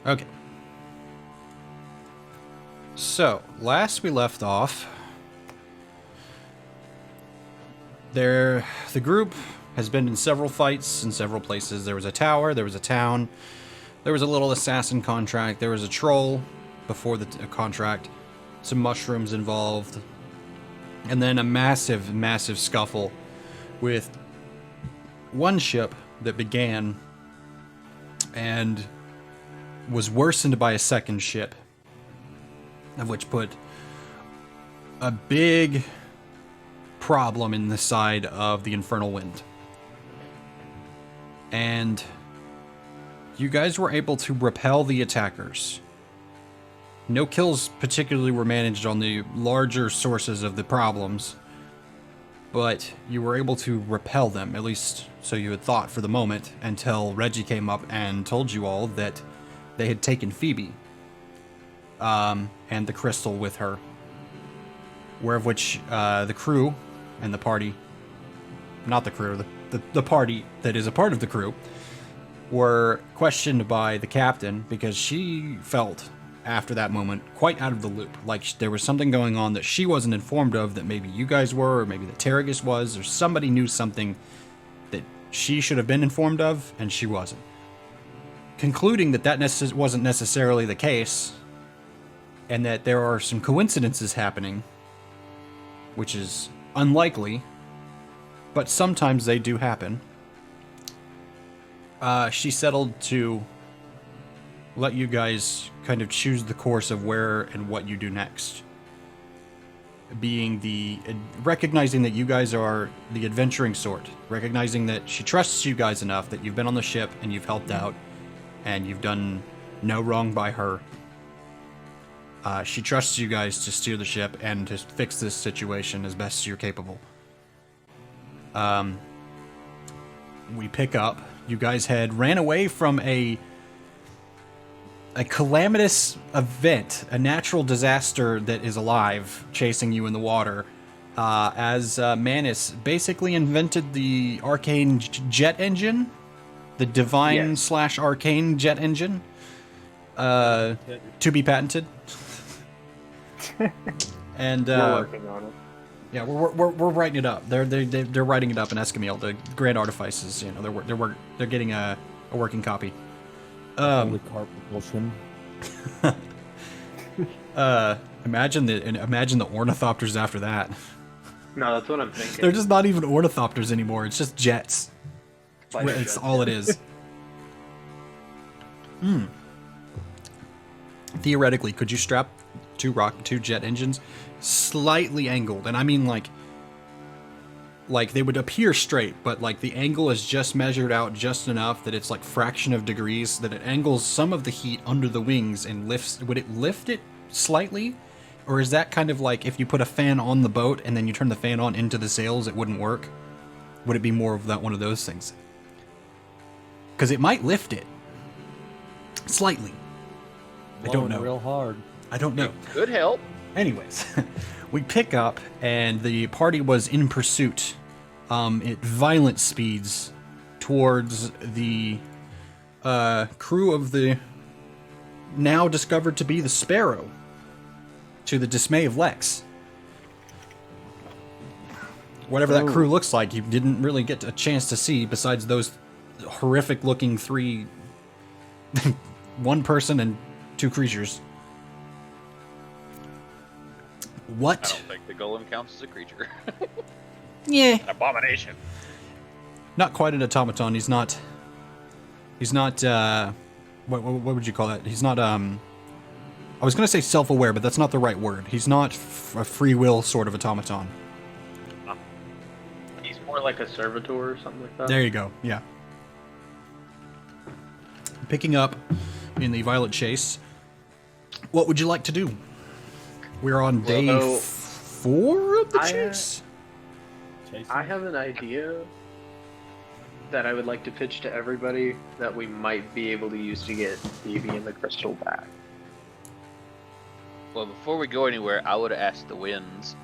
Okay. So, last we left off, the group has been in several fights in several places. There was a tower, there was a town, there was a little assassin contract, there was a troll before the contract, some mushrooms involved, and then a massive, massive scuffle with one ship that began and was worsened by a second ship, of which put a big problem in the side of the Infernal Wind. And you guys were able to repel the attackers. No kills particularly were managed on the larger sources of the problems, but you were able to repel them, at least so you had thought for the moment, until Reggie came up and told you all that they had taken Phoebe and the crystal with her, whereof which the crew and the party, not the crew, the party that is a part of the crew, were questioned by the captain because she felt, after that moment, quite out of the loop. Like there was something going on that she wasn't informed of that maybe you guys were, or maybe the Terragus was, or somebody knew something that she should have been informed of, and she wasn't. Concluding that wasn't necessarily the case, and that there are some coincidences happening, which is unlikely, but sometimes they do happen, she settled to let you guys kind of choose the course of where and what you do next. Recognizing that you guys are the adventuring sort, recognizing that she trusts you guys enough that you've been on the ship and you've helped out, and you've done no wrong by her. She trusts you guys to steer the ship and to fix this situation as best you're capable. We pick up. You guys had ran away from a calamitous event, a natural disaster that is alive, chasing you in the water, as Manus basically invented the arcane jet engine, the divine / arcane jet engine, to be patented. And we're working on it. Yeah, we're writing it up. They're writing it up in Escamil. The Grand Artifices, they're getting a working copy. Holy carp propulsion. Imagine the ornithopters after that. No, that's what I'm thinking. They're just not even ornithopters anymore. It's just jets. It's all it is. Theoretically, could you strap two jet engines slightly angled, and I mean like they would appear straight, but like the angle is just measured out just enough that it's like fraction of degrees, that it angles some of the heat under the wings and would it lift it slightly? Or is that kind of like if you put a fan on the boat and then you turn the fan on into the sails, it wouldn't work? Would it be more of that one of those things? Because it might lift it slightly. I don't know. Real hard. I don't know. It could help. Anyways, we pick up, and the party was in pursuit at violent speeds towards the crew of the now discovered to be the Sparrow, to the dismay of Lex. Whatever that crew looks like, you didn't really get a chance to see besides those horrific-looking three... one person and two creatures. What? I don't think the golem counts as a creature. Yeah. An abomination. Not quite an automaton. He's not, what would you call that? He's not, I was going to say self-aware, but that's not the right word. He's not a free will sort of automaton. He's more like a servitor or something like that. There you go. Yeah. Picking up in the violent chase. What would you like to do? We're on day 4 of the chase. I have an idea that I would like to pitch to everybody that we might be able to use to get Phoebe and the crystal back. Well, before we go anywhere, I would ask the winds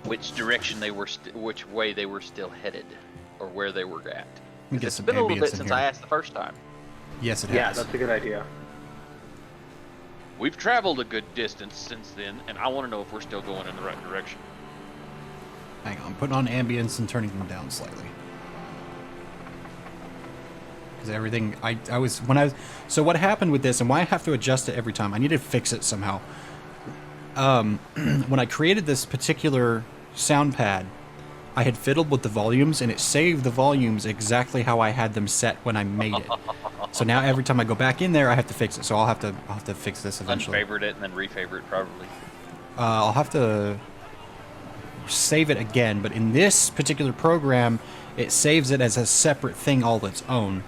which direction they were, which way they were still headed, or where they were at. It's been a little bit since I asked the first time. Yes, it has. Yeah, that's a good idea. We've traveled a good distance since then, and I want to know if we're still going in the right direction. Hang on, I'm putting on ambience and turning them down slightly. Because everything, so what happened with this, and why I have to adjust it every time, I need to fix it somehow. When I created this particular sound pad, I had fiddled with the volumes, and it saved the volumes exactly how I had them set when I made it. So now every time I go back in there, I have to fix it. So I'll have to fix this eventually. Unfavored it and then refavor it probably. I'll have to save it again, but in this particular program, it saves it as a separate thing all its own,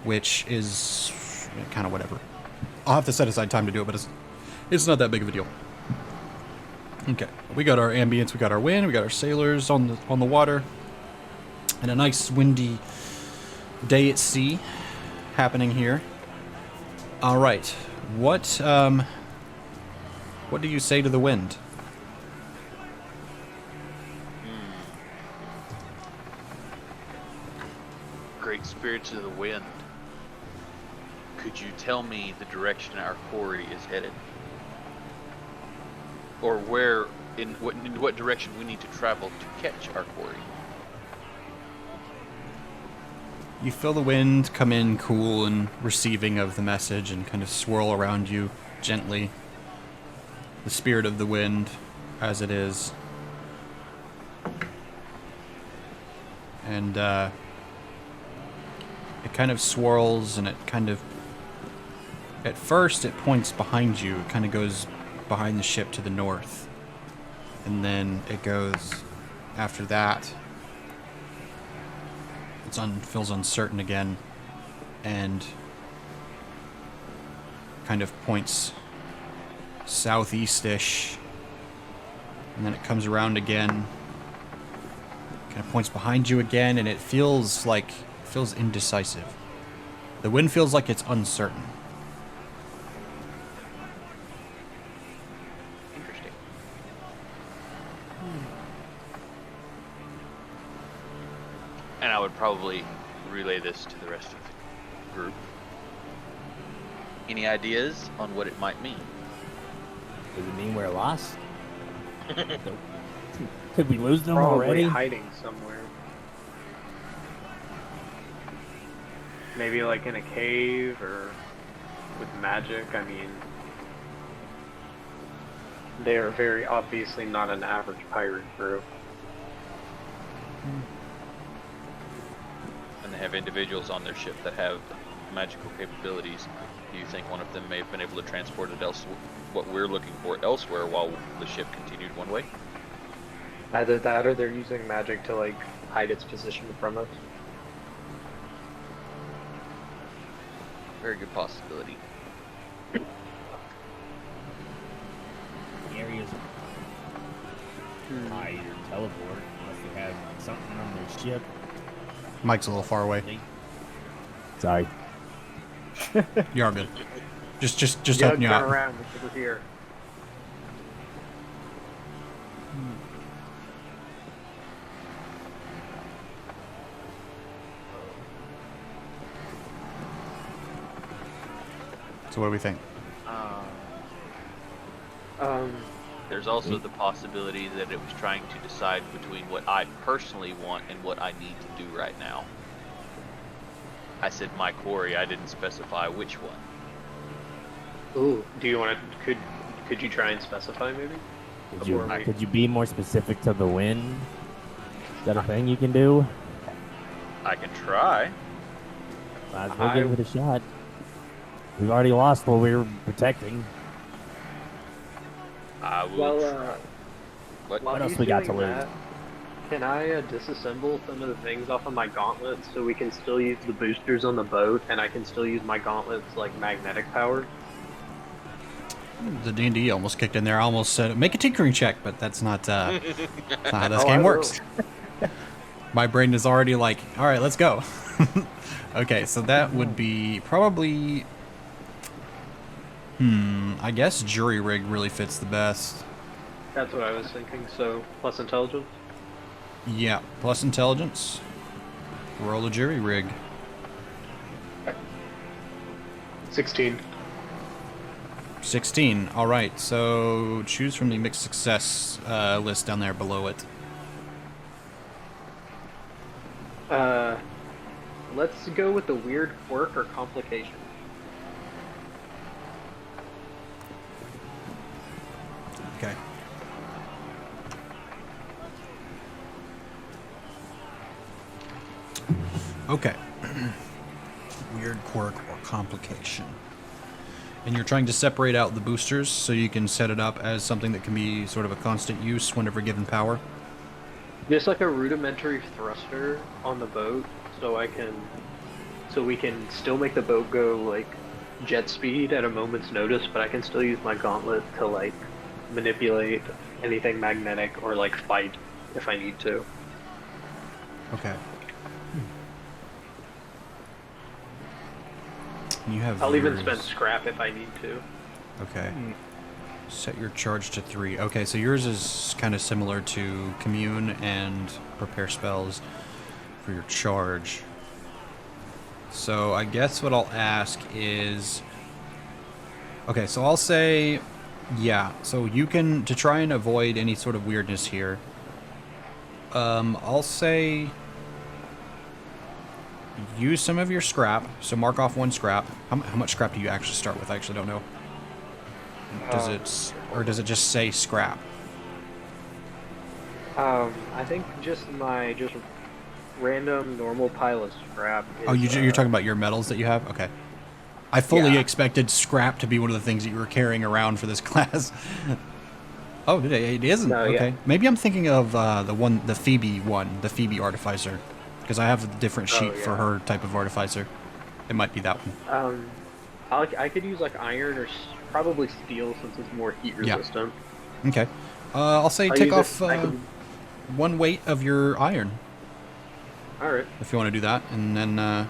which is kind of whatever. I'll have to set aside time to do it, but it's not that big of a deal. Okay, we got our ambience, we got our wind, we got our sailors on the water, and a nice windy day at sea happening here. All right, what do you say to the wind? Great spirits of the wind. Could you tell me the direction our quarry is headed? Or in what direction we need to travel to catch our quarry? You feel the wind come in cool and receiving of the message and kind of swirl around you gently. The spirit of the wind, as it is. And it kind of swirls and it kind of... At first it points behind you. It kind of goes behind the ship to the north. And then it goes after that. It feels uncertain again. And kind of points southeast-ish. And then it comes around again. Kind of points behind you again, and it feels indecisive. The wind feels like it's uncertain. Interesting. And I would probably relay this to the rest of the group. Any ideas on what it might mean? Does it mean we're lost? Could we lose them Probably already? hiding somewhere. Maybe like in a cave or with magic. I mean, they are very obviously not an average pirate crew. And they have individuals on their ship that have magical capabilities. Do you think one of them may have been able to transport it what we're looking for elsewhere while the ship continued one way? Either that or they're using magic to like hide its position from us. Very good possibility. The areas hide or teleport unless they have something on their ship. Mike's a little far away. Sorry. You're good. Just Doug, helping you turn out. around. We're here. So what do we think? There's also the possibility that it was trying to decide between what I personally want and what I need to do right now. I said my quarry, I didn't specify which one. Ooh, do you want to? Could you try and specify maybe? Could you be more specific to the wind? Is that a thing you can do? I can try. Might as well give it a shot. We've already lost what we were protecting. I will try. What else we got to lose? Can I disassemble some of the things off of my gauntlets so we can still use the boosters on the boat, and I can still use my gauntlets like magnetic power? The D&D almost kicked in there. I almost said, make a tinkering check, but that's not how this game works. My brain is already like, all right, let's go. Okay, so that would be probably... I guess jury rig really fits the best. That's what I was thinking, so plus intelligence? Yeah, plus intelligence. Roll a jury rig. 16. 16. All right. So choose from the mixed success list down there below it. Let's go with the weird quirk or complication. Okay. Okay. Weird quirk or complication. And you're trying to separate out the boosters so you can set it up as something that can be sort of a constant use whenever given power. Just like a rudimentary thruster on the boat, so we can still make the boat go like jet speed at a moment's notice, but I can still use my gauntlet to like manipulate anything magnetic or like fight if I need to. Okay. You have I'll even yours. spend scrap if I need to. Okay. Set your charge to 3. Okay, so yours is kind of similar to commune and prepare spells for your charge. So I guess what I'll ask is... Okay, so I'll say... Yeah, so you can... To try and avoid any sort of weirdness here, I'll say... Use some of your scrap. So mark off 1 scrap. How much scrap do you actually start with? I actually don't know. Does it... Or does it just say scrap? I think just random normal pile of scrap. Is, Oh, you're talking about your metals that you have? Okay. I fully Yeah. expected scrap to be one of the things that you were carrying around for this class. Oh, it isn't? No, okay. yeah. Maybe I'm thinking of the Phoebe Artificer. Because I have a different sheet for her type of Artificer. It might be that one. I could use like iron or probably steel since it's more heat Yeah. resistant. Okay. I'll say I'll take use off it- I can- 1 weight of your iron. Alright. If you want to do that. And then I'll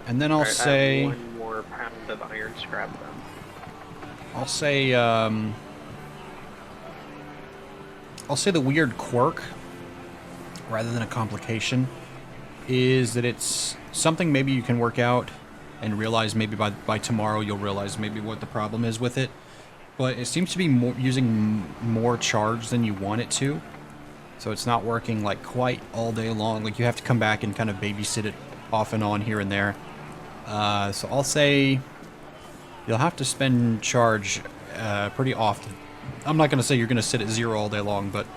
Alright, I say... have 1 more pound of iron scrap then. I'll say the weird quirk, rather than a complication, is that it's something maybe you can work out and realize maybe by tomorrow you'll realize maybe what the problem is with it. But it seems to be using more charge than you want it to. So it's not working like quite all day long. Like you have to come back and kind of babysit it off and on here and there. So I'll say you'll have to spend charge pretty often. I'm not going to say you're going to sit at 0 all day long, but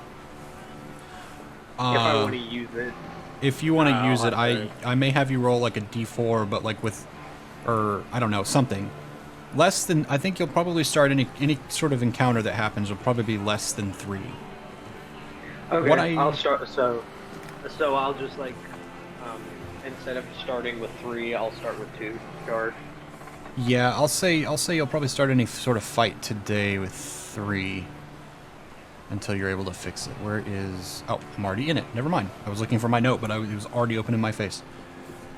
If I want to use it. if you want to I'll use it, have I may have you roll like a d4, but like with, or I don't know, something. Less than, I think you'll probably start any sort of encounter that happens will probably be less than 3. Okay, I'll start. So I'll just like instead of starting with 3, I'll start with 2 charge. Yeah, I'll say you'll probably start any sort of fight today with 3 until you're able to fix it. Where is... Oh, I'm already in it. Never mind. I was looking for my note, but it was already open in my face.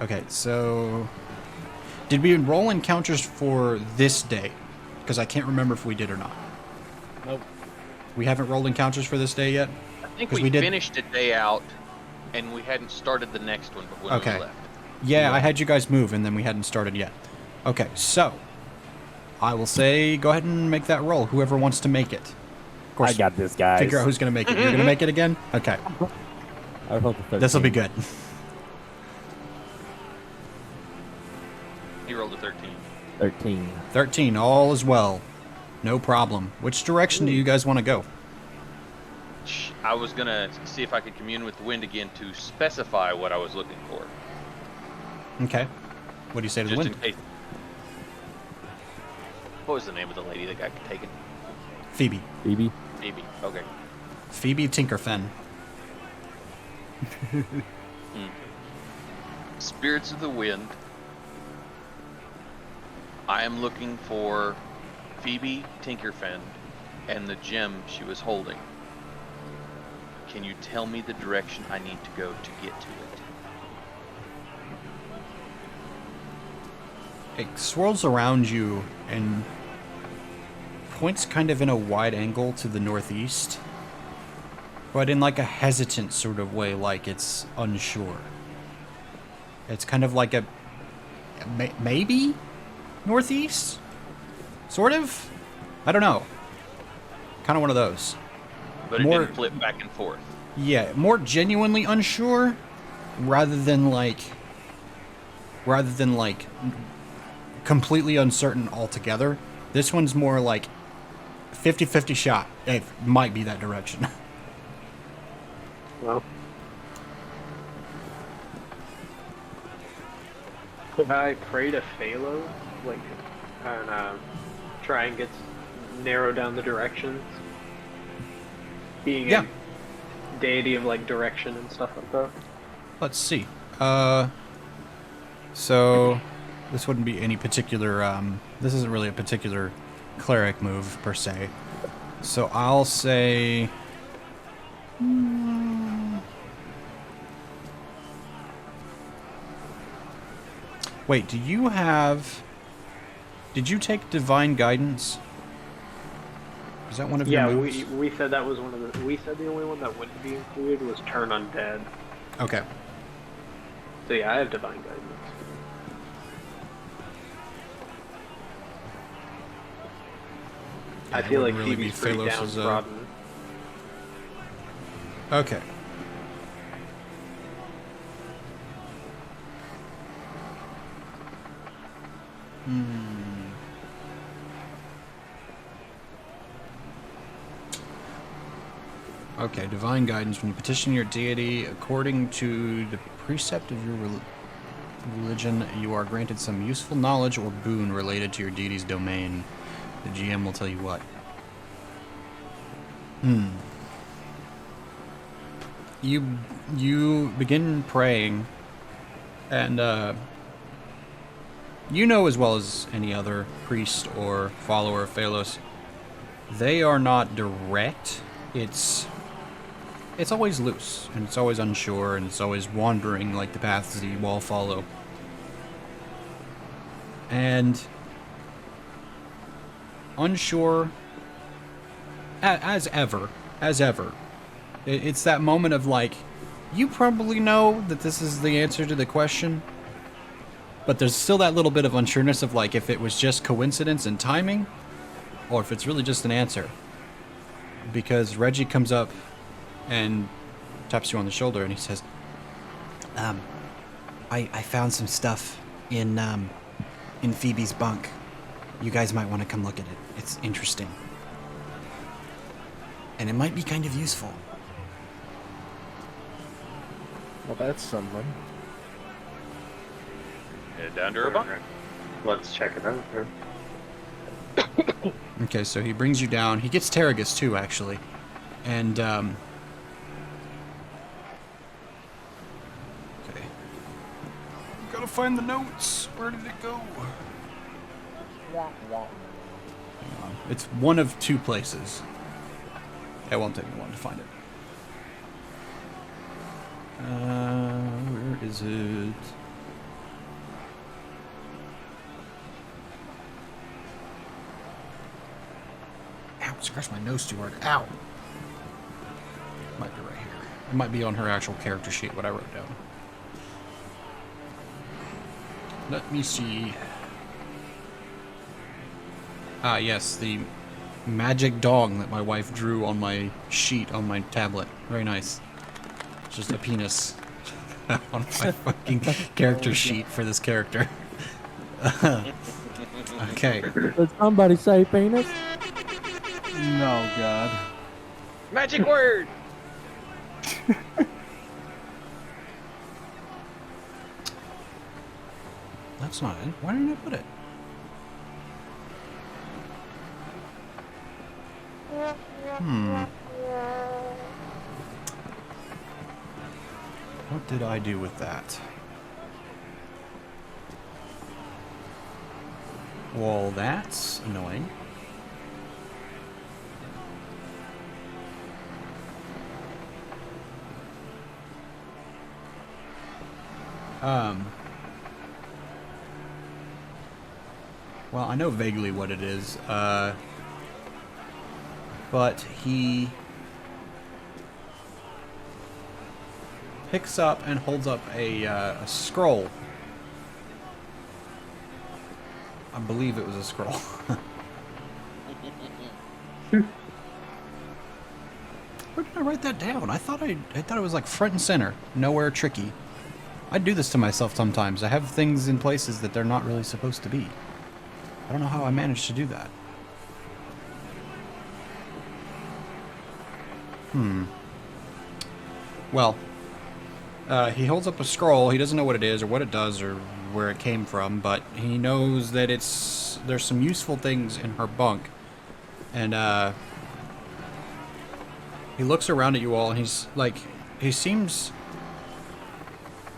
Okay, so... Did we roll encounters for this day? Because I can't remember if we did or not. Nope. We haven't rolled encounters for this day yet? I think 'Cause we we did- finished a day out, and we hadn't started the next one, but when Okay. we left. Yeah, I had you guys move, and then we hadn't started yet. Okay, so... I will say, go ahead and make that roll, whoever wants to make it. Of course, I got this, guys. figure out who's going to make it. You're going to make it again? Okay. I rolled a 13. This will be good. He rolled a 13. 13. 13, all is well. No problem. Which direction do you guys want to go? I was gonna see if I could commune with the wind again to specify what I was looking for. Okay. What do you say to the Just wind? in case. What was the name of the lady that got taken? Phoebe. Phoebe? Phoebe. Okay. Phoebe Tinkerfen. Spirits of the wind. I am looking for Phoebe Tinkerfen and the gem she was holding. Can you tell me the direction I need to go to get to it? It swirls around you and points kind of in a wide angle to the northeast, but in like a hesitant sort of way, like it's unsure. It's kind of like a maybe northeast, Sort of? I don't know. Kind of one of those. But it More- didn't flip back and forth. Yeah, more genuinely unsure rather than like completely uncertain altogether. This one's more like 50-50 shot. It might be that direction. Well, could I pray to Phalo, like, and try and narrow down the directions? Being Yeah. a deity of like direction and stuff like that. Let's see. So this wouldn't be any particular, this isn't really a particular cleric move per se. So I'll say, wait, did you take divine guidance? Is that one of your Yeah, moves? we said that was one of the. We said the only one that wouldn't be included was turn undead. Okay. So yeah, I have divine guidance. I Yeah, it feel like wouldn't really be Phoebe's pretty Phalos's, downtrodden. Okay. Okay, divine guidance. When you petition your deity, according to the precept of your religion, you are granted some useful knowledge or boon related to your deity's domain. The GM will tell you what. You begin praying, and you know as well as any other priest or follower of Phalos, they are not direct. It's always loose, and it's always unsure, and it's always wandering like the paths that you all follow. And unsure as ever. It's that moment of like, you probably know that this is the answer to the question, but there's still that little bit of unsureness of like if it was just coincidence and timing, or if it's really just an answer. Because Reggie comes up and taps you on the shoulder and he says, I found some stuff in Phoebe's bunk. You guys might want to come look at it. It's interesting. And it might be kind of useful. Well, that's something. Head down to her bunk. Let's check it out. Okay, so he brings you down. He gets Terragus too, actually. And, okay. Gotta find the notes. Where did it go? Hang on. It's one of two places. It won't take me long to find it. Where is it? Ow, scratched my nose too hard. Ow! Might be right here. It might be on her actual character sheet, what I wrote down. Let me see. Ah, yes, the magic dog that my wife drew on my sheet on my tablet. Very nice. It's just a penis on my fucking character sheet for this character. Okay. Did somebody say penis? No, God. Magic word! That's not it. Why didn't I put it? What did I do with that? Well, that's annoying. Well, I know vaguely what it is, but he picks up and holds up a scroll. I believe it was a scroll. Where did I write that down? I thought it was like front and center, nowhere tricky. I do this to myself sometimes. I have things in places that they're not really supposed to be. I don't know how I managed to do that. Well, he holds up a scroll. He doesn't know what it is or what it does or where it came from, but he knows that there's some useful things in her bunk. And he looks around at you all and he's like,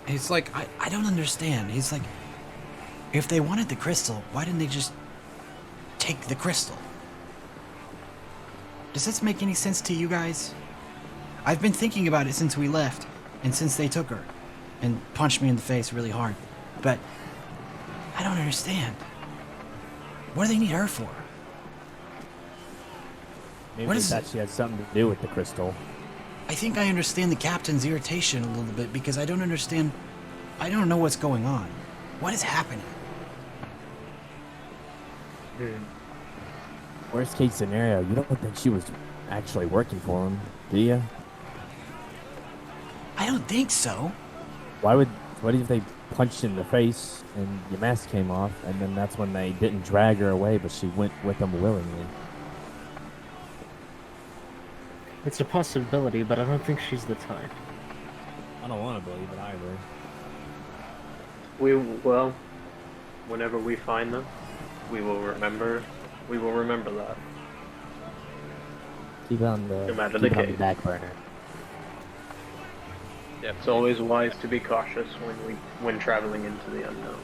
I don't understand. He's like, if they wanted the crystal, why didn't they just take the crystal? Does this make any sense to you guys? I've been thinking about it since we left, and since they took her, and punched me in the face really hard. But I don't understand. What do they need her for? Maybe What is- that she had something to do with the crystal. I think I understand the captain's irritation a little bit because I don't understand. I don't know what's going on. What is happening? Worst case scenario, you don't think she was actually working for him, do you? I don't think so. What if they punched you in the face and your mask came off, and then that's when they didn't drag her away, but she went with them willingly? It's a possibility, but I don't think she's the type. I don't want to believe it either. Well, whenever we find them, we will remember that. Keep on the, No matter keep the on the case. back burner. Yep. It's always wise to be cautious when traveling into the unknown.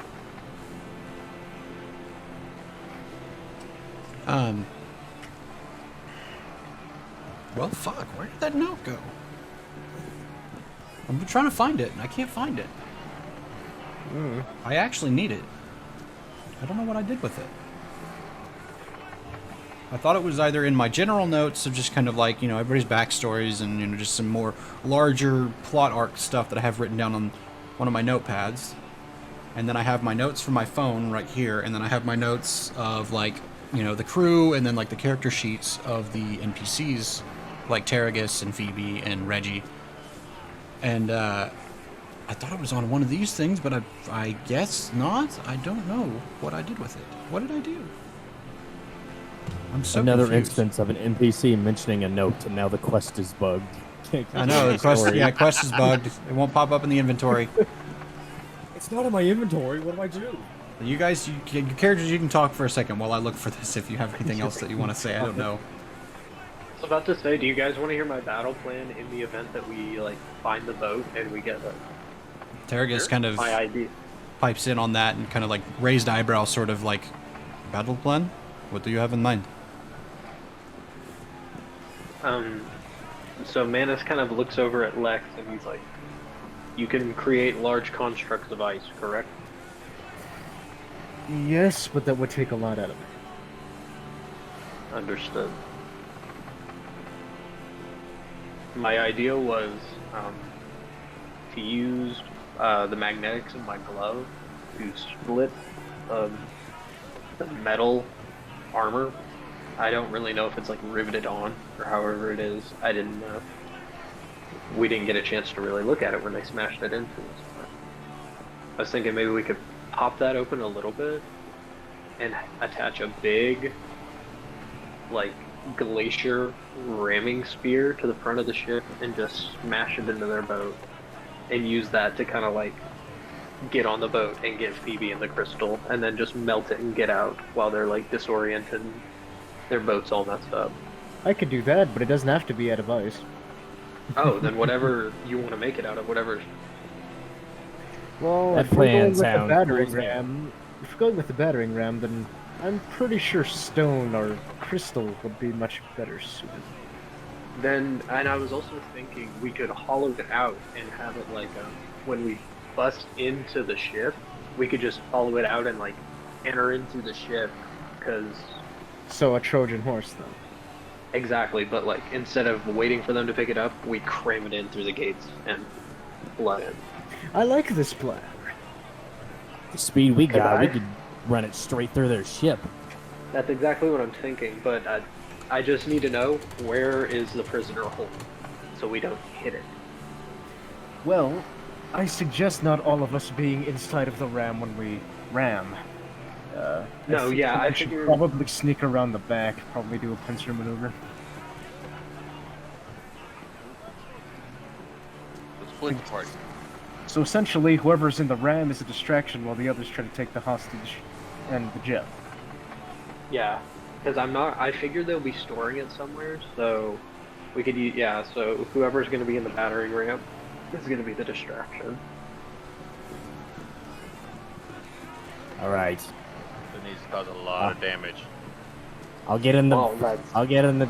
Well, fuck. Where did that note go? I'm trying to find it, and I can't find it. I actually need it. I don't know what I did with it. I thought it was either in my general notes of just kind of like, everybody's backstories and, just some more larger plot arc stuff that I have written down on one of my notepads. And then I have my notes from my phone right here, and then I have my notes of, like, the crew, and then, like, the character sheets of the NPCs, like Terragus and Phoebe and Reggie. And, I thought it was on one of these things, but I guess not. I don't know what I did with it. What did I do? I'm so Another confused. instance of an NPC mentioning a note, and now the quest is bugged. I know, the quest is bugged. It won't pop up in the inventory. It's not in my inventory. What do I do? You guys, your characters, you can talk for a second while I look for this if you have anything else that you want to say. I don't know. I was about to say, do you guys want to hear my battle plan in the event that we, find the boat and we get Terragus kind of my ID? pipes in on that and kind of, raised eyebrow sort of, battle plan? What do you have in mind? So Manus kind of looks over at Lex and he's like, you can create large constructs of ice, correct? Yes, but that would take a lot out of it. Understood. My idea was to use the magnetics of my glove to split the metal armor. I don't really know if it's riveted on or however it is. I didn't know. We didn't get a chance to really look at it when they smashed it into us. I was thinking maybe we could pop that open a little bit and attach a big glacier ramming spear to the front of the ship and just smash it into their boat and use that to kind of get on the boat and get Phoebe and the crystal and then just melt it and get out while they're disoriented and their boat's all messed up. I could do that, but it doesn't have to be out of ice. Oh, then whatever you want to make it out of, whatever. Well, That if we're plan going with the sounds battering cool. ram, if we're going with the battering ram, then I'm pretty sure stone or crystal would be much better suited. Then, and I was also thinking we could hollow it out and have it when we bust into the ship, we could just hollow it out and enter into the ship, because... So a Trojan horse, then. Exactly, but instead of waiting for them to pick it up, we cram it in through the gates and flood in. I like this plan. The speed we got, we I- could run it straight through their ship. That's exactly what I'm thinking, but I just need to know where is the prisoner hole, so we don't hit it. Well, I suggest not all of us being inside of the ram when we ram. No, think yeah, I we should figured- probably sneak around the back, probably do a pincer maneuver. Let's split the party. So essentially, whoever's in the ram is a distraction while the others try to take the hostage and the jet. Yeah, because I figured they'll be storing it somewhere, so we could use, yeah, so whoever's going to be in the battering ramp is going to be the distraction. All right. It needs to cause a lot of damage. I'll get in the. Well, that's- I'll get in the.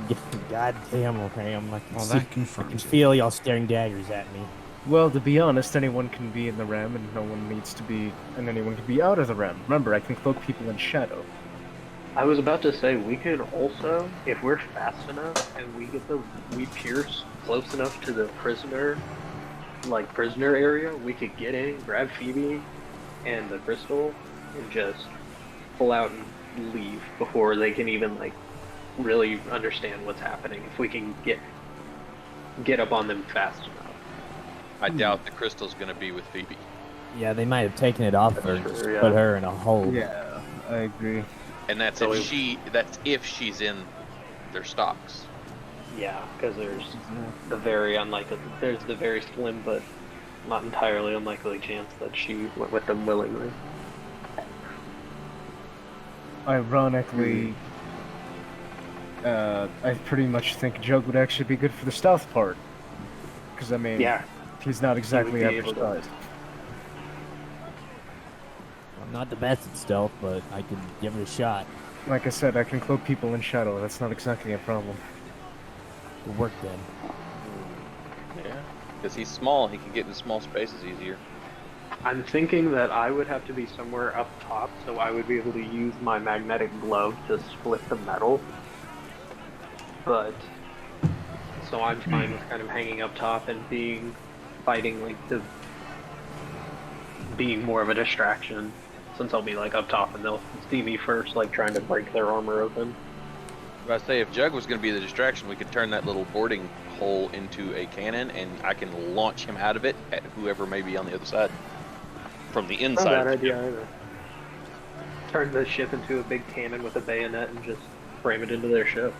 Goddamn. Okay, I'm like. Well, see- that I can confirms it. feel y'all staring daggers at me. Well, to be honest, anyone can be in the ram, and no one needs to be, and anyone can be out of the ram. Remember, I can cloak people in shadow. I was about to say, we could also, if we're fast enough and we pierce close enough to the prisoner area, we could get in, grab Phoebe and the crystal, and just pull out and leave before they can even, like, really understand what's happening. If we can get up on them fast enough. I doubt the crystal's going to be with Phoebe. Yeah, they might have taken it off That's her and true, just yeah. put her in a hole. Yeah, I agree. And that's So that's if she's in their stocks. Yeah, because there's the very slim but not entirely unlikely chance that she went with them willingly. Ironically, I pretty much think Jug would actually be good for the stealth part. Because, I mean, Yeah, he's not exactly be average able to- size. I'm not the best at stealth, but I can give it a shot. Like I said, I can cloak people in shadow. That's not exactly a problem. It'll work then. Yeah. Because he's small, he can get into small spaces easier. I'm thinking that I would have to be somewhere up top, so I would be able to use my magnetic glove to split the metal. But so I'm fine with kind of hanging up top and fighting being more of a distraction, since I'll be like up top and they'll see me first, like trying to break their armor open. But I say if Jug was going to be the distraction, we could turn that little boarding hole into a cannon, and I can launch him out of it at whoever may be on the other side. From the Not a inside. bad idea either. Turn the ship into a big cannon with a bayonet and just frame it into their ship.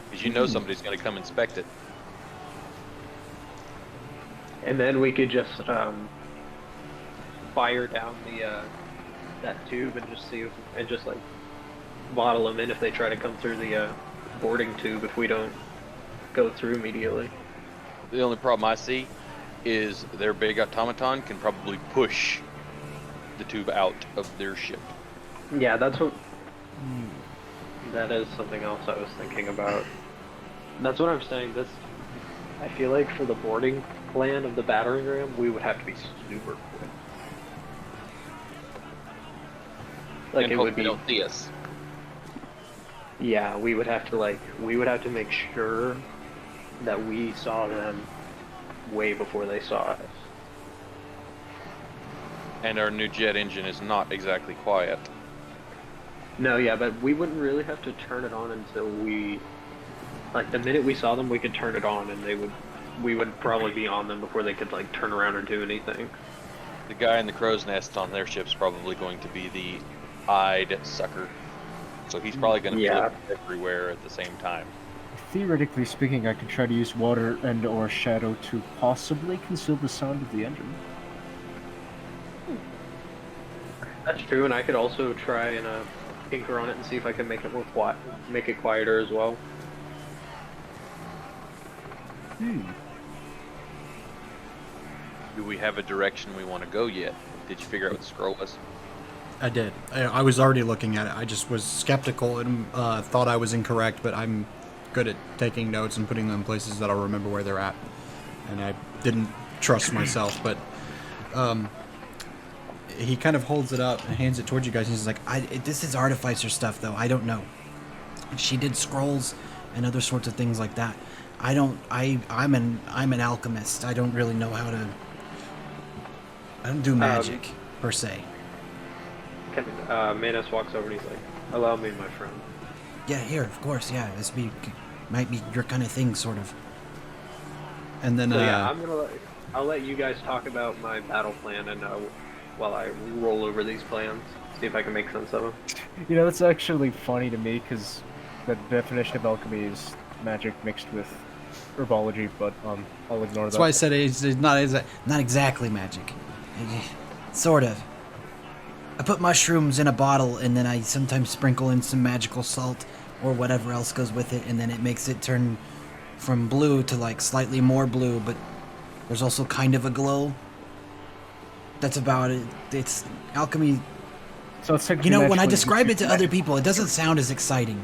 Because you know somebody's going to come inspect it. And then we could just fire down that tube and just see and just like bottle them in if they try to come through the boarding tube if we don't go through immediately. The only problem I see is their big automaton can probably push the tube out of their ship. Yeah, that's what. That is something else I was thinking about. That's what I'm saying. I feel like for the boarding plan of the battering ram, we would have to be super quick. Like and it hope would they be. don't see us. Yeah, we would have to make sure that we saw them way before they saw us. And our new jet engine is not exactly quiet. No, yeah, but we wouldn't really have to turn it on until like the minute we saw them, we could turn it on, and we would probably be on them before they could like turn around or do anything. The guy in the crow's nest on their ship's probably going to be the eyed sucker. So he's probably going to Yeah. flip everywhere at the same time. Theoretically speaking, I could try to use water and/or shadow to possibly conceal the sound of the engine. That's true, and I could also try and tinker on it and see if I can make it more quiet, make it quieter as well. Do we have a direction we want to go yet? Did you figure out what the scroll was? I did. I was already looking at it. I just was skeptical and thought I was incorrect, but I'm good at taking notes and putting them in places that I'll remember where they're at. And I didn't trust myself, but he kind of holds it up and hands it towards you guys, and he's like, this is artificer stuff, though. I don't know. She did scrolls and other sorts of things like that. I'm an alchemist. I don't really know how to... I don't do magic, per se. Manus walks over and he's like, "Allow me, my friend." Yeah, here, of course, yeah. Might be your kind of thing, sort of. And then, So yeah, I'll let you guys talk about my battle plan, and while I roll over these plans, see if I can make sense of them. You know, that's actually funny to me because the definition of alchemy is magic mixed with herbology, but I'll ignore that's that. why I said it's not exactly magic. Sort of. I put mushrooms in a bottle, and then I sometimes sprinkle in some magical salt or whatever else goes with it, and then it makes it turn from blue to like slightly more blue, but there's also kind of a glow. That's about it. It's alchemy. So it's You know, when I describe it to other people, it doesn't sound as exciting.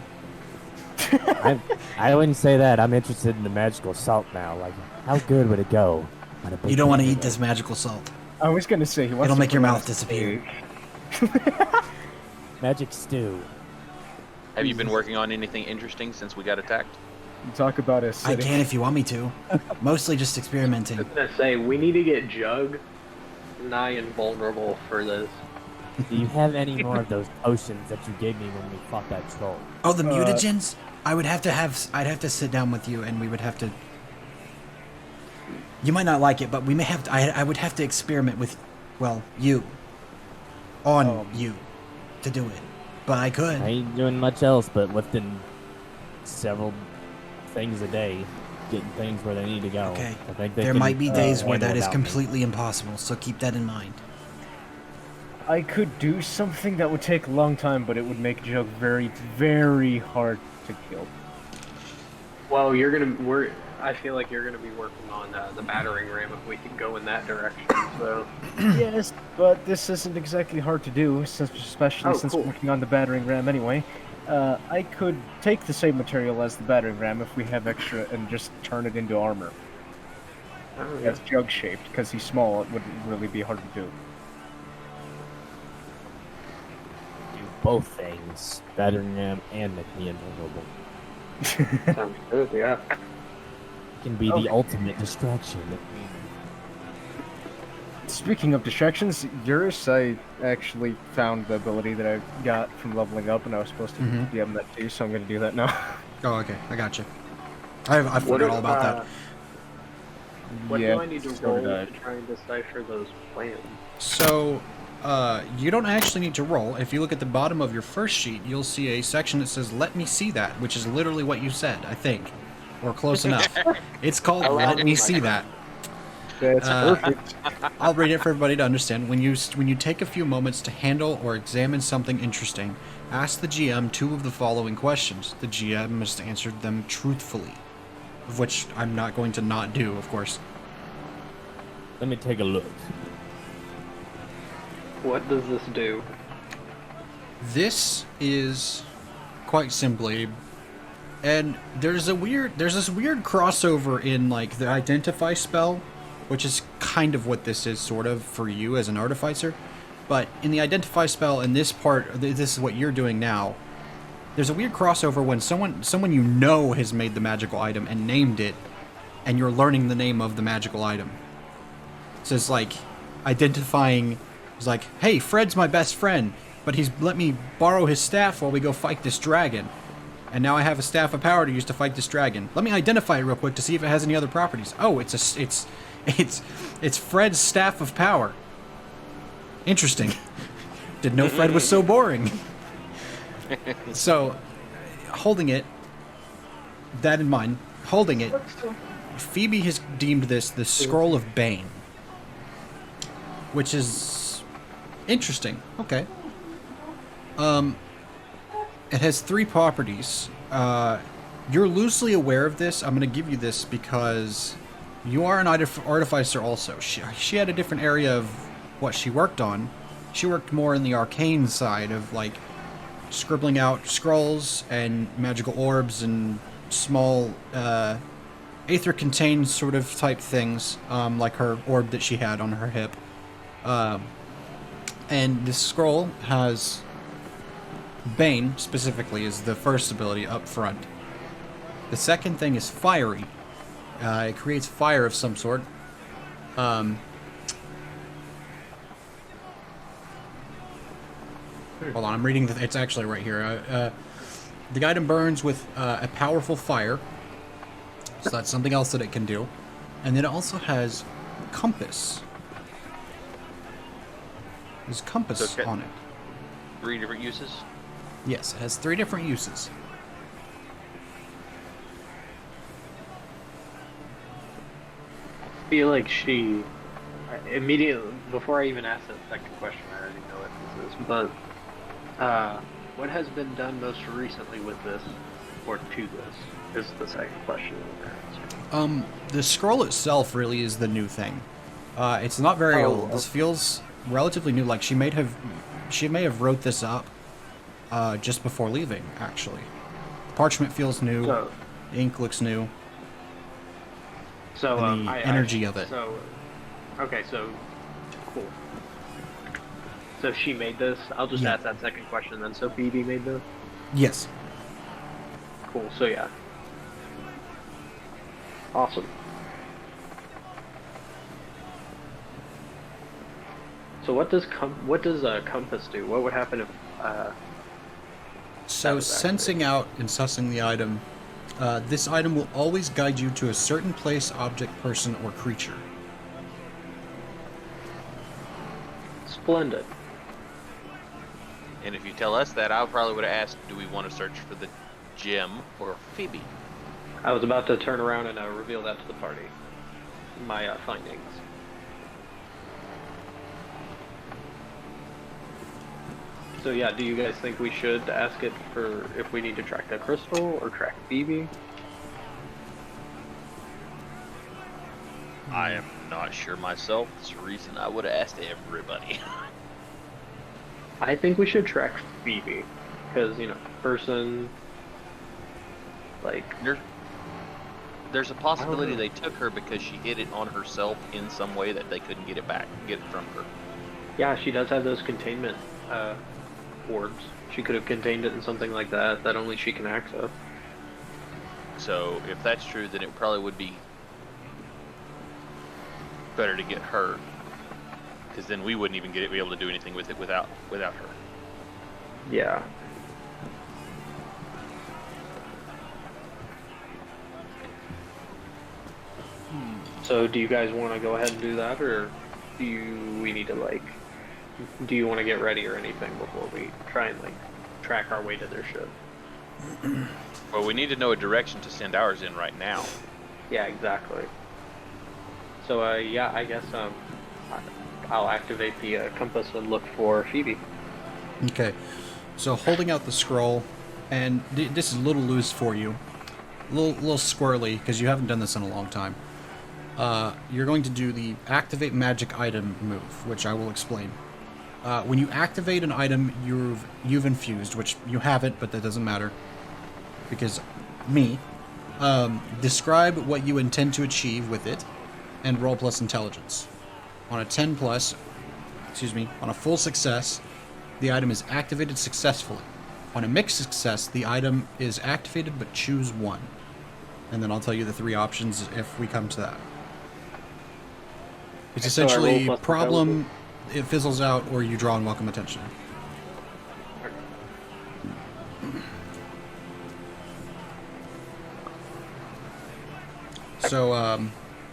I wouldn't say that. I'm interested in the magical salt now. Like, how good would it go? On a big You don't want to pan? eat this magical salt. I was gonna say he wants It'll to make put your it on mouth a disappear. steak. Magic stew. Have you been working on anything interesting since we got attacked? Talk about I acidic. can if you want me to. Mostly just I experimenting. was gonna say we need to get Jug nigh invulnerable for this. Do you have any more of those potions that you gave me when we fought that troll? Oh, the mutagens? I'd have to sit down with you, and we would have to. You might not like it, but we may have. I would have to experiment with, well, you. On you, to do it. But I could. I ain't doing much else but lifting several things a day, getting things where they need to go. Okay. I think they There can, might be days where handle that is without me. completely impossible, so keep that in mind. I could do something that would take a long time, but it would make Jug very, very hard to kill. Well, I feel like you're gonna be working on the battering ram if we can go in that direction. So Yes, but this isn't exactly hard to do, especially since cool. working on the battering ram anyway. I could take the same material as the battering ram if we have extra and just turn it into armor. That's Jug shaped, because he's small, it wouldn't really be hard to do. Do both things, battering ram and make me invulnerable. sounds good. Yeah. Can be the ultimate distraction. Speaking of distractions, Eurus, I actually found the ability that I got from leveling up, and I was supposed to DM that to you, so I'm going to do that now. Oh, okay. I got you. I forgot all about that. What Yeah, do I need to so roll did I. to try and decipher those plans? So, you don't actually need to roll. If you look at the bottom of your first sheet, you'll see a section that says, "Let me see that," which is literally what you said, I think. Or close enough. It's called Allow "Let me me my see that." That's perfect. I'll read it for everybody to understand. When you take a few moments to handle or examine something interesting, ask the GM two of the following questions. The GM must answer them truthfully, of which I'm not going to not do, of course. Let me take a look. What does this do? This is quite simply, and there's this weird crossover in like the identify spell, which is kind of what this is sort of for you as an artificer. But in the identify spell, in this part, this is what you're doing now. There's a weird crossover when someone you know has made the magical item and named it, and you're learning the name of the magical item. So it's like identifying. It's like, hey, Fred's my best friend, but he's let me borrow his staff while we go fight this dragon. And now I have a staff of power to use to fight this dragon. Let me identify it real quick to see if it has any other properties. Oh, it's Fred's staff of power. Interesting. Didn't know Fred was so boring. So, holding it, that in mind, holding it, Phoebe has deemed this the Scroll of Bane, which is interesting. Okay. It has 3 properties. You're loosely aware of this. I'm going to give you this because you are an artificer also. She had a different area of what she worked on. She worked more in the arcane side of like scribbling out scrolls and magical orbs and small aether-contained sort of type things, like her orb that she had on her hip. And this scroll has Bane, specifically, is the first ability up front. The second thing is Fiery. It creates fire of some sort. Hold on, I'm reading it's actually right here. The item burns with a powerful fire, so that's something else that it can do. And then it also has compass. There's compass Okay. on it. 3 different uses. Yes, it has 3 different uses. I feel like she immediately before I even ask that second question, I already know what this is. But what has been done most recently with this, or to this, is the second question. The scroll itself really is the new thing. It's not very Oh, old. This feels relatively new. Like she may have wrote this up just before leaving. Actually, parchment feels new. So, The ink looks new. so And the energy of it. So, okay, so cool. So she made this. I'll just Yeah. ask that second question then. So BB made this. Yes. Cool. So yeah. Awesome. So what does compass do? What would happen if So was sensing out and sussing the item, this item will always guide you to a certain place, object, person, or creature. Splendid. And if you tell us that, I probably would have asked, do we want to search for the gem or Phoebe? I was about to turn around and reveal that to the party. My findings. So yeah, do you guys think we should ask it for if we need to track that crystal or track Phoebe? I am not sure myself. That's the reason I would have asked everybody. I think we should track Phoebe, because person, like, There's a possibility know. they took her because she hid it on herself in some way that they couldn't get it from her. yeah, she does have those containment orbs. She could have contained it in something like that only she can access. So if that's true, then it probably would be better to get her, because then we wouldn't even be able to do anything with it without her. Yeah. So do you guys want to go ahead and do that, or do we need to do you want to get ready or anything before we try and track our way to their ship? Well, we need to know a direction to send ours in right now. Yeah, exactly. So yeah, I guess I'll activate the compass and look for Phoebe. Okay. So holding out the scroll, and this is a little loose for you, a little squirrely because you haven't done this in a long time. You're going to do the activate magic item move, which I will explain. When you activate an item you've infused, which you haven't, but that doesn't matter, because describe what you intend to achieve with it, and roll plus intelligence. On a 10 plus, on a full success, the item is activated successfully. On a mixed success, the item is activated, but choose one. And then I'll tell you the 3 options if we come to that. It's So I roll essentially plus problem, it fizzles out, or you draw unwelcome attention. So,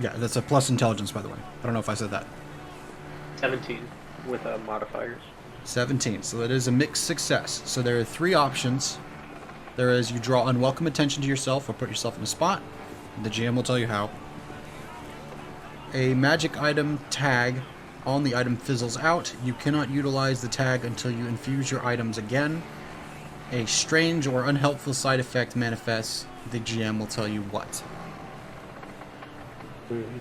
yeah, that's a plus intelligence, by the way. I don't know if I said that. 17 with modifiers. 17. So that is a mixed success. So there are 3 options. There is you draw unwelcome attention to yourself or put yourself in a spot. The GM will tell you how. A magic item tag on the item fizzles out. You cannot utilize the tag until you infuse your items again. A strange or unhelpful side effect manifests. The GM will tell you what. Mm-hmm.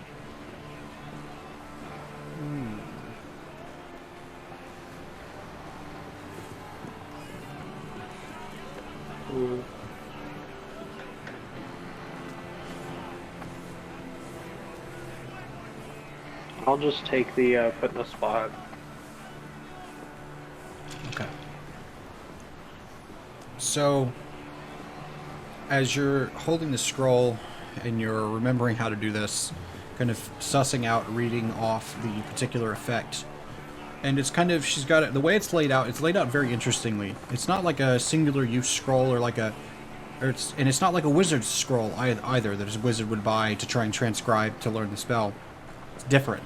Mm. I'll just take the put in a spot. Okay. So, as you're holding the scroll and you're remembering how to do this, kind of sussing out, reading off the particular effect, And it's kind of, she's got it, the way it's laid out very interestingly. It's not like a singular use scroll or like a, and it's not like a wizard's scroll either that a wizard would buy to try and transcribe to learn the spell. It's different.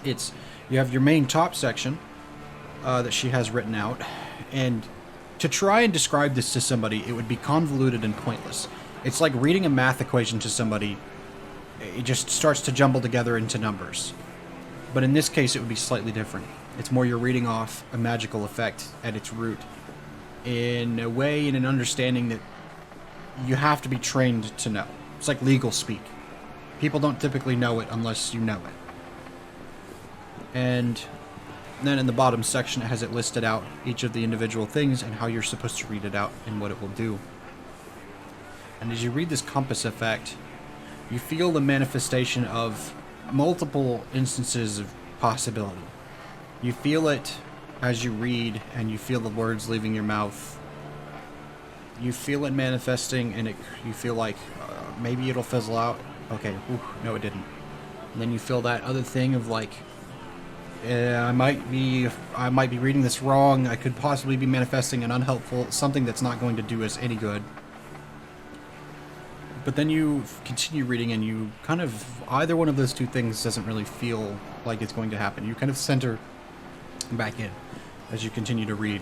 You have your main top section that she has written out, and to try and describe this to somebody, it would be convoluted and pointless. It's like reading a math equation to somebody. It just starts to jumble together into numbers. But in this case, it would be slightly different. It's more you're reading off a magical effect at its root, in a way, in an understanding that you have to be trained to know. It's like legal speak. People don't typically know it unless you know it. And then in the bottom section, it has it listed out, each of the individual things and how you're supposed to read it out and what it will do. And as you read this compass effect, you feel the manifestation of multiple instances of possibility. You feel it as you read, and you feel the words leaving your mouth. You feel it manifesting, and you feel like maybe it'll fizzle out. Okay, no, it didn't. And then you feel that other thing of like, I might be reading this wrong. I could possibly be manifesting an unhelpful something that's not going to do us any good. But then you continue reading, and you kind of, either one of those two things doesn't really feel like it's going to happen. You kind of center back in as you continue to read.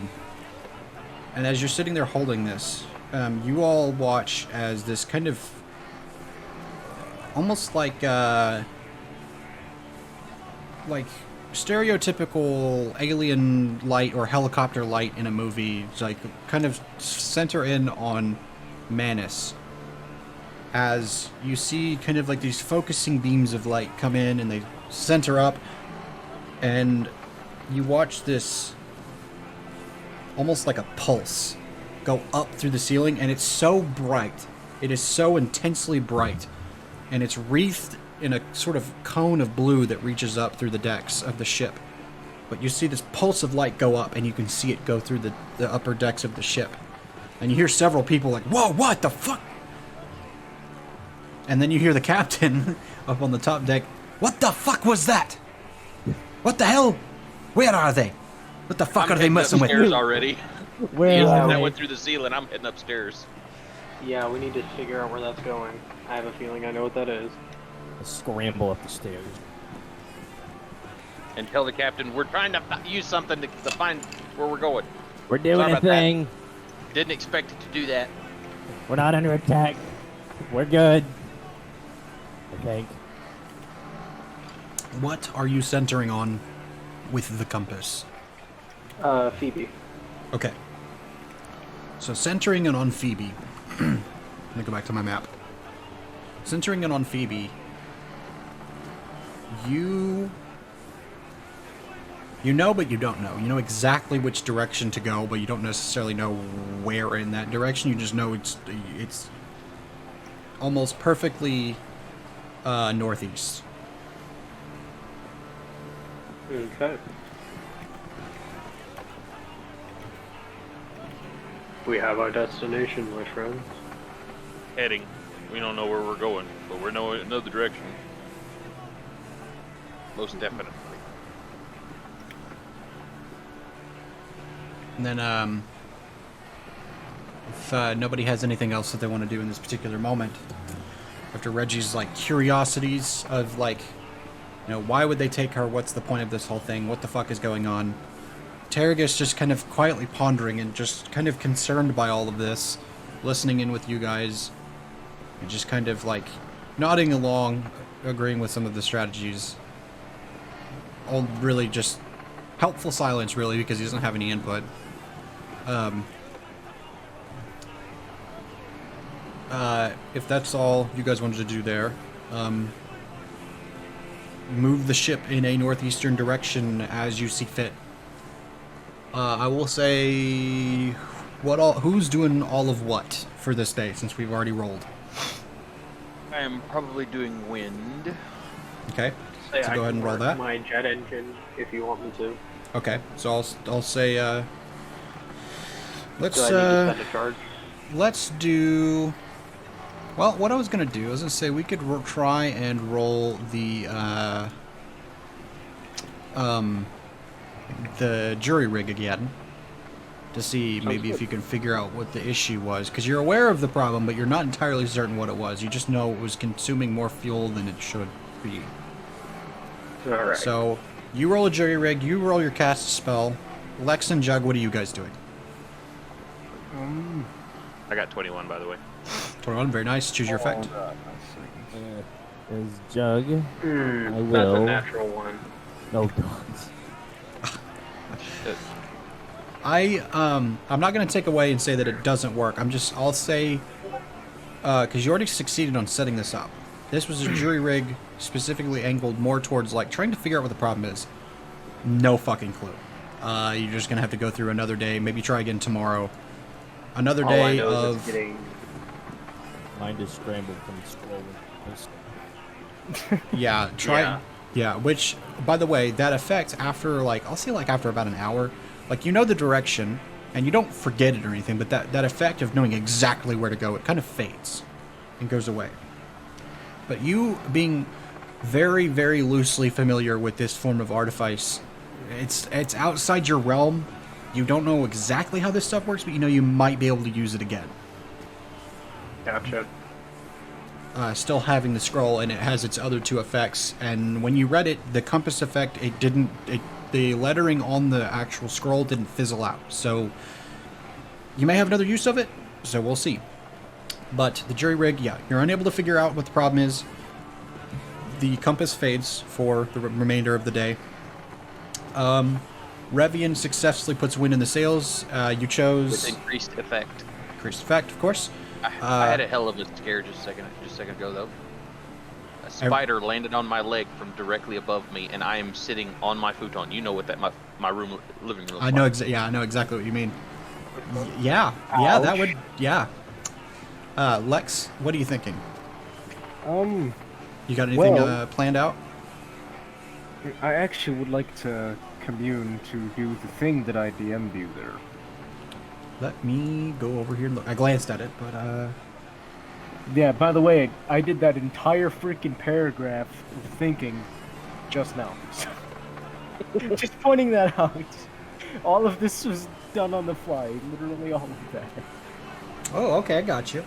And as you're sitting there holding this, you all watch as this kind of almost like stereotypical alien light or helicopter light in a movie, like kind of center in on Manus. As you see kind of like these focusing beams of light come in and they center up, and you watch this almost like a pulse go up through the ceiling, and it's so bright. It is so intensely bright, and it's wreathed in a sort of cone of blue that reaches up through the decks of the ship. But you see this pulse of light go up, and you can see it go through the upper decks of the ship. And you hear several people like, "Whoa, what the fuck?" And then you hear the captain up on the top deck, "What the fuck was that? What the hell? Where are they? What the fuck are they messing with?" Upstairs already. Where are That they? went through the ceiling. I'm heading upstairs. Yeah, we need to figure out where that's going. I have a feeling I know what that is. Scramble up the stairs. And tell the captain we're trying to use something to find where we're going. We're doing Sorry a about that. thing. Didn't expect it to do that. We're not under attack. We're good. I think. What are you centering on with the compass? Phoebe. Okay. So centering it on Phoebe. Let me go back to my map. Centering it on Phoebe, you know, but you don't know. You know exactly which direction to go, but you don't necessarily know where in that direction. You just know it's almost perfectly northeast. Okay. We have our destination, my friends. Heading. We don't know where we're going, but we're in another direction. Most definitely. And then, if nobody has anything else that they want to do in this particular moment, after Reggie's like curiosities of like, you know, why would they take her? What's the point of this whole thing? What the fuck is going on? Terragus just kind of quietly pondering and just kind of concerned by all of this, listening in with you guys, and just kind of like nodding along, agreeing with some of the strategies. All really just helpful silence, really, because he doesn't have any input. If that's all you guys wanted to do there, move the ship in a northeastern direction as you see fit. I will say, who's doing all of what for this day, since we've already rolled? I am probably doing wind. Okay, Say so I go ahead can and roll work that. my jet engine if you want me to. Okay, so I'll say, let's Do I need to send a charge? let's do. Well, what I was gonna do, I was gonna say we could try and roll the the jury rig again to see maybe if good. you can figure out what the issue was, because you're aware of the problem, but you're not entirely certain what it was. You just know it was consuming more fuel than it should be. All right. So you roll a jury rig, you roll your cast spell. Lex and Jug, what are you guys doing? I got 21, by the way. 21, very nice. Choose your effect. Is Jug. I That's a will. natural one. No, God. I'm not gonna take away and say that it doesn't work. I'll say, because you already succeeded on setting this up. This was a jury rig specifically angled more towards like trying to figure out what the problem is. No fucking clue. You're just gonna have to go through another day. Maybe try again tomorrow. Another All I day know is of it's getting. Mind is scrambled from scrolling. yeah. Try Yeah. yeah. Which, by the way, that effect after like I'll say like after about an hour, like you know the direction and you don't forget it or anything, but that effect of knowing exactly where to go, it kind of fades and goes away. But you being very, very loosely familiar with this form of artifice, it's outside your realm. You don't know exactly how this stuff works, but you know you might be able to use it again. Gotcha. Still having the scroll, and it has its other two effects. And when you read it, the compass effect, the lettering on the actual scroll didn't fizzle out. So you may have another use of it. So we'll see. But the jury rig, yeah, you're unable to figure out what the problem is. The compass fades for the remainder of the day. Revian successfully puts wind in the sails. You chose With increased effect. increased effect, of course. I had a hell of a scare just a second ago, though. A spider landed on my leg from directly above me, and I am sitting on my futon. You know what that my living room looks I know like. I know exactly what you mean. Yeah, that would, yeah. Lex, what are you thinking? You got anything well- planned out? I actually would like to commune to do the thing that I DM'd you there. Let me go over here and look. I glanced at it, but Yeah, by the way, I did that entire freaking paragraph of thinking just now. Just pointing that out. All of this was done on the fly. Literally all of that. oh, okay, I got you.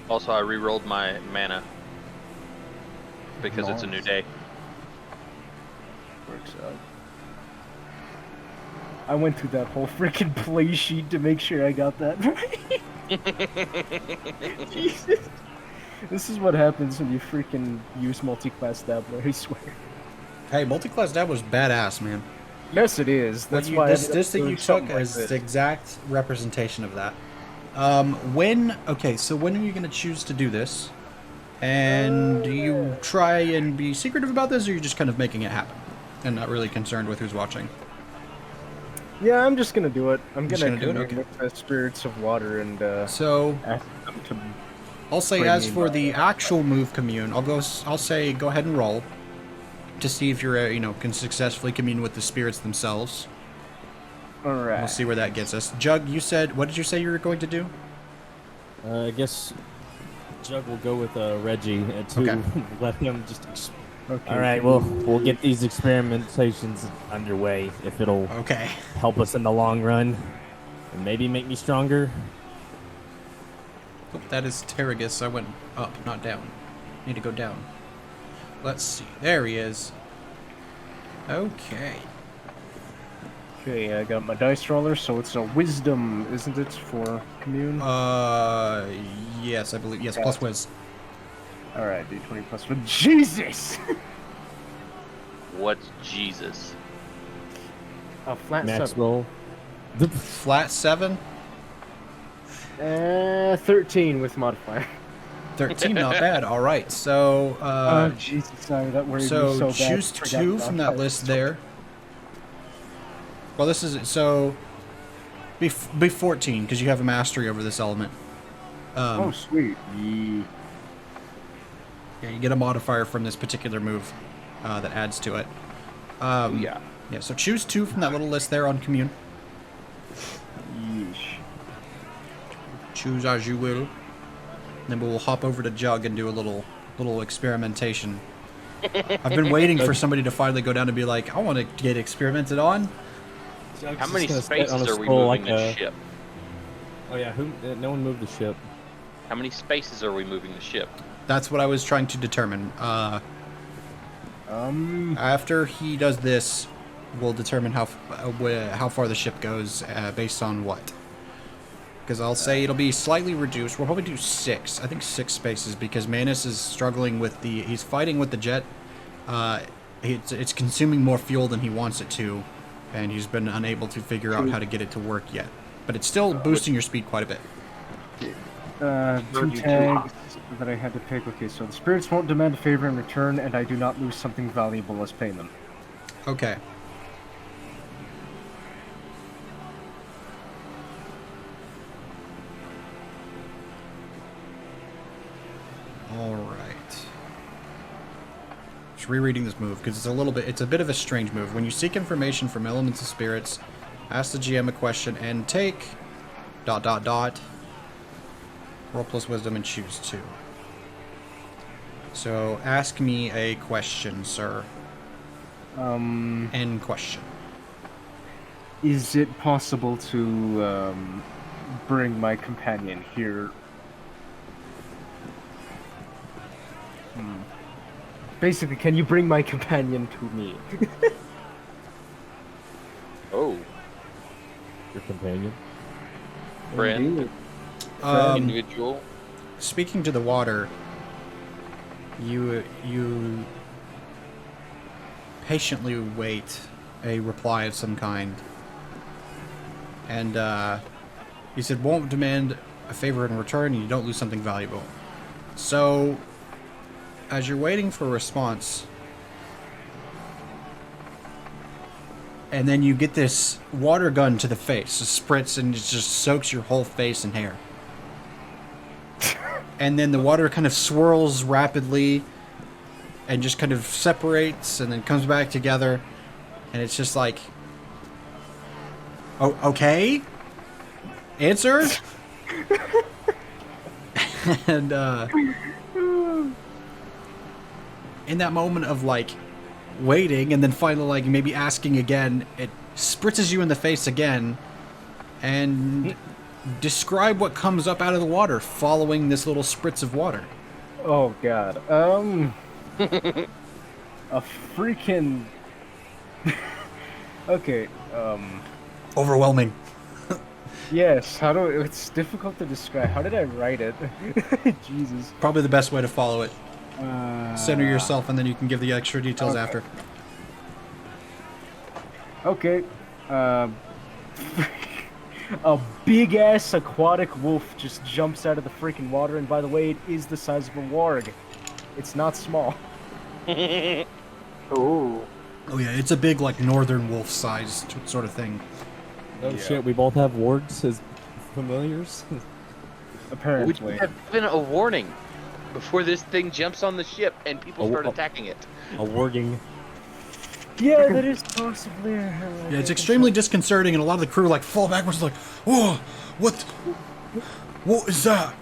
Also, I re-rolled my mana because it's a new Nice. day. Works out. I went through that whole freaking play sheet to make sure I got that right. Jesus. This is what happens when you freaking use multi-class dabbler, I swear. Hey, multi-class dab was badass, man. Yes, it is. That's why this that you took is the exact representation of that. When are you gonna choose to do this? And do you try and be secretive about this, or are you just kind of making it happen and not really concerned with who's watching? Yeah, I'm just gonna do it. I'm Just gonna gonna do it? commune with the spirits of water and So ask them to. I'll say, Bring as me for my- the actual move commune, I'll say go ahead and roll to see if you're can successfully commune with the spirits themselves. All right. We'll see where that gets us. Jug, you said, what did you say you were going to do? I guess Jug will go with Reggie to Okay. let him just. Okay. All right, we'll get these experimentations underway if it'll Okay. help us in the long run and maybe make me stronger. Oh, that is Terragus. I went up, not down. Need to go down. Let's see. There he is. Okay. Okay, I got my dice roller, so it's a wisdom, isn't it, for commune? Yes, I believe. Yes, plus whiz. All right, D20 plus one. Jesus. What's Jesus? A flat Max 7. roll. Flat 7. 13 with modifier. 13, not bad. All right. So, Oh Jesus, sorry, that worried me so so bad. choose Forgot 2 about from that list there. Well, this is so. Be 14 because you have a mastery over this element. Oh, sweet. Yee. Yeah, you get a modifier from this particular move that adds to it. Yeah. Yeah. So choose 2 from that little list there on commune. Yeesh. Choose as you will. Then we'll hop over to Jug and do a little experimentation. I've been waiting for somebody to finally go down and be like, I want to get experimented on. How many spaces are we moving the ship? Oh yeah, no one moved the ship. How many spaces are we moving the ship? That's what I was trying to determine. After he does this, we'll determine how far the ship goes based on what. Because I'll say it'll be slightly reduced. We'll probably do 6. I think 6 spaces because Manus is struggling with he's fighting with the jet. It's consuming more fuel than he wants it to, and he's been unable to figure out how to get it to work yet. But it's still boosting your speed quite a bit. 2 tags that I had to pick. Okay, so the spirits won't demand a favor in return, and I do not lose something valuable as payment. Okay. Alright. Just rereading this move, because it's a bit of a strange move. When you seek information from elements of spirits, ask the GM a question and take ... Roll plus wisdom and choose 2. So, ask me a question, sir. End question. Is it possible to bring my companion here? Basically, can you bring my companion to me? Oh. Your companion? Friend. Individual. Speaking to the water, you patiently wait a reply of some kind. And he said, won't demand a favor in return, and you don't lose something valuable. So, as you're waiting for a response, and then you get this water gun to the face, a spritz, and it just soaks your whole face and hair. And then the water kind of swirls rapidly and just kind of separates and then comes back together. And it's just like, oh, okay? Answer? And in that moment of like waiting and then finally like maybe asking again, it spritzes you in the face again. And describe what comes up out of the water following this little spritz of water. Oh god. A freaking okay, Overwhelming. yes, it's difficult to describe. How did I write it? Jesus. Probably the best way to follow it. Center yourself and then you can give the extra details okay. after. Okay. A big-ass aquatic wolf just jumps out of the freaking water, and by the way, it is the size of a warg. It's not small. Ooh. Oh yeah, it's a big like northern wolf sized sort of thing. Oh shit, we both have wargs as familiars? We Apparently. have given a warning before this thing jumps on the ship and people start attacking it. A warging. Yeah, that is possibly... Yeah, it's extremely disconcerting and a lot of the crew like fall backwards like, whoa, what is that?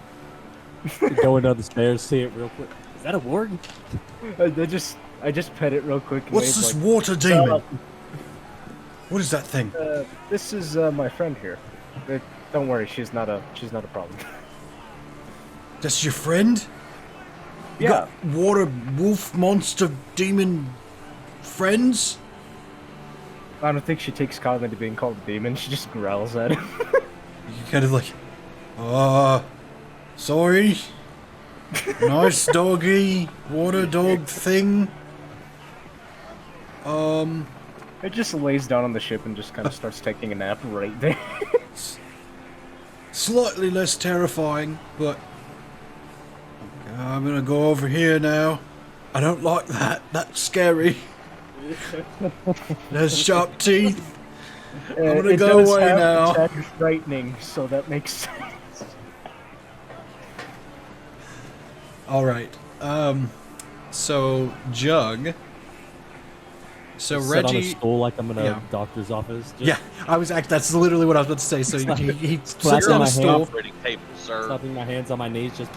Going down the stairs, see it real quick. Is that a warg? I just pet it real quick. And What's this water demon? What is that thing? This is my friend here. Don't worry, she's not a problem. That's your friend? You Yeah. got water wolf monster demon friends? I don't think she takes kindly to being called a demon. She just growls at him. You kind of like, sorry. Nice doggy water dog thing. It just lays down on the ship and just kind of starts taking a nap right there. Slightly less terrifying, but I'm gonna go over here now. I don't like that. That's scary. It has sharp teeth. I'm gonna go away now. Attack frightening, so that makes sense. All right. So Jug. So Sit Reggie. on a stool like I'm in a yeah. doctor's office. Just Yeah, that's literally what I was about to say. So he sits on a stool. Operating table, sir. Slapping my hands on my knees, just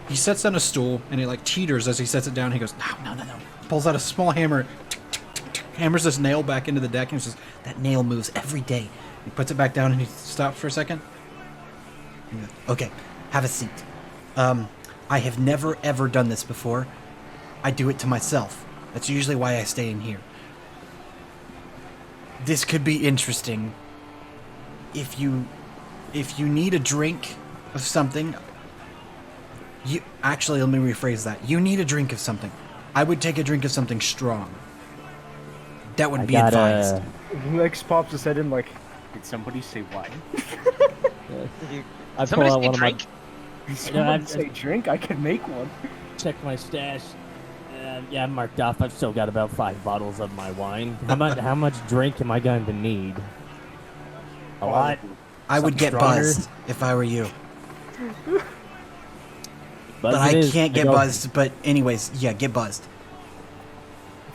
He sets down a stool, and he like teeters as he sets it down. He goes, no. Pulls out a small hammer, hammers this nail back into the deck, and he says, that nail moves every day. He puts it back down, and he stops for a second. He goes, okay, have a seat. I have never, ever done this before. I do it to myself. That's usually why I stay in here. This could be interesting. If you need a drink of something, actually, let me rephrase that. You need a drink of something. I would take a drink of something strong. That would be advised. Lex pops his head in like, did somebody say wine? I pull Somebody out say one of my drink. Did someone say drink? I could make one. check my stash. Yeah, I'm marked off. I've still got about 5 bottles of my wine. How much drink am I going to need? A lot. I would get stronger? buzzed if I were you. But Buzz I it is. can't get go- buzzed. But anyways, yeah, get buzzed.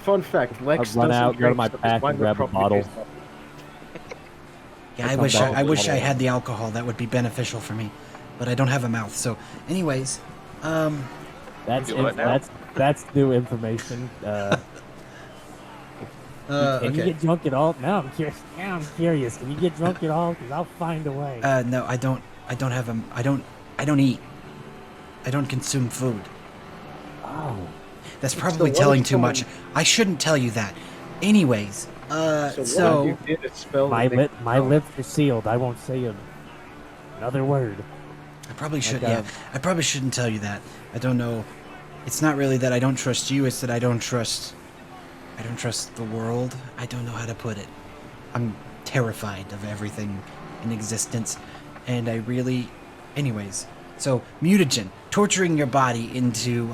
Fun fact, Lex I'll run doesn't out, go to drink, my so his pack wine and would grab a probably bottle. taste awful. Yeah, I'll I come wish back I with wish a I bottle. had the alcohol. That would be beneficial for me. But I don't have a mouth. So, anyways, That's Do what now? that's new information. Can you okay. get drunk at all? No, I'm curious. Now I'm curious. Can you get drunk at all? Because I'll find a way. No, I don't have a. I don't eat. I don't consume food. Oh, That's probably what telling if too much. someone- I shouldn't tell you that. Anyways, So what so if you did a spell my that makes my lips are sealed. I won't say another word. I probably should. Okay. Yeah, I probably shouldn't tell you that. I don't know. It's not really that I don't trust you. It's that I don't trust the world. I don't know how to put it. I'm terrified of everything in existence, and I really. Anyways, so mutagen, torturing your body into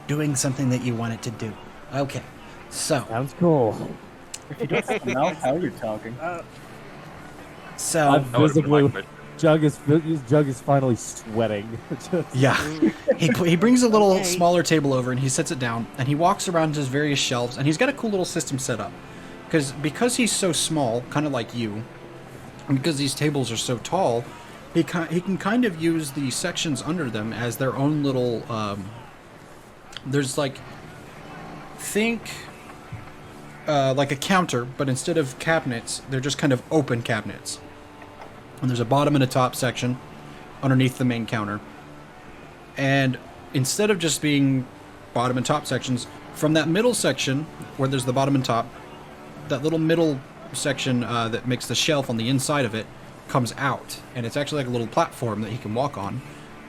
doing something that you want it to do. Okay, so Sounds cool. If you don't have a mouth, how are you talking? so I've That would've been my visibly question. Jug is finally sweating. Just- yeah, he brings a little smaller table over and he sets it down and he walks around his various shelves and he's got a cool little system set up because he's so small, kind of like you, and because these tables are so tall, he can kind of use the sections under them as their own little. There's like like a counter, but instead of cabinets, they're just kind of open cabinets. And there's a bottom and a top section underneath the main counter. And instead of just being bottom and top sections, from that middle section, where there's the bottom and top, that little middle section that makes the shelf on the inside of it comes out. And it's actually like a little platform that he can walk on.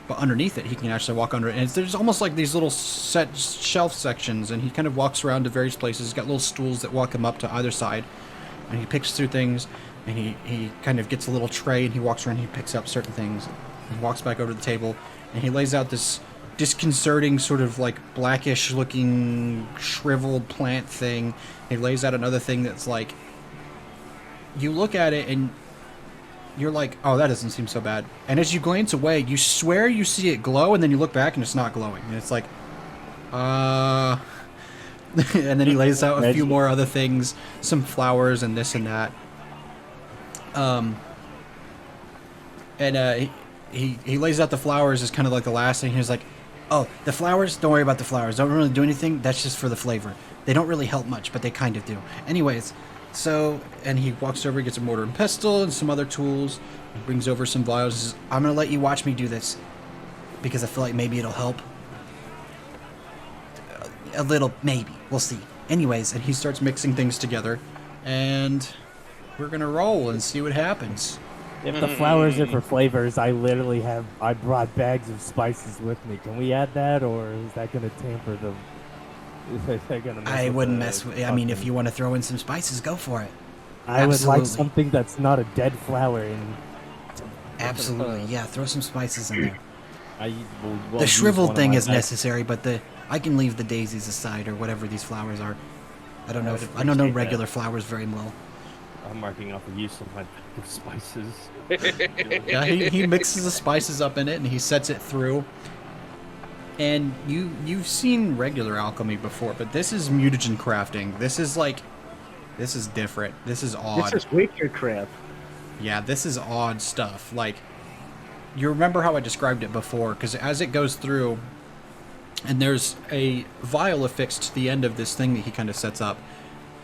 But underneath it, he can actually walk under it. And there's almost like these little set shelf sections, and he kind of walks around to various places. He's got little stools that walk him up to either side. And he picks through things, and he kind of gets a little tray, and he walks around and he picks up certain things. And walks back over to the table, and he lays out this disconcerting sort of like blackish looking shriveled plant thing. He lays out another thing that's like, you look at it and you're like, oh, that doesn't seem so bad. And as you glance away, you swear you see it glow, and then you look back and it's not glowing. And it's like, and then he lays out a few more other things, some flowers and this and that. He lays out the flowers as kind of like the last thing. He's like, oh, the flowers, don't worry about the flowers. Don't really do anything. That's just for the flavor. They don't really help much, but they kind of do. Anyways, so, and he walks over, gets a mortar and pestle and some other tools. He brings over some vials. He says, I'm going to let you watch me do this because I feel like maybe it'll help. A little, maybe. We'll see. Anyways, and he starts mixing things together, and we're going to roll and see what happens. If the flowers are for flavors, I brought bags of spices with me. Can we add that, or is that going to tamper the? Is that gonna mess I with wouldn't the mess with. I mean, if fucking- you want to throw in some spices, go for it. I would like Absolutely. something that's not a dead flower in. Absolutely, yeah. Throw some spices in there. Will The use shriveled one of thing my is bags. necessary, but I can leave the daisies aside or whatever these flowers are. I don't know. would I don't know appreciate regular flowers very well. I'm marking off the use of my bag of spices. Yeah, he mixes the spices up in it and he sets it through. And you've seen regular alchemy before, but this is mutagen crafting. This is different. This is odd. This is wicked crap. Yeah, this is odd stuff. Like, you remember how I described it before, because as it goes through, and there's a vial affixed to the end of this thing that he kind of sets up,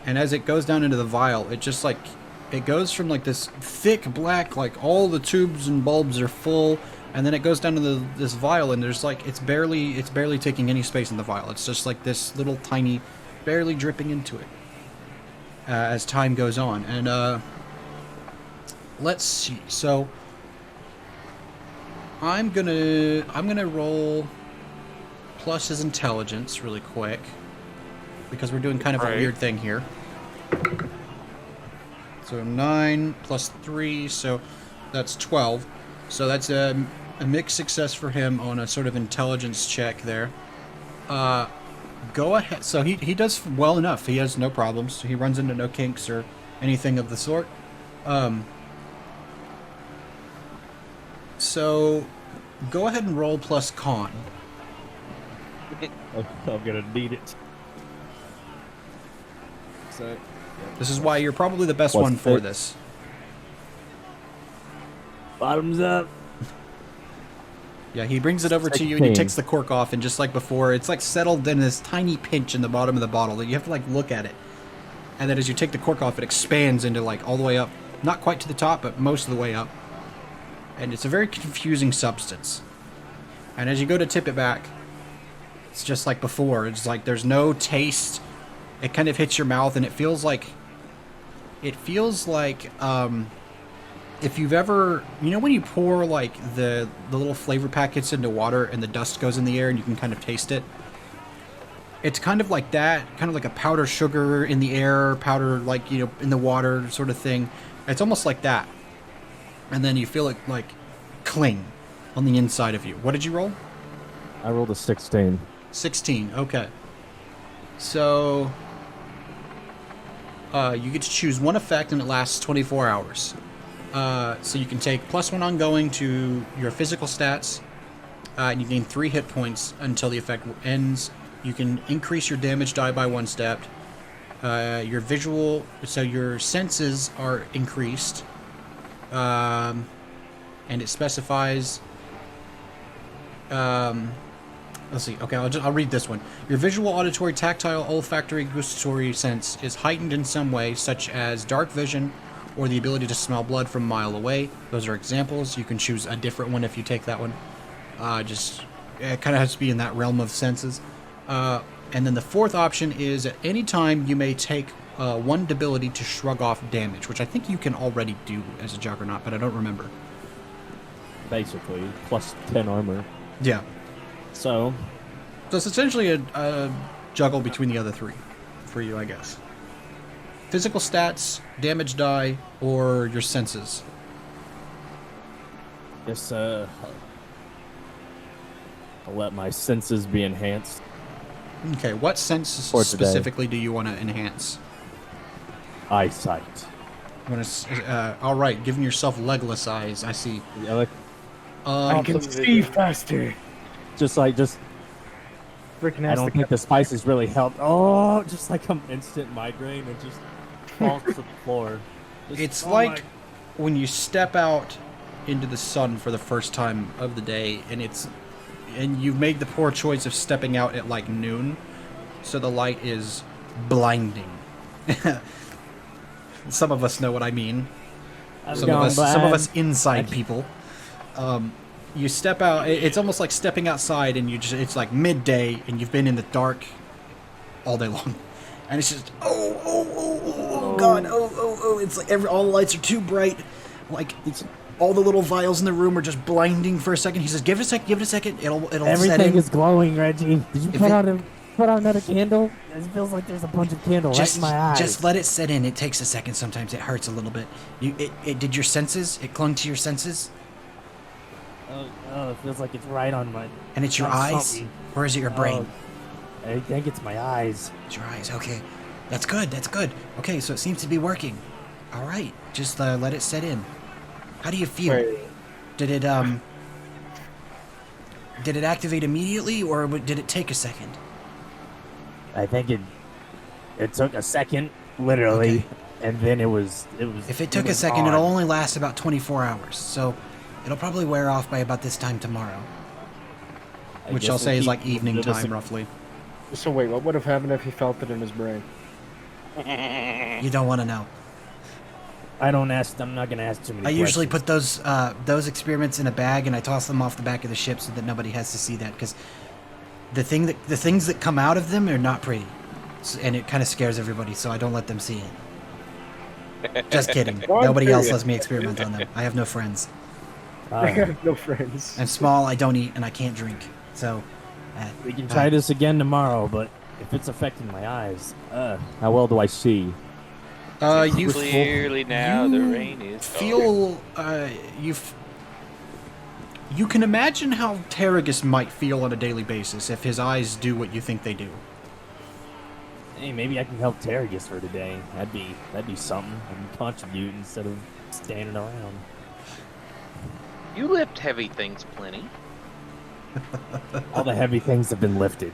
and as it goes down into the vial, it just like, it goes from like this thick black, like all the tubes and bulbs are full, and then it goes down to this vial, and there's like, it's barely taking any space in the vial. It's just like this little tiny, barely dripping into it as time goes on. And let's see. So I'm gonna roll plus his intelligence really quick, because we're doing kind of a weird thing here. So 9 plus 3, so that's 12. So that's a mixed success for him on a sort of intelligence check there. Go ahead. So he does well enough. He has no problems. He runs into no kinks or anything of the sort. So go ahead and roll plus con. I'm gonna need it. So, This is why you're probably the best one for this. Bottoms up. Yeah, he brings it over to you and he takes the cork off, and just like before, it's like settled in this tiny pinch in the bottom of the bottle that you have to like look at it. And then as you take the cork off, it expands into like all the way up. Not quite to the top, but most of the way up. And it's a very confusing substance. And as you go to tip it back, it's just like before. It's like there's no taste. It kind of hits your mouth, and it feels like if you've ever, you know, when you pour like the little flavor packets into water and the dust goes in the air and you can kind of taste it. It's kind of like that, kind of like a powder sugar in the air, powder like, you know, in the water sort of thing. It's almost like that. And then you feel it like cling on the inside of you. What did you roll? I rolled a 16. 16, okay. So you get to choose one effect, and it lasts 24 hours. So you can take +1 ongoing to your physical stats, and you gain 3 hit points until the effect ends. You can increase your damage die by 1 step. Your visual, so your senses are increased, and it specifies. Let's see. Okay, I'll read this one. Your visual, auditory, tactile, olfactory, gustatory sense is heightened in some way, such as dark vision or the ability to smell blood from a mile away. Those are examples. You can choose a different one if you take that one. It kind of has to be in that realm of senses. And then the fourth option is at any time you may take 1 debility to shrug off damage, which I think you can already do as a Juggernaut, but I don't remember. Basically, plus 10 armor. Yeah. So it's essentially a juggle between the other 3 for you, I guess. Physical stats, damage die, or your senses. Yes, I'll let my senses be enhanced. Okay, what senses For specifically do you want to enhance? Eyesight. All right, giving yourself Legolas eyes. I see. Yeah, like, I can see faster. just Freaking I don't think the spices really helped. Oh, just like an instant migraine and just falls to the floor. It's like when you step out into the sun for the first time of the day, and you've made the poor choice of stepping out at like noon, so the light is blinding. Some of us know what I mean. Some of us inside people. You step out. It's almost like stepping outside, and it's like midday, and you've been in the dark all day long, and it's just oh god, it's like all the lights are too bright, like all the little vials in the room are just blinding for a second. He says, "Give it a second. It'll everything set in." is glowing, Reggie. Did you put out another candle? It feels like there's a bunch of candles right in my eyes. Just let it set in. It takes a second. Sometimes it hurts a little bit. It did your senses? It clung to your senses? Oh, it feels like it's right on my... And it's your eyes? Something. Or is it your brain? I think it's my eyes. It's your eyes, okay. That's good. Okay, so it seems to be working. All right, just let it set in. How do you feel? Right. Did it activate immediately, or did it take a second? I think it took a second, literally, Okay. and then it was. If it took a second, it'll only last about 24 hours. So It'll probably wear off by about this time tomorrow. I Which guess I'll we'll say is keep like evening moving to time, the- roughly. So wait, what would have happened if he felt it in his brain? You don't want to know. I don't ask. I'm not gonna ask too many. I usually put questions. those experiments in a bag and I toss them off the back of the ship so that nobody has to see that, because the things that come out of them are not pretty, and it kind of scares everybody. So I don't let them see it. Just kidding. Well, I'm Nobody else curious. lets me experiment on them. I have no friends. I Uh, have no friends. I'm small. I don't eat, and I can't drink. So we can try this again tomorrow, but if it's affecting my eyes, how well do I see? you Clearly now the rain is feel you can imagine how Terragus might feel on a daily basis if his eyes do what you think they do. Hey, maybe I can help Terragus for today. That'd be something. I can contribute instead of standing around. You lift heavy things plenty. All the heavy things have been lifted.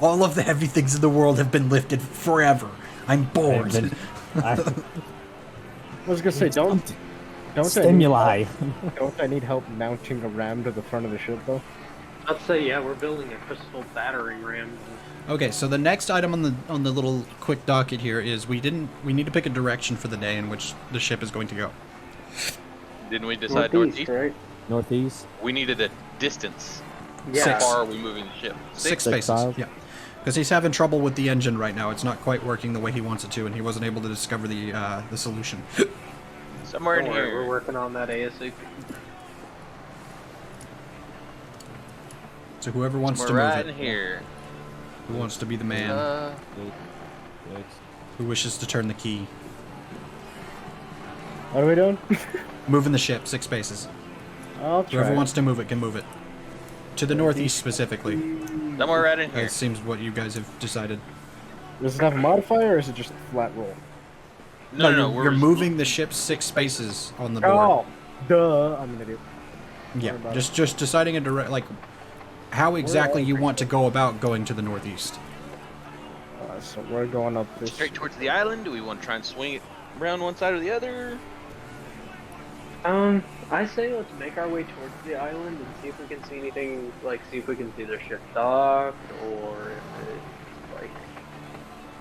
All of the heavy things in the world have been lifted forever. I'm bored. I, I was gonna say, don't stimuli. Don't I need help mounting a ram to the front of the ship though? I'd say yeah, we're building a crystal battering ram. Okay, so the next item on the little quick docket here is we need to pick a direction for the day in which the ship is going to go. Didn't we decide northeast? right? Northeast. We needed a distance. Yeah. How far are we moving the ship? Six Six spaces. miles? Yeah. Because he's having trouble with the engine right now. It's not quite working the way he wants it to, and he wasn't able to discover the solution. Somewhere in Don't worry, here. we're working on that ASAP. So whoever wants to Somewhere move right it, in here. who wants to be the man, who wishes to turn the key. What are we doing? Moving the ship, 6 spaces. I'll try. Whoever wants to move it can move it. To the northeast specifically. Somewhere right in here. It seems what you guys have decided. Does it have a modifier or is it just a flat roll? No, you're moving the ship 6 spaces on the board. Oh, duh! I'm an idiot. Yeah, about just deciding a direct, like, how exactly you want to go about going to the northeast. So we're going up this. Straight towards the island? Do we want to try and swing it around one side or the other? I say let's make our way towards the island and see if we can see anything, like see if we can see their ship docked or if it's like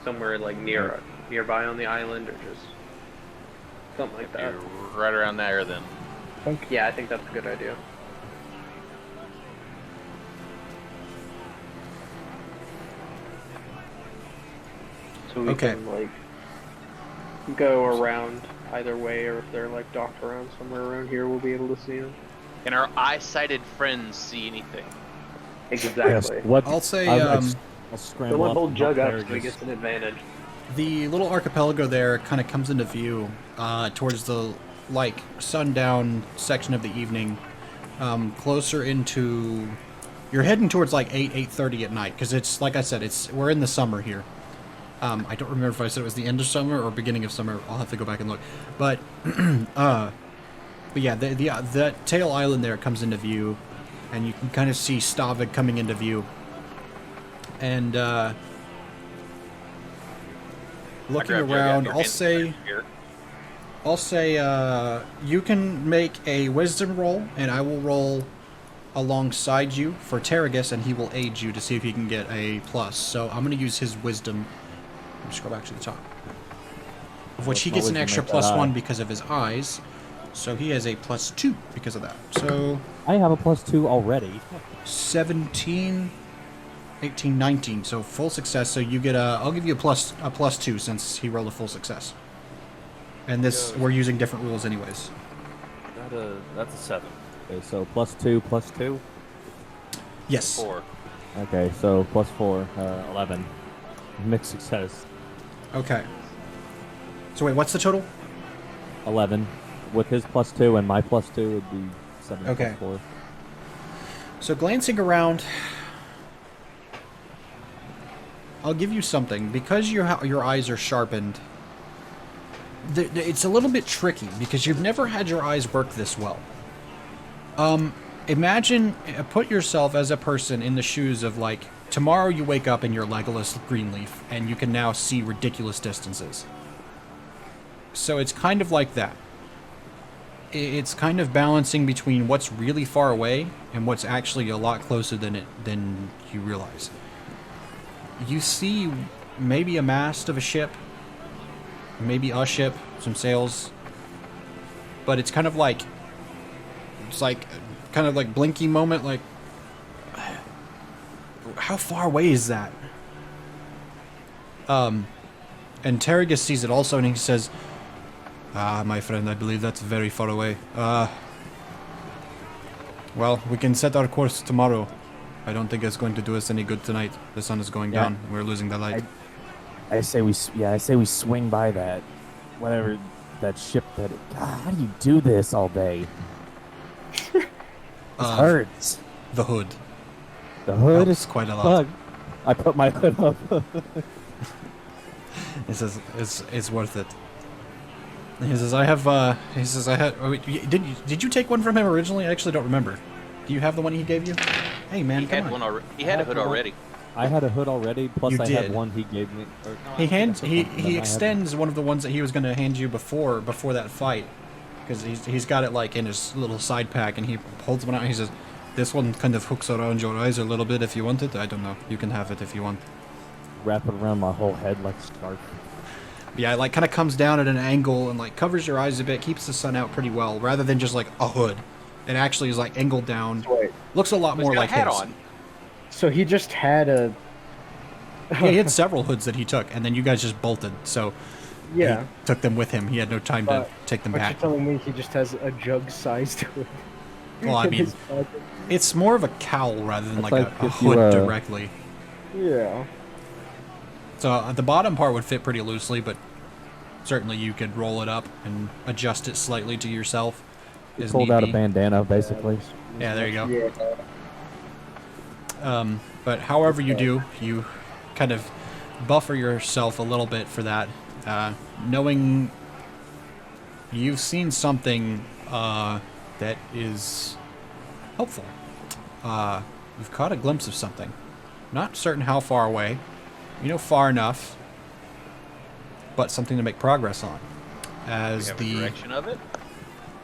somewhere like nearby on the island or just something like that. You're right around there then. Yeah, I think that's a good idea. So we Okay. can like go around either way, or if they're like docked around somewhere around here, we'll be able to see them. Can our eye-sighted friends see anything? Exactly. What? I'll say, I'll So scramble we'll up hold and Jug help up so he Terragus. gets an advantage. the little archipelago there kind of comes into view towards the, like, sundown section of the evening, closer into... You're heading towards, like, 8:30 at night, because it's, like I said, we're in the summer here. I don't remember if I said it was the end of summer or beginning of summer. I'll have to go back and look. But yeah, the tail island there comes into view, and you can kind of see Stavik coming into view. And looking I grabbed Jug around, out I'll here. say you can make a wisdom roll, and I will roll alongside you for Terragus, and he will aid you to see if he can get a plus. So I'm going to use his wisdom. Let me scroll back to the top. Of which he Well, gets an wisdom extra makes that +1 eye. because of his eyes. So he has a +2 because of that. So I have a +2 already. 17, 18, 19. So full success. So you get I'll give you a +2 since he rolled a full success. And this, we're using different rules anyways. That's a 7. Okay, so +2, +2. Yes. 4. Okay, so +4, 11. Mixed success. Okay. So wait, what's the total? 11. With his +2 and my +2 would be 7 Okay. +4. So glancing around, I'll give you something. Because your eyes are sharpened, it's a little bit tricky because you've never had your eyes work this well. Imagine, put yourself as a person in the shoes of, like, tomorrow you wake up and you're Legolas Greenleaf, and you can now see ridiculous distances. So it's kind of like that. it's kind of balancing between what's really far away and what's actually a lot closer than you realize. You see maybe a mast of a ship, maybe a ship, some sails, but it's kind of like blinking moment, like how far away is that? And Terragus sees it also, and he says, "Ah, my friend, I believe that's very far away. Well, we can set our course tomorrow. I don't think it's going to do us any good tonight. The sun is going down. We're losing the light." I say we swing by that, whatever that ship that. God, how do you do this all day? It hurts. The hood. The hood Helps is quite a lot. Fuck. I put my hood up. He says it's worth it. He says I have. He says I had. Oh, wait, did you take one from him originally? I actually don't remember. Do you have the one he gave you? Hey man, He come had on. one already. He had a hood already. I had a hood already. Plus, You I did. had one he gave me. Or, no, I He think I took one from him. he I had- extends one of the ones that he was going to hand you before that fight, because he's got it like in his little side pack, and he holds one out and he says, "This one kind of hooks around your eyes a little bit if you want it. I don't know. You can have it if you want." Wrap it around my whole head like a scarf. Yeah, it like kind of comes down at an angle and like covers your eyes a bit, keeps the sun out pretty well, rather than just like a hood. It actually is like angled down. Wait, Looks a lot He's more got like a hat his. on. so he just had a... Yeah, he had several hoods that he took, and then you guys just bolted. So Yeah, he took them with him. He had no time to But- take them but you're back. telling me he just has a jug-sized hood? Well, I in mean, his pocket? it's more of a cowl rather than That's like like a if you, hood directly. Yeah. So the bottom part would fit pretty loosely, but certainly you could roll it up and adjust it slightly to yourself. as Pulled need out a be. bandana, basically. Yeah, there you go. Yeah. But however you do, you kind of buffer yourself a little bit for that, knowing you've seen something that is helpful. You've caught a glimpse of something. Not certain how far away. You know far enough, but something to make progress on. We As have a the direction of it.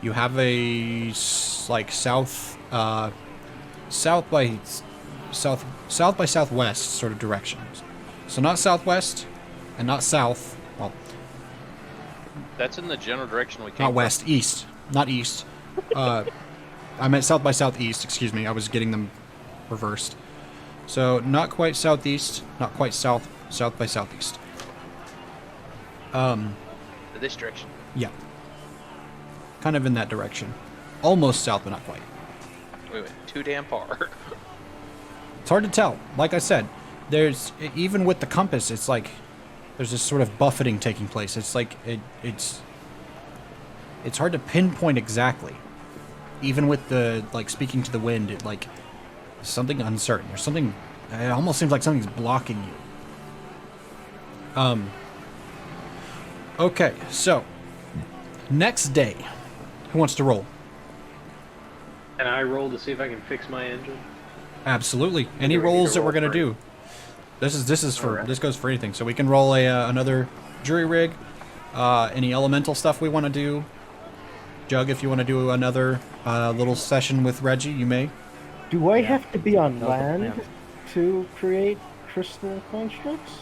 you have a like south by southwest sort of directions. So not southwest and not south. Well, That's in the general direction we came not from. west, east, not east. I meant south by southeast. Excuse me, I was getting them reversed. So not quite southeast, not quite south. South by southeast. This direction. Yeah. Kind of in that direction. Almost south, but not quite. We went too damn far. It's hard to tell. Like I said, there's even with the compass, it's like there's this sort of buffeting taking place. It's like it's hard to pinpoint exactly. Even with the like speaking to the wind, it like something uncertain. There's something. It almost seems like something's blocking you. Okay, so next day, who wants to roll? And I roll to see if I can fix my engine. Absolutely. Any Do we need rolls to that we're roll gonna for it? do. This is for Alright. this goes for anything. So we can roll a another jury rig. Any elemental stuff we want to do. Jug, if you want to do another little session with Reggie, you may. Do I have to be on That was the land plan. to create crystal constructs?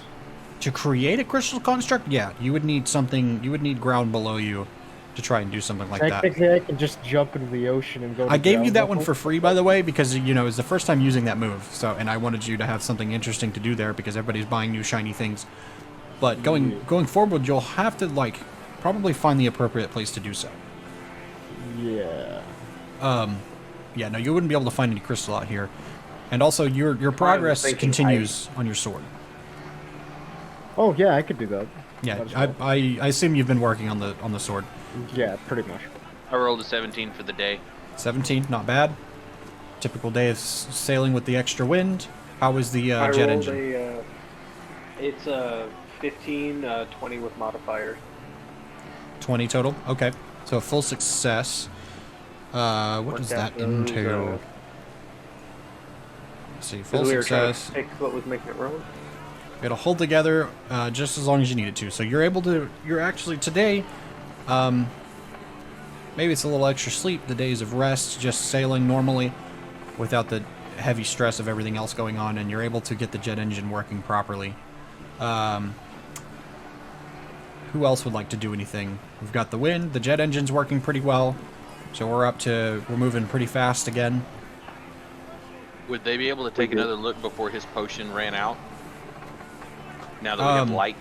To create a crystal construct, yeah, you would need something. You would need ground below you to try and do something like that. Technically, I can just jump into the ocean and go. I to gave you ground that one level. for free, by the way, because you know it was the first time using that move. So, and I wanted you to have something interesting to do there because everybody's buying new shiny things. But going forward, you'll have to like probably find the appropriate place to do so. Yeah. Yeah, no, you wouldn't be able to find any crystal out here. And also, your progress thinking continues on your sword. Oh yeah, I could do that. Yeah, Might as well. I assume you've been working on the sword. Yeah, pretty much. I rolled a 17 for the day. 17, not bad. Typical day of sailing with the extra wind. How was the I jet rolled engine? It's a 15, 20 with modifiers. 20 total. Okay, so a full success. What does that entail? Let's see, full Because we were trying to success. fix what was making it wrong. It'll hold together just as long as you need it to. So you're able to. You're actually today. maybe it's a little extra sleep, the days of rest, just sailing normally without the heavy stress of everything else going on, and you're able to get the jet engine working properly. Who else would like to do anything? We've got the wind, the jet engine's working pretty well, so we're moving pretty fast again. Would they be able to take another look before his potion ran out? Now that we have light?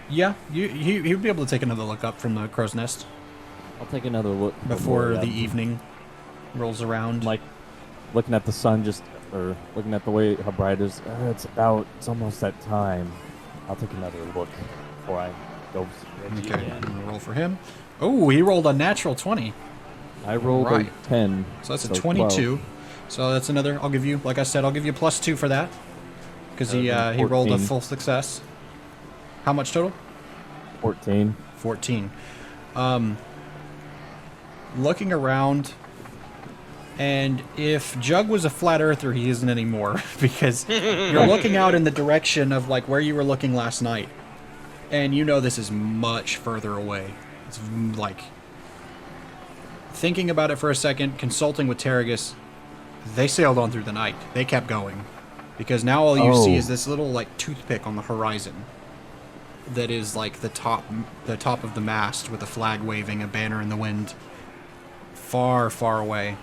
Yeah, he would be able to take another look up from the crow's nest I'll take another look before the evening rolls around. Like looking at the sun, or looking at the way how bright it is. It's almost that time. I'll take another look before I go. Okay, I'm gonna roll for him. Oh, he rolled a natural 20. I rolled a 10. So that's a 22. 12. So that's another. I'll give you, like I said, I'll give you +2 for that because he rolled a full success. How much total? 14. 14. Looking around, and if Jug was a flat earther, he isn't anymore because you're looking out in the direction of like where you were looking last night, and you know this is much further away. It's like thinking about it for a second, consulting with Terragus, they sailed on through the night. They kept going because now all you see is this little like toothpick on the horizon. That is like the top of the mast with a flag waving, a banner in the wind. Far, far away.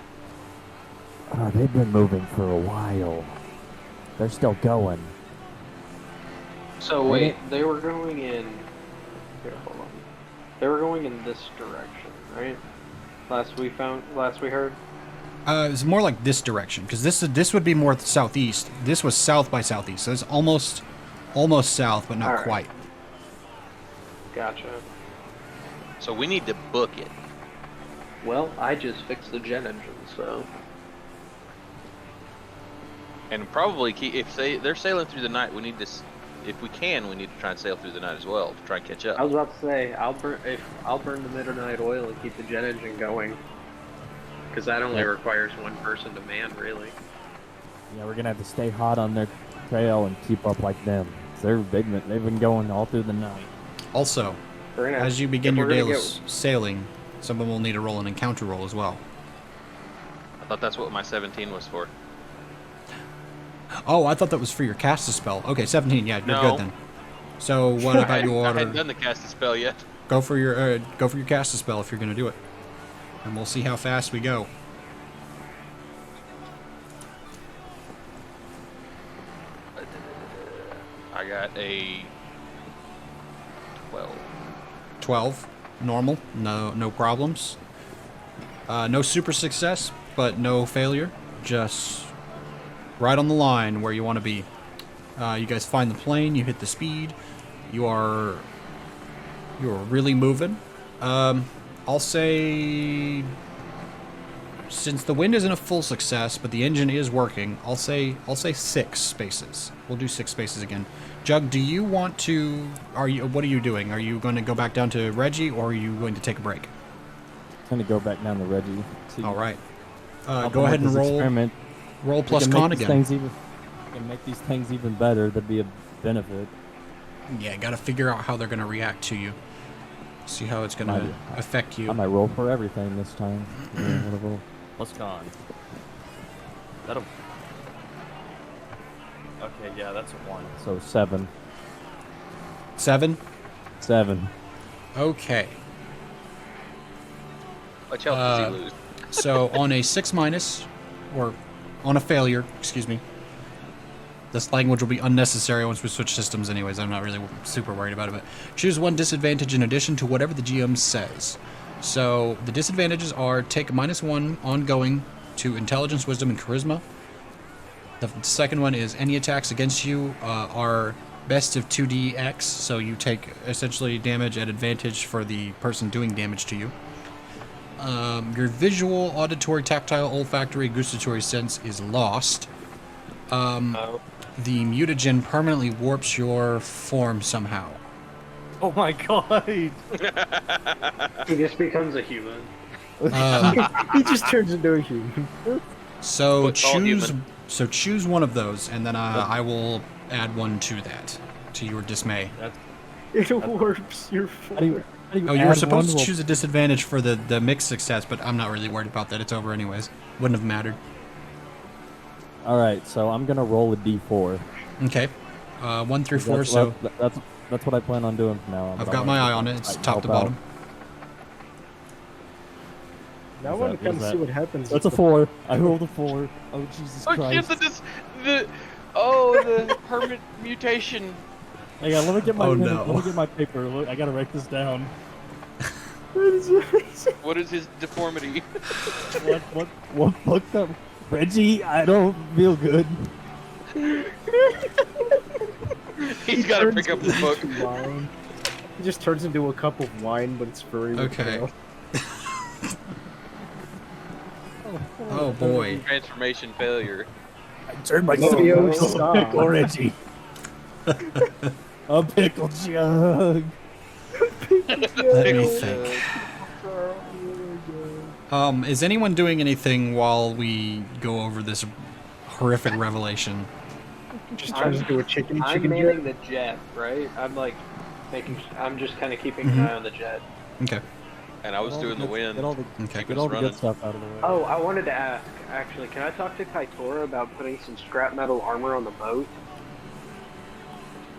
They've been moving for a while. They're still going. So wait, they were going in... Here, hold on. They were going in this direction, right? Last we heard? It's more like this direction, because this would be more southeast. This was south by southeast, so it's almost south, but not quite. Gotcha. So we need to book it. Well, I just fixed the jet engine, so... And probably, if they're sailing through the night, we need to, if we can, we need to try and sail through the night as well to try and catch up. I was about to say, I'll burn the midnight oil and keep the jet engine going. Because that only requires one person to man, really. Yeah, we're gonna have to stay hot on their trail and keep up like them. They've been going all through the night. Also, as you begin your days sailing, someone will need to roll an encounter roll as well. I thought that's what my 17 was for. Oh, I thought that was for your cast a spell. Okay, 17. Yeah, you're good then. So what about your order? I hadn't done the cast a spell yet. Go for your cast a spell if you're gonna do it, and we'll see how fast we go. I got a 12. 12, normal, no problems. No super success, but no failure. Just right on the line where you want to be. You guys find the plane, you hit the speed, you're really moving. I'll say, since the wind isn't a full success, but the engine is working, I'll say 6 spaces. We'll do 6 spaces again. Jug, do you want to? What are you doing? Are you going to go back down to Reggie, or are you going to take a break? I'm going to go back down to Reggie. All right. Go ahead and roll. Experiment. Roll plus con again. Can make these things even better. That'd be a benefit. Yeah, got to figure out how they're going to react to you. See how it's going to affect you. I might roll for everything this time. Roll plus con. That'll. Okay, yeah, that's a 1. So 7. 7? 7. Okay. What health does he lose? So on a 6-, or on a failure, excuse me. This language will be unnecessary once we switch systems anyways. I'm not really super worried about it, but choose 1 disadvantage in addition to whatever the GM says. So the disadvantages are take -1 ongoing to intelligence, wisdom, and charisma. The second one is any attacks against you are best of 2dx, so you take essentially damage at advantage for the person doing damage to you. Your visual, auditory, tactile, olfactory, gustatory sense is lost. The mutagen permanently warps your form somehow. Oh my god! He just becomes a human. He just turns into a human. So choose one of those, and then I will add 1 to that, to your dismay. It warps your form. Oh, you were supposed to choose a disadvantage for the mixed success, but I'm not really worried about that. It's over anyways. Wouldn't have mattered. All right, so I'm gonna roll a d4. Okay. 1 through 4, That's so that's what I plan on doing from now on. I've got my eye on it. It's top to bottom. Now I want to kind of see what happens. That's a 4. I rolled a 4. Oh, Jesus Oh, Christ. the permanent mutation. Hang on, let me get my Oh, pen, no. let me get my paper. Look, I gotta write this down. What is his deformity? What fucked up? Reggie, I don't feel good. He's got to pick up the book. Wine. He just turns into a cup of wine, but it's furry. with Okay. tail. Oh boy. Transformation failure. I turned my Video soul stop. pickle Reggie. A pickle jug. Let me think. Is anyone doing anything while we go over this horrific revelation? Just turns into a chicken. I'm Chicken manning jet. the jet, right? I'm like I'm just kind of keeping an eye on the jet. Okay. And I was doing the wind. Get all the, Okay. get all the good stuff out of the way. Oh, I wanted to ask, actually, can I talk to Kaitora about putting some scrap metal armor on the boat?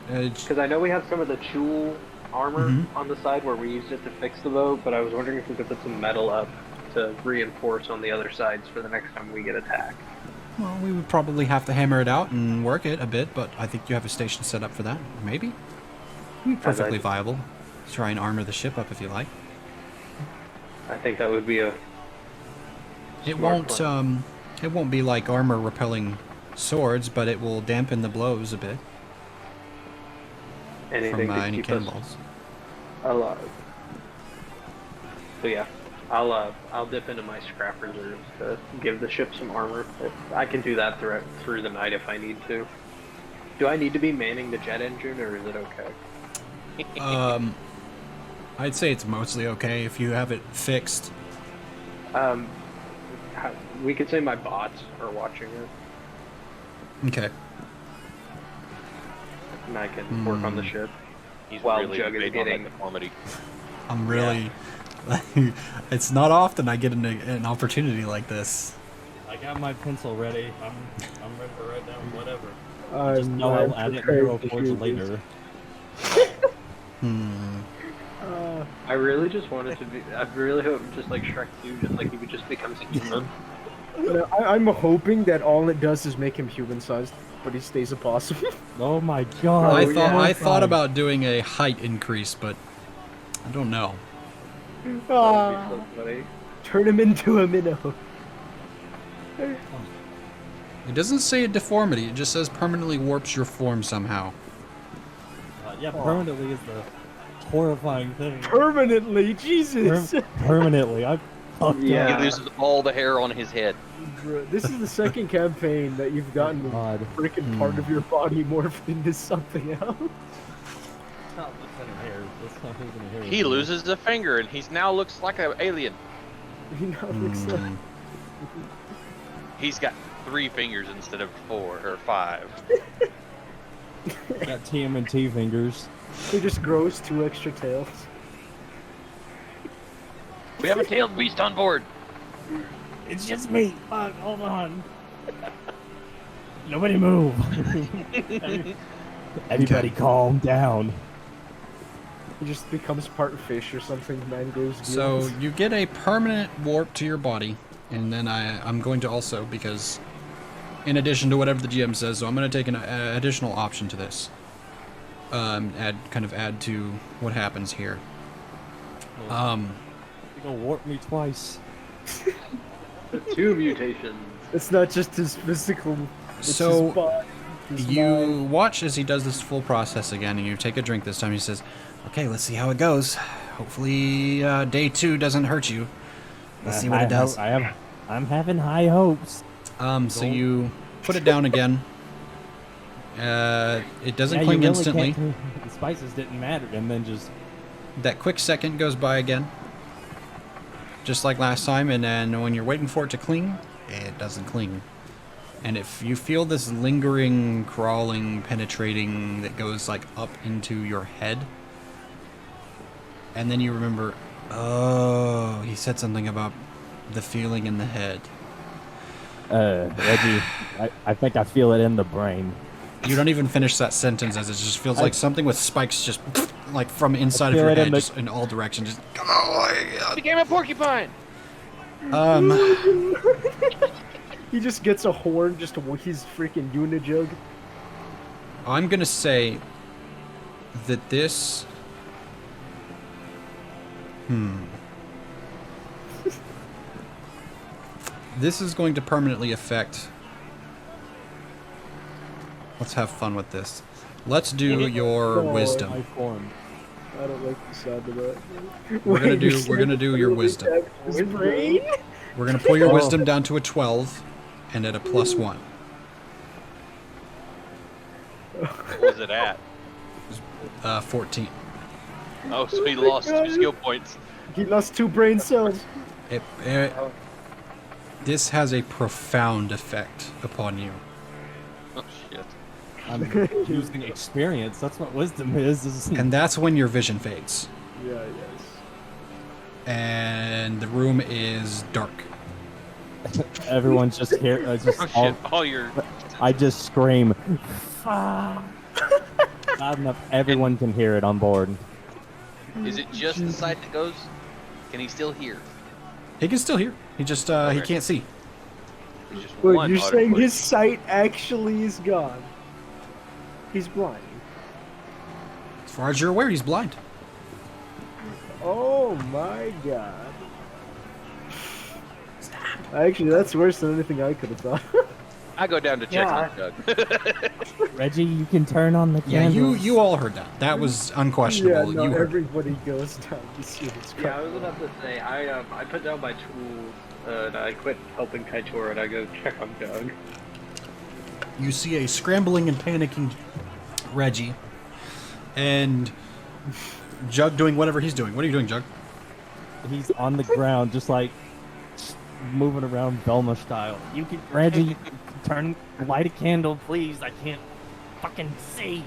Because I know we have some of the Chul armor on the side where we used it to fix the boat, but I was wondering if we could put some metal up to reinforce on the other sides for the next time we get attacked. Well, we would probably have to hammer it out and work it a bit, but I think you have a station set up for that. Maybe. Perfectly viable. Try and armor the ship up if you like. I think that would be a It smart won't it won't be like armor repelling swords, but it will dampen the blows a bit anything from to any keep us cannonballs. alive. So yeah, I'll dip into my scrap reserves to give the ship some armor. I can do that through the night if I need to. Do I need to be manning the jet engine, or is it okay? I'd say it's mostly okay if you have it fixed. We could say my bots are watching it, Okay. and I can work on the ship. He's While really Jug is big on that getting- deformity. I'm really it's not often I get an opportunity like this. I got my pencil ready. I'm ready to write down whatever. Just I'm know not I'll add it in prepared Hero to Forge hear later. I really just wanted to be. I really hope, just like Shrek 2, just like he just becomes a human. No, I'm hoping that all it does is make him human-sized, but he stays a possum. Oh my god. I thought about doing a height increase, but I don't know. That would be so funny. Turn him into a minnow. It doesn't say a deformity, it just says permanently warps your form somehow. Yeah, permanently is the horrifying thing. Permanently, Jesus. Permanently. I fucked Yeah. up. He loses all the hair on his head. Bro, this is the second campaign that you've gotten God. a freaking part of your body morphed into something else. Not even a hair. That's not even a hair. He loses a finger, and he's now looks like an alien. He now looks like He's got 3 fingers instead of 4 or 5. Got TMNT fingers. he just grows 2 extra tails. We have a tailed beast on board. It's just me. Fuck, hold on. Nobody move. Everybody calm down. He just becomes part fish or something. Mangoes. So you get a permanent warp to your body, and then I'm going to also, because in addition to whatever the GM says, so I'm going to take an additional option to this. Add to what happens here. You're gonna warp me twice. 2 mutations. It's not just his physical. It's So, his body, his You mind. watch as he does this full process again, and you take a drink this time. He says, "Okay, let's see how it goes. Hopefully, day 2 doesn't hurt you. Let's see what it does." I'm having high hopes. So you put it down again. It doesn't Yeah, cling you really instantly. can't- The spices didn't matter, and then just That quick second goes by again, just like last time, and then when you're waiting for it to cling, it doesn't cling. And if you feel this lingering, crawling, penetrating that goes like up into your head, and then you remember, oh, he said something about the feeling in the head. Reggie, I think I feel it in the brain. You don't even finish that sentence as it just feels like something with spikes just like from inside of feel your it in head, the- just in all directions. Just, oh my God. Became a porcupine. He just gets a horn, he's freaking Unijug. I'm gonna say that this. This is going to permanently affect. Let's have fun with this. Let's do your wisdom. My form. I don't like the sound of that. We're gonna do your wisdom. His brain? We're gonna pull your wisdom down to a 12, and at a +1. What was it at? 14. Oh, so he lost 2 skill points. He lost 2 brain cells. This has a profound effect upon you. Oh shit. I'm using experience. That's what wisdom is. And that's when your vision fades. Yeah, yes. And the room is dark. Everyone's just here. Oh shit! All your I just scream. Fuck. Loud enough, everyone can hear it on board. is it just the sight that goes? Can he still hear? He can still hear. He just he Okay. can't see. There's just Wait, one you're saying auto-click. his sight actually is gone? He's blind. As far as you're aware, he's blind. Oh my god. Actually, that's worse than anything I could have thought. I go down to check on Doug. Reggie, you can turn on the Yeah, candles. you all heard that. That was unquestionable. yeah, no, You heard. everybody goes down to see what's going Yeah, I was about to say, I put down my tools, and I quit helping Kaitor, and I go check on Doug. You see a scrambling and panicking Reggie, and Jug doing whatever he's doing. What are you doing, Jug? He's on the ground, just like moving around Velma style. You can, Reggie, light a candle, please. I can't fucking see.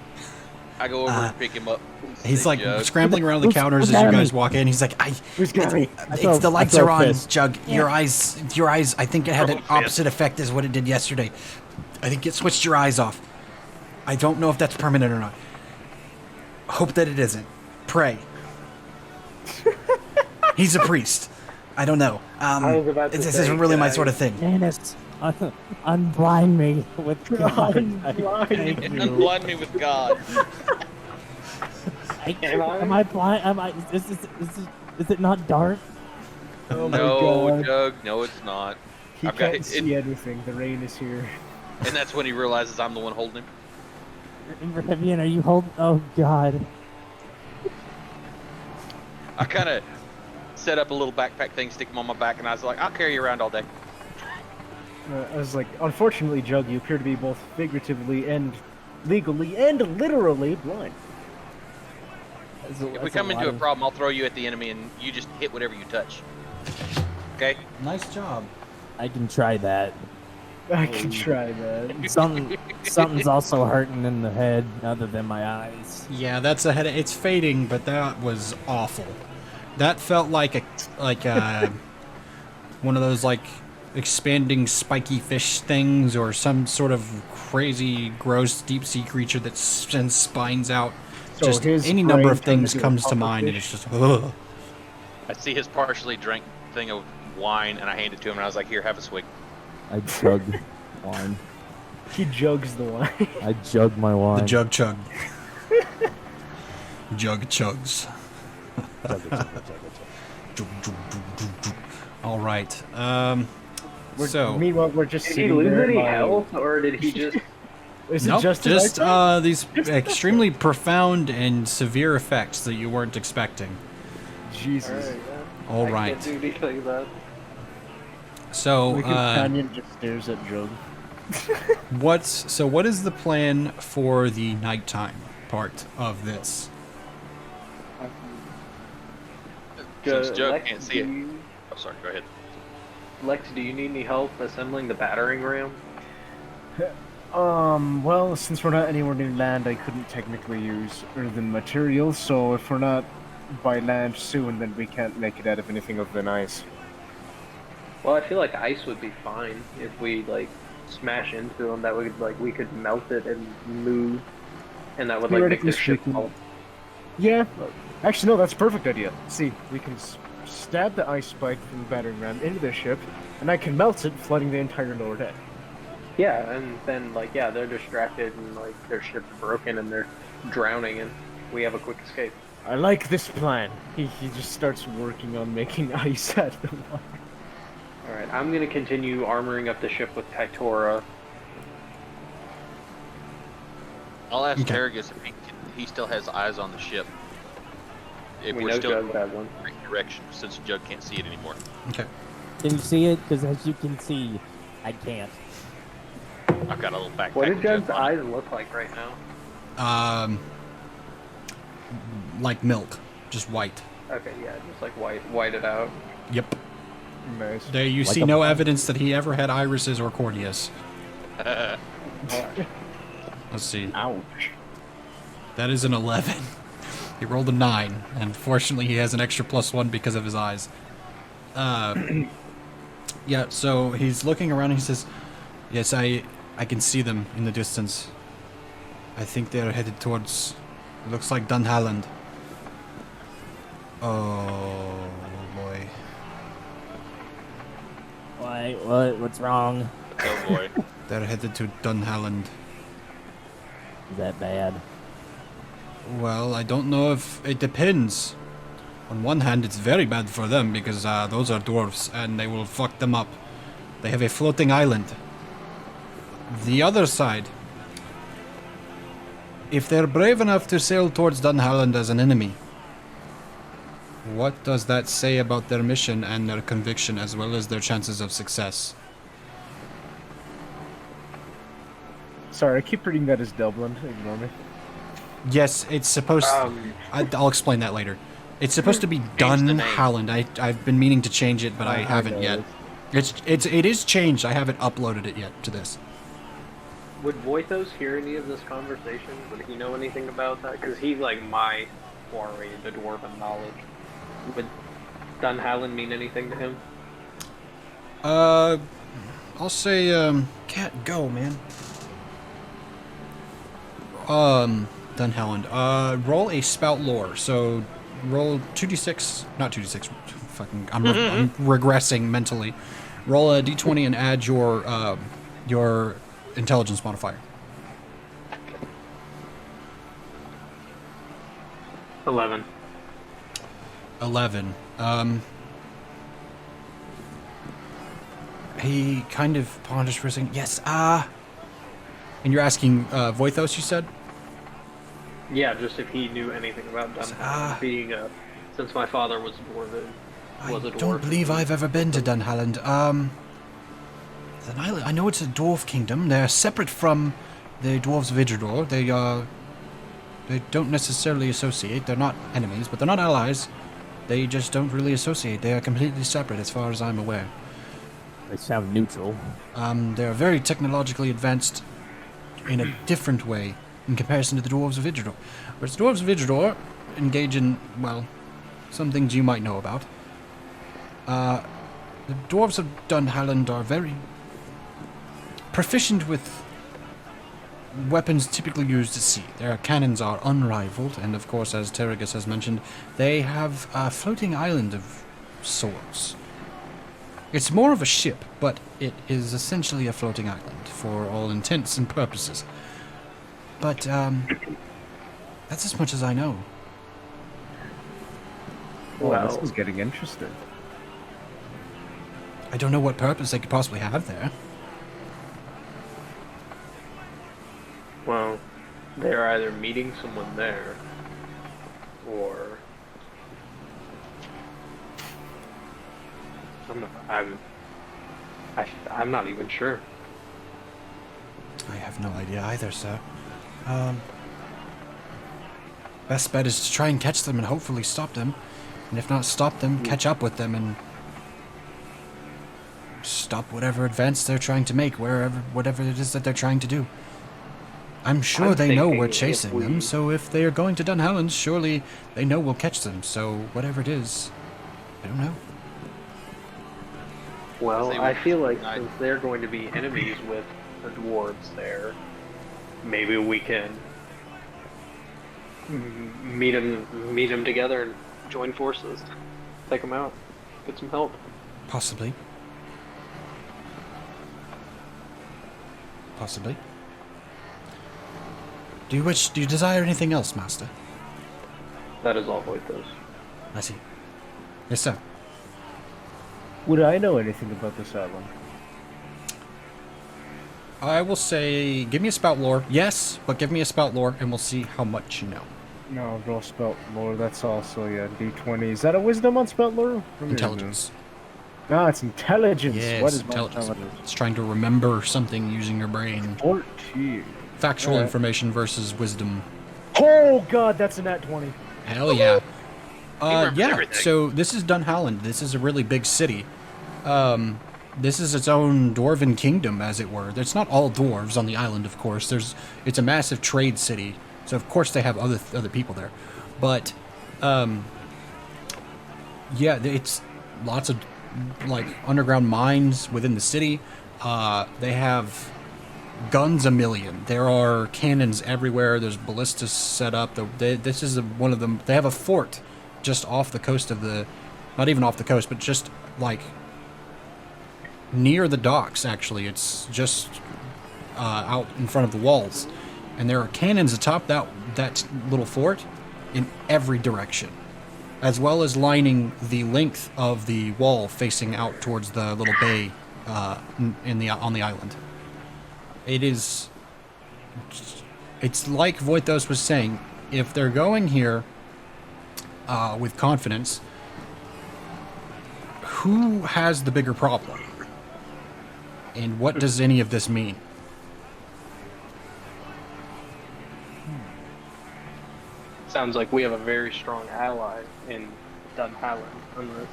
I go over and pick him up. He's Say, like Jug. scrambling around the Who's- counters who's as you got me? guys walk in. He's like, Who's got me? throw- the lights I throw are a on, fist. Jug. Your eyes. I think it had Throw an a fist. opposite effect as what it did yesterday. I think it switched your eyes off. I don't know if that's permanent or not. Hope that it isn't. Pray. He's a priest. I don't know. I was about to This say, isn't really my guys. sort of thing. Janice, unblind me with God. Thank you. Unblind me with God. Am I blind? Is it not dark? Oh my No, god. Doug. No, it's not. He I've got can't see anything. The rain is here. And that's when he realizes I'm the one holding him. Vivian, are you holding? Oh God. I kind of set up a little backpack thing, stick him on my back, and I was like, I'll carry you around all day. I was like, unfortunately, Jug, you appear to be both figuratively and legally and literally blind. If we come into a problem, I'll throw you at the enemy, and you just hit whatever you touch. Okay? Nice job. I can try that. I can try that. Something's also hurting in the head, other than my eyes. Yeah, that's a headache. It's fading, but that was awful. That felt like a one of those like expanding spiky fish things, or some sort of crazy, gross deep sea creature that sends spines out. So Just his any number brain of things turned into a comes to puffer mind, and fish? it's just ugh. I see his partially drank thing of wine, and I hand it to him, and I was like, here, have a swig. I jug wine. He jugs the wine. I jug my wine. The jug chug. Jug chugs. All right. So Meanwhile, we're just Did he sitting lose there. any by- health, or did he just... Is it nope, just just a nighttime? these extremely profound and severe effects that you weren't expecting. Jesus. All I right. can't do anything then. So The companion just stares at Jug. what is the plan for the nighttime part of this? Since Jug Lex, can't see it. do you- Oh, sorry, go ahead. Lex, do you need any help assembling the battering ram? Well, since we're not anywhere near land, I couldn't technically use earthen materials, so if we're not by land soon, then we can't make it out of anything other than ice. Well, I feel like ice would be fine if we like smash into them. That would like we could melt it and move, and that would like make the Theoretically ship speaking. fall. Yeah, actually no, that's a perfect idea. See, we can stab the ice spike from the battering ram into their ship, and I can melt it, flooding the entire lower deck. Yeah, and then like yeah, they're distracted and like their ship's broken and they're drowning, and we have a quick escape. I like this plan. He just starts working on making ice out of the water. All right, I'm gonna continue armoring up the ship with Katora. I'll ask Okay. Terragus if he still has eyes on the ship. If We we're know still Jug in the has one. right direction, since Jug can't see it anymore. Okay. Can you see it? Because as you can see, I can't. I've got a little backpack. What do with Jug's Jug on it. eyes look like right now? Like milk, just white. Okay, yeah, just like white it out. Yep. Nice. There you Like see a no pond. evidence that he ever had irises or corneas. Let's see. Ouch. That is an 11. He rolled a 9, and fortunately he has an extra +1 because of his eyes. Yeah, so he's looking around and he says, yes, I can see them in the distance. I think they're headed towards, looks like Dunhalland. Oh, boy. Why? What's wrong? Oh boy. They're headed to Dunhalland. Is that bad? Well, I don't know if it depends. On one hand, it's very bad for them because those are dwarves and they will fuck them up. They have a floating island. The other side, if they're brave enough to sail towards Dunhalland as an enemy, what does that say about their mission and their conviction as well as their chances of success? Sorry, I keep reading that as Dublin. Ignore me. Yes, it's supposed. I'll explain that later. It's supposed to be Change the name. Dunhalland. I've been meaning to change it, but I haven't know yet. It is changed. I haven't uploaded it yet to this. Would Voithos hear any of this conversation? Would he know anything about that? Because he's like my foray into dwarven knowledge. Would Dunhalland mean anything to him? I'll say cat go, man. Dunhalland. Roll a spout lore. So roll 2d6, not 2d6. Fucking, I'm regressing mentally. Roll a d20 and add your intelligence modifier. 11. 11. He kind of ponders for a second. Yes, and you're asking Voithos, you said? Yeah, just if he knew anything about Dunhalland being since my father was dwarven. I Was a dwarf. don't believe I've ever been to Dunhalland. It's an island. I know it's a dwarf kingdom. They're separate from the dwarves of Idridor. They don't necessarily associate. They're not enemies, but they're not allies. They just don't really associate. They are completely separate as far as I'm aware. They sound neutral. They're very technologically advanced in a different way in comparison to the dwarves of Idridor. Whereas the dwarves of Idridor engage in, well, some things you might know about. The dwarves of Dunhalland are very proficient with weapons typically used at sea. Their cannons are unrivaled, and of course, as Terragus has mentioned, they have a floating island of sorts. It's more of a ship, but it is essentially a floating island for all intents and purposes. But, that's as much as I know. Well, this Well- is getting interesting. I don't know what purpose they could possibly have there. Well, they're either meeting someone there, or I'm not even sure. I have no idea either, sir. Best bet is to try and catch them and hopefully stop them. And if not stop them, catch up with them and stop whatever advance they're trying to make, whatever it is that they're trying to do. I'm sure I'm they know thinking we're if chasing them, we- so if they are going to Dunhowlands, surely they know we'll catch them. So whatever it is, I don't know. Well, Say I we- feel like I- since they're going to be enemies with the dwarves there, maybe we can meet them together and join forces, take them out, get some help. Possibly. Possibly. Do you desire anything else, Master? That is all Voithos. I see. Yes, sir. Would I know anything about this island? I will say, give me a spout lore. Yes, but give me a spout lore, and we'll see how much you know. No, roll spout lore. That's also D20. Is that a wisdom on spout lore? Intelligence. No, it's intelligence. Yes, What is intelligence. my intelligence? It's trying to remember something using your brain. 14. Factual Alright. information versus wisdom. Oh god, that's a nat 20. Hell yeah. remembers Yeah, everything. so this is Dunhowland. This is a really big city. This is its own dwarven kingdom, as it were. It's not all dwarves on the island, of course. It's a massive trade city, so of course they have other people there. But, yeah, it's lots of, like, underground mines within the city. They have guns a million. There are cannons everywhere. There's ballistas set up. This is one of them. They have a fort just off the coast of the, not even off the coast, but just like near the docks. Actually, it's just out in front of the walls, and there are cannons atop that little fort in every direction, as well as lining the length of the wall facing out towards the little bay on the island. It's like Voithos was saying, if they're going here with confidence, who has the bigger problem? And what does any of this mean? Sounds like we have a very strong ally in Dunhowland, unless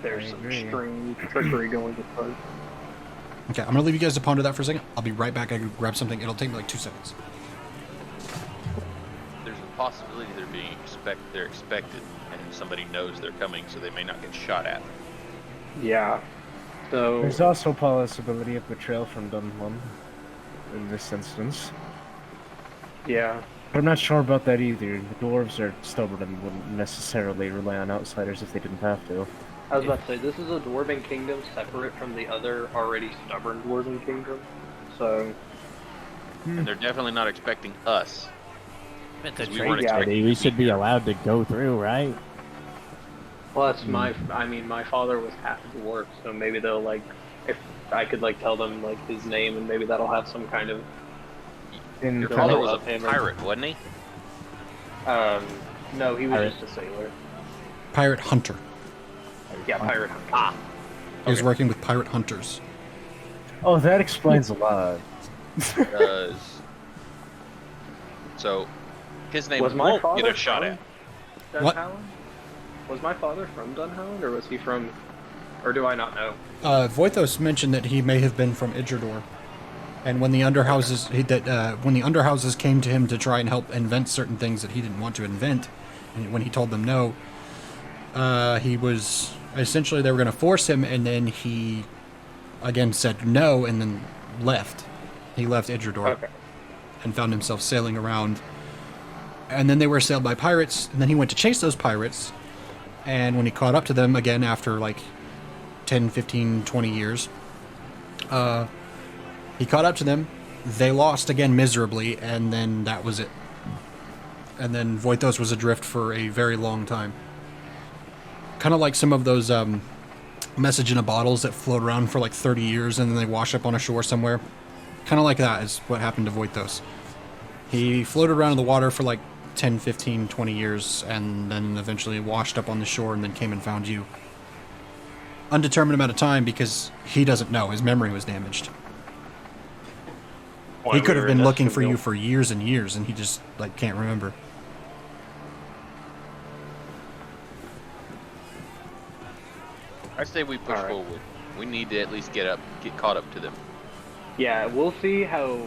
there's I some agree. strange trickery going on. Okay, I'm gonna leave you guys to ponder that for a second. I'll be right back. I can grab something. It'll take me like 2 seconds. There's a possibility they're expected, and somebody knows they're coming, so they may not get shot at. Yeah. So There's also a possibility of betrayal from Dunham in this instance. yeah. But I'm not sure about that either. The dwarves are stubborn and wouldn't necessarily rely on outsiders if they didn't have to. I was about to say, this is a dwarven kingdom separate from the other already stubborn dwarven kingdom. So, And they're definitely not expecting us. It's a We trade weren't yeah. expecting city. We to should be here. allowed to go through, right? plus my father was half dwarf, so maybe they'll like, if I could like tell them like his name, and maybe that'll have some kind of, In Your They're father all was a up him. pirate, wasn't he? no, he was Pirate. just a sailor. Pirate hunter. Yeah, pirate hunter. Ah, He was Okay. working with pirate hunters. Oh, that explains a lot. does. So, his name Was my won't father get a shot at. from What? Dunhowland? Was my father from Dunhowland, or was he from, or do I not know? Voithos mentioned that he may have been from Idridor, and when the underhouses when the underhouses came to him to try and help invent certain things that he didn't want to invent, and when he told them no, he was essentially they were going to force him, and then he again said no, and then left. He left Idridor Okay. and found himself sailing around, and then they were assailed by pirates, and then he went to chase those pirates, and when he caught up to them again after like 10, 15, 20 years, he caught up to them. They lost again miserably, and then that was it. And then Voithos was adrift for a very long time. Kind of like some of those message in a bottles that float around for like 30 years and then they wash up on a shore somewhere. Kind of like that is what happened to Voithos. He floated around in the water for like 10, 15, 20 years and then eventually washed up on the shore and then came and found you. Undetermined amount of time because he doesn't know. His memory was damaged. He could have been looking for you for years and years, and he just like can't remember. I say we push Alright. forward. We need to at least get caught up to them. Yeah, we'll see how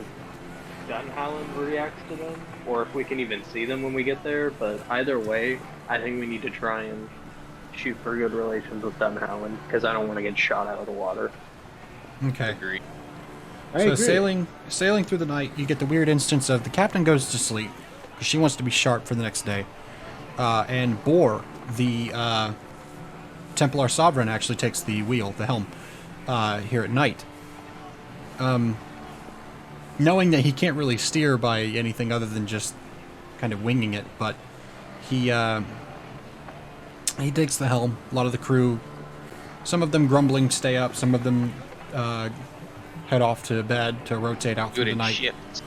Dunhallen reacts to them, or if we can even see them when we get there. But either way, I think we need to try and shoot for good relations with Dunhallen, because I don't want to get shot out of the water. Okay. Agreed. I So agree. sailing through the night, you get the weird instance of the captain goes to sleep because she wants to be sharp for the next day, and Boar, the Templar Sovereign, actually takes the wheel, the helm, here at night. Knowing that he can't really steer by anything other than just kind of winging it, but he takes the helm. A lot of the crew, some of them grumbling, stay up. Some of them head off to bed to rotate out through Good the in night. shifts.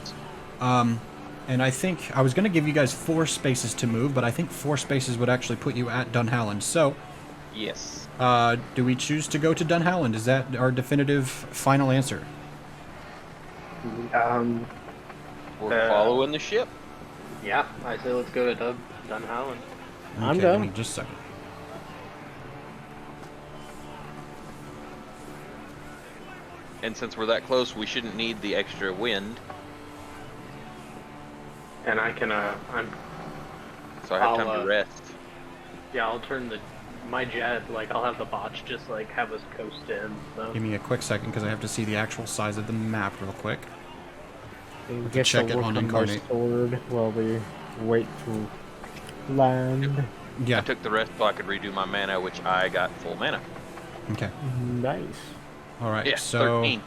And I think I was going to give you guys 4 spaces to move, but I think 4 spaces would actually put you at Dunhallen. So, Yes. do we choose to go to Dunhallen? Is that our definitive final answer? We're following the ship. Yeah, I say let's go to Dunhallen. I'm Okay, down. give me just a second. And since we're that close, we shouldn't need the extra wind. And I can, So I have time I'll, to rest. yeah, I'll turn my jet, like, I'll have the bots just, like, have us coast in, so. Give me a quick second because I have to see the actual size of the map real quick. And get check to it work on my Incarnate. sword while we wait to land. I Yeah. took the rest so I could redo my mana, which I got full mana. Okay. Nice. All right. Yeah, So 13.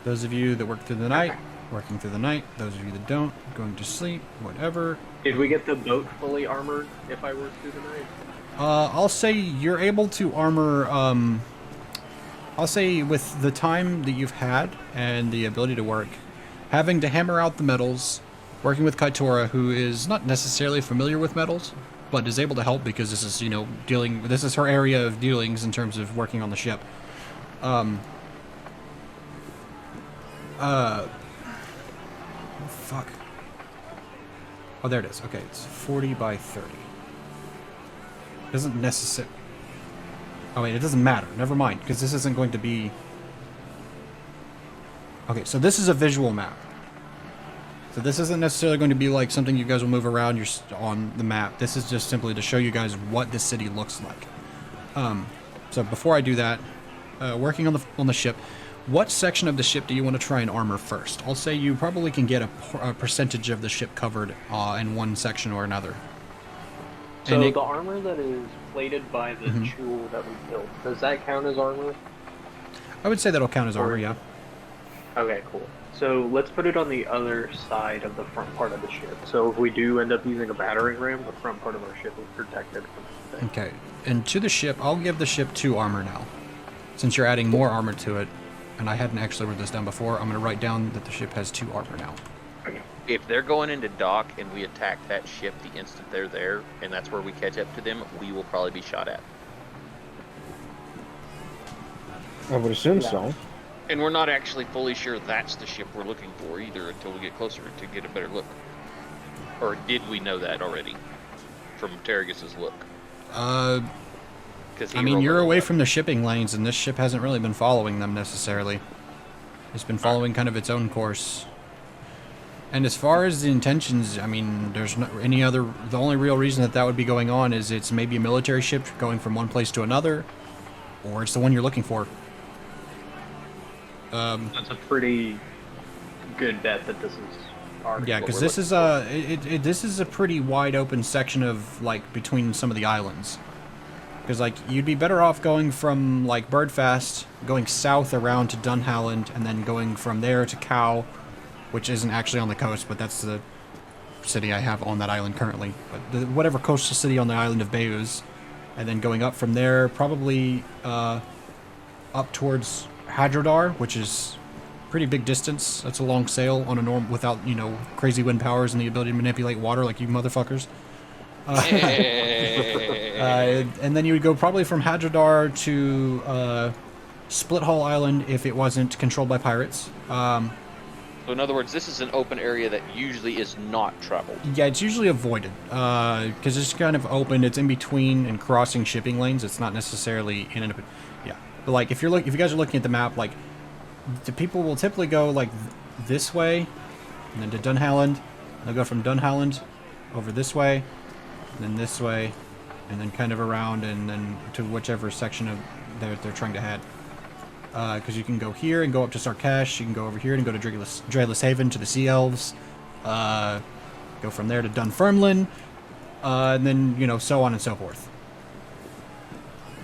those of you that work through the night, working through the night. Those of you that don't, going to sleep. Whatever. Did we get the boat fully armored if I work through the night? I'll say you're able to armor. I'll say with the time that you've had and the ability to work, having to hammer out the metals, working with Kaitora, who is not necessarily familiar with metals, but is able to help because this is, this is her area of dealings in terms of working on the ship. Fuck. Oh, there it is. Okay, it's 40 by 30. Doesn't necessarily... Oh, wait, it doesn't matter. Never mind, because this isn't going to be... Okay, so this is a visual map. So this isn't necessarily going to be like something you guys will move around on the map. This is just simply to show you guys what this city looks like. So before I do that, working on the ship, what section of the ship do you want to try and armor first? I'll say you probably can get a percentage of the ship covered in one section or another. So And the armor that is plated by the jewel that we built, does that count as armor? I would say that'll count as armor, yeah. Okay, cool. So let's put it on the other side of the front part of the ship. So if we do end up using a battering ram, the front part of our ship is protected from things. Okay, and to the ship, I'll give the ship 2 armor now. Since you're adding more armor to it, and I hadn't actually written this down before, I'm going to write down that the ship has 2 armor now. If they're going into dock and we attack that ship the instant they're there, and that's where we catch up to them, we will probably be shot at. I would assume so. And we're not actually fully sure that's the ship we're looking for either until we get closer to get a better look. Or did we know that already from Terragus's look? 'Cause he I mean, rolled you're on the away left. from the shipping lanes, and this ship hasn't really been following them necessarily. It's been following kind of its own course. And as far as the intentions, I mean, there's no any other... The only real reason that would be going on is it's maybe a military ship going from one place to another, or it's the one you're looking for. That's a pretty good bet that this is our. Yeah, what because we're this is this is a pretty wide open section of like between some of the islands. Because like you'd be better off going from like Birdfast, going south around to Dunhalland, and then going from there to Cow, which isn't actually on the coast, but that's the city I have on that island currently. But whatever coastal city on the island of Beus, and then going up from there, probably up towards Hadrodar, which is pretty big distance. That's a long sail on a norm without crazy wind powers and the ability to manipulate water like you motherfuckers. And then you would go probably from Hadrodar to Split Hull Island if it wasn't controlled by pirates. So in other words, this is an open area that usually is not traveled. Yeah, it's usually avoided because it's kind of open. It's in between and crossing shipping lanes. It's not necessarily in an... Yeah, but like if you guys are looking at the map, like the people will typically go like this way, and then to Dunhalland. They'll go from Dunhalland over this way, and then this way, and then kind of around, and then to whichever section of they're trying to head. Because you can go here and go up to Sarkesh. You can go over here and go to Drayless Haven to the Sea Elves. Go from there to Dunfermline, and then, you know, so on and so forth.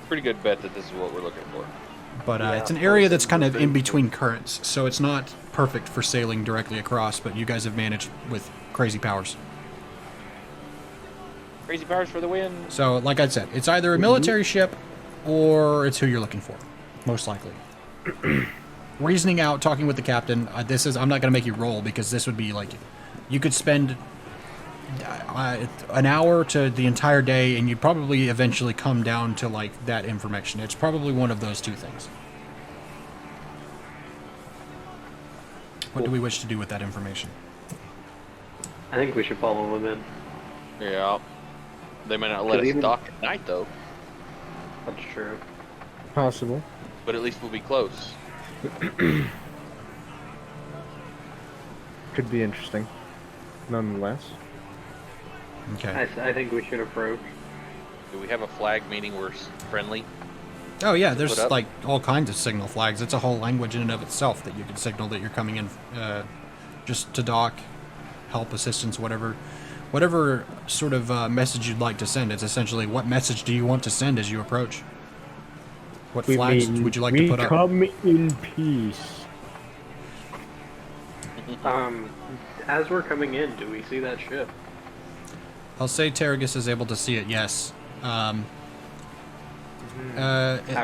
Pretty good bet that this is what we're looking for. But Yeah, it's an area that's kind of in between currents, so it's not perfect for sailing directly across, but you guys have managed with crazy powers. Crazy powers for the win. So, like I said, it's either a military ship or it's who you're looking for, most likely. Reasoning out, talking with the captain, I'm not going to make you roll, because this would be like, you could spend an hour to the entire day, and you'd probably eventually come down to like that information. It's probably one of those two things. What do we wish to do with that information? I think we should follow him in. Yeah. They may not let us even- dock at night, though. That's true. Possible. But at least we'll be close. Could be interesting. Nonetheless. Okay. I think we should approach. Do we have a flag meaning we're friendly? Oh yeah, put there's up? like all kinds of signal flags. It's a whole language in and of itself that you can signal that you're coming in just to dock, help, assistance, whatever sort of message you'd like to send. It's essentially, what message do you want to send as you approach? What flags would you like to put up? We come in peace. As we're coming in, do we see that ship? I'll say Terragus is able to see it, yes. How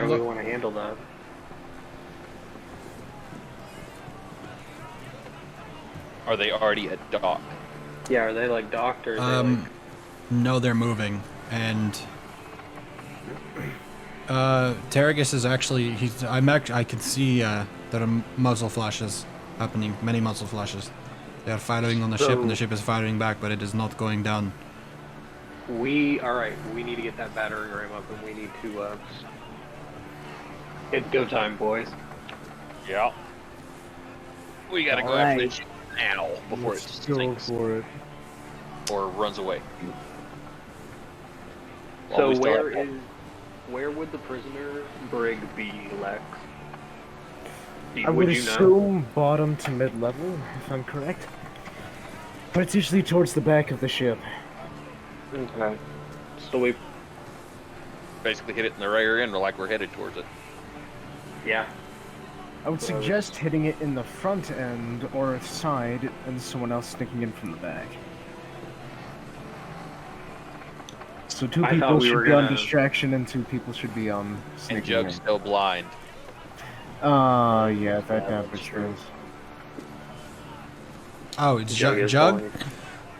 do we want to handle that? Are they already at dock? Yeah, are they like docked or are they like... No, they're moving, and Terragus is actually I can see that a muzzle flash is happening. Many muzzle flashes. They are firing on the ship, and the ship is firing back, but it is not going down. Alright, we need to get that battering ram up, and we need to, it's go time, boys. Yeah. We gotta go after this ship now before it Let's go sinks for it. or runs away. While So we still where have- where would the prisoner brig be, Lex? I would you know? assume bottom to mid-level, if I'm correct. But it's usually towards the back of the ship. Okay. So we, basically hit it in the rear end like we're headed towards it. yeah. I would suggest hitting it in the front end or side and someone else sneaking in from the back. So two I people thought we should were be on gonna- distraction and two people should be on And sneaking Jug's in. still blind. Yeah, that happens. true. Oh, it's Jug is Jug.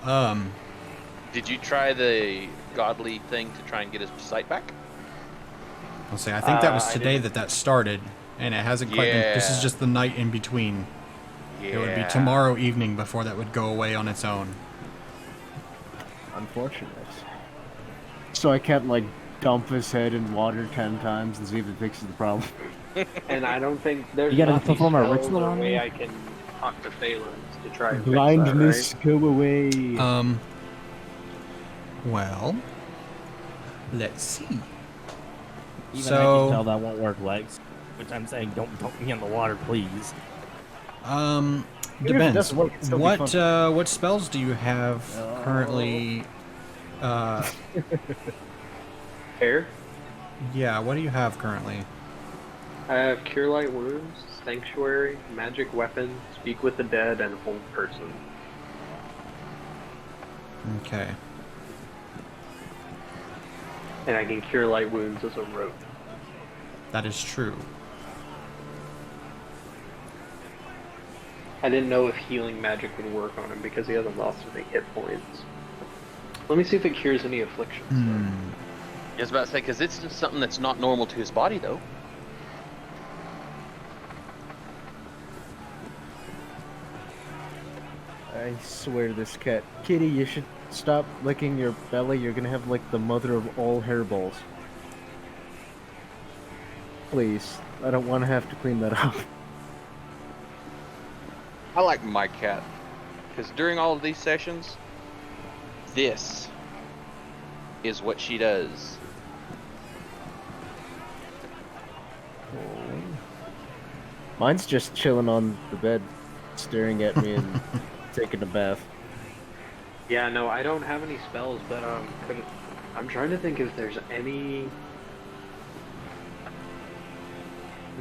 going. Did you try the godly thing to try and get his sight back? I'll say I think that was I today didn't- that started, and it hasn't quite been. This is Yeah. just the night in between. Yeah. It would be tomorrow evening before that would go away on its own. Unfortunate. So I can't, like, dump his head in water 10 times and see if it fixes the problem. And I don't think there's You gotta not perform a spells ritual or on way me? I can talk to Phelan to try and Blindness, fix go away. Well, let's see. Even I So- can tell that won't work, Lex. Which I'm saying, don't dump me in the water, please. Even if it Depends. doesn't work, it'll still be What spells do you have currently? that. Fair? Yeah, what do you have currently? I have Cure Light Wounds, Sanctuary, Magic Weapon, Speak with the Dead, and Hold Person. Okay. And I can Cure Light Wounds as a rope. That is true. I didn't know if healing magic would work on him because he hasn't lost any hit points. Let me see if it cures any afflictions. I was about to say, because it's just something that's not normal to his body, though. I swear this cat. Kitty, you should stop licking your belly. You're gonna have, like, the mother of all hairballs. Please. I don't want to have to clean that up. I like my cat because during all of these sessions, this is what she does. Mine's just chilling on the bed, staring at me and taking a bath. Yeah, no, I don't have any spells, but I'm trying to think if there's any.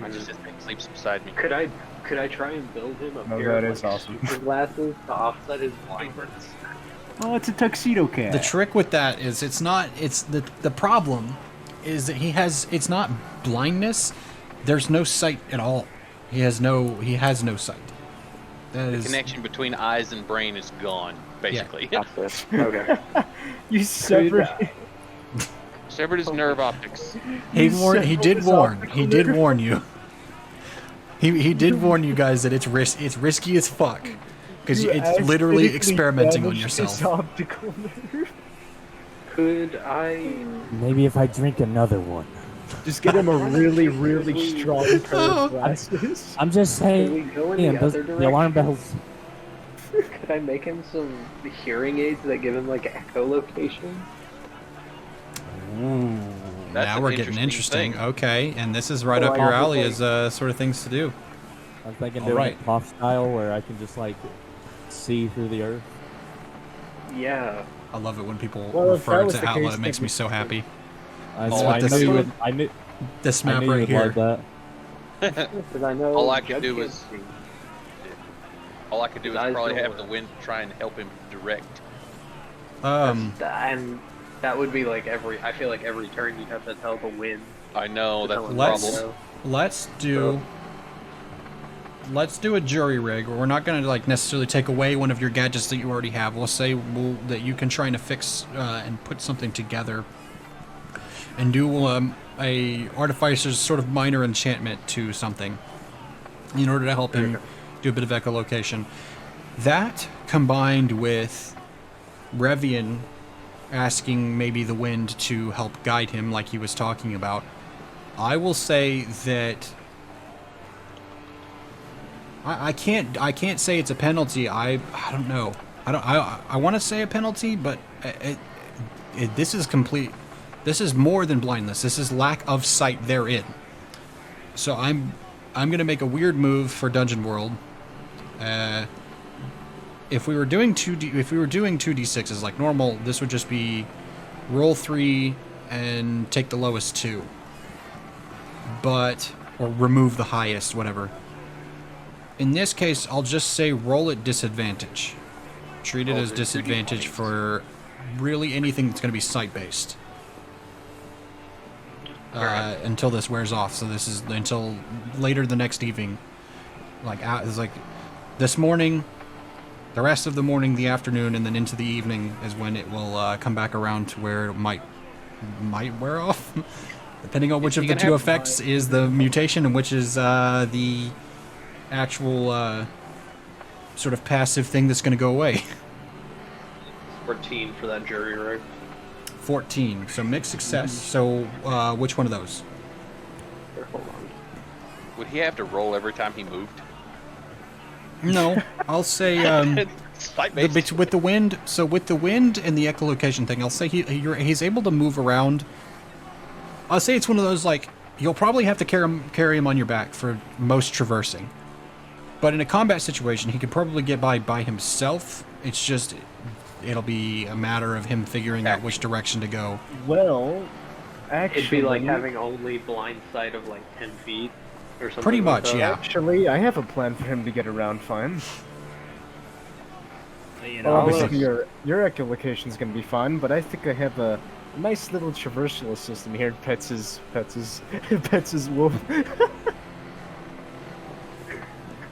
I just sleeps beside me. Could I try and build him a No, pair that of is like, awesome. super glasses to offset his blindness? Oh, it's a tuxedo cat. The trick with that is it's the problem is that it's not blindness. There's no sight at all. He has no sight. That The is connection between eyes and brain is gone, basically. That's it. Okay. You severed. Severed his nerve optics. he severed did his warn. optical He did nerve. warn you. He did warn you guys that it's risky as fuck because You it's literally acidically experimenting on damaged yourself. his optical nerve. Could I? Maybe if I drink another one. Just get him a really, really strong pair Oh. of glasses. I'm just Could we saying, go in the other the alarm direction? bells. Could I make him some hearing aids that give him like echolocation? Ooh, That's now an we're getting interesting interesting. thing. Okay, and this is right So up I your have alley to, as sort of things to do. I was thinking All doing right. it Toph style where I can just like see through the earth. Yeah. I love it when people Well, if refer that was to the Outlet. case, It makes then me so happy. I, That's know, what I this- knew you would. I knew. This I map knew you right would here. like that. Because I know. All I could Jug do can't is- see. All I could do is His eyes probably don't have the work. wind try and help him direct. And that would be like I feel like every turn you'd have to tell the wind. I know, to that's tell the him Let's- when to problem. go. Let's do a jury rig. We're not going to like necessarily take away one of your gadgets that you already have. We'll say that you can try and fix and put something together, and do a artificer's sort of minor enchantment to something in order to help him do a bit of echolocation. That combined with Revian asking maybe the wind to help guide him, like he was talking about, I will say that. I can't say it's a penalty. I don't know. I want to say a penalty, but this is complete. This is more than blindness. This is lack of sight therein. So I'm gonna make a weird move for Dungeon World. If we were doing 2d6s like normal, this would just be roll 3 and take the lowest 2. Or remove the highest, whatever. In this case, I'll just say roll at disadvantage. Treat it Roll as the 2d20s. disadvantage for really anything that's going to be sight-based. Alright. Until this wears off. So this is until later the next evening. It's like this morning, the rest of the morning, the afternoon, and then into the evening is when it will come back around to where it might wear off. Depending on which You of the can two have- effects is the mutation and which is the actual sort of passive thing that's going to go away. 14 for that jury rig. 14. So mixed success. So which one of those? Here, hold on. Would he have to roll every time he moved? No, I'll say Sight-based. with the wind. So with the wind and the echolocation thing, I'll say he's able to move around. I'll say it's one of those like you'll probably have to carry him on your back for most traversing. But in a combat situation, he could probably get by himself. It's just it'll be a matter of him figuring out which direction to go. Well, actually, It'd be like having only blind sight of like 10 feet or something. Pretty like much, that. yeah. Actually, I have a plan for him to get around fine. You Obviously, your echolocation is going to be fine, but I think I have a nice little traversal system here. Pets his wolf.